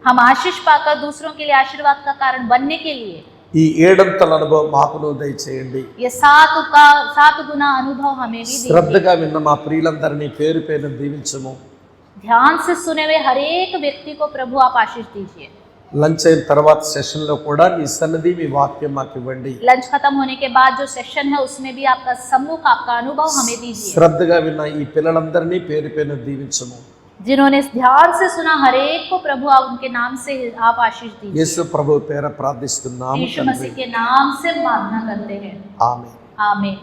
हम आशीष पाकर दूसरों के लिए आशीर्वाद का कारण बनने के लिए ఈ ఏడంతల అనుభవం మాకును దయచేయండి. ये 7 गुना अनुभव हमें भी दीजिए। శ్రద్ధగా విన్న మా ప్రియులందరినీ పేరు పేరున దీవించము. ध्यान से सुने हुए हर एक व्यक्ति को प्रभु आप आशीष दीजिए। లంచ్ అయిన తర్వాత సెషన్ లో కూడా నీ సన్నిధి మీ వాక్యం మాకు ఇవ్వండి. लंच खत्म होने के बाद जो सेशन है उसमें भी आपका सम्मुख, आपका अनुभव हमें दीजिए। శ్రద్ధగా విన్న ఈ పిల్లలందరినీ పేరు పేరున దీవించము. जिन्होंने ध्यान से सुना हर एक को प्रभु आप उनके नाम से आप आशीष दीजिए। యేసు ప్రభు పేర ప్రార్థిస్తున్నాము यीशु मसीह के नाम से प्रार्थना करते हैं, ఆమేన్. आमीन।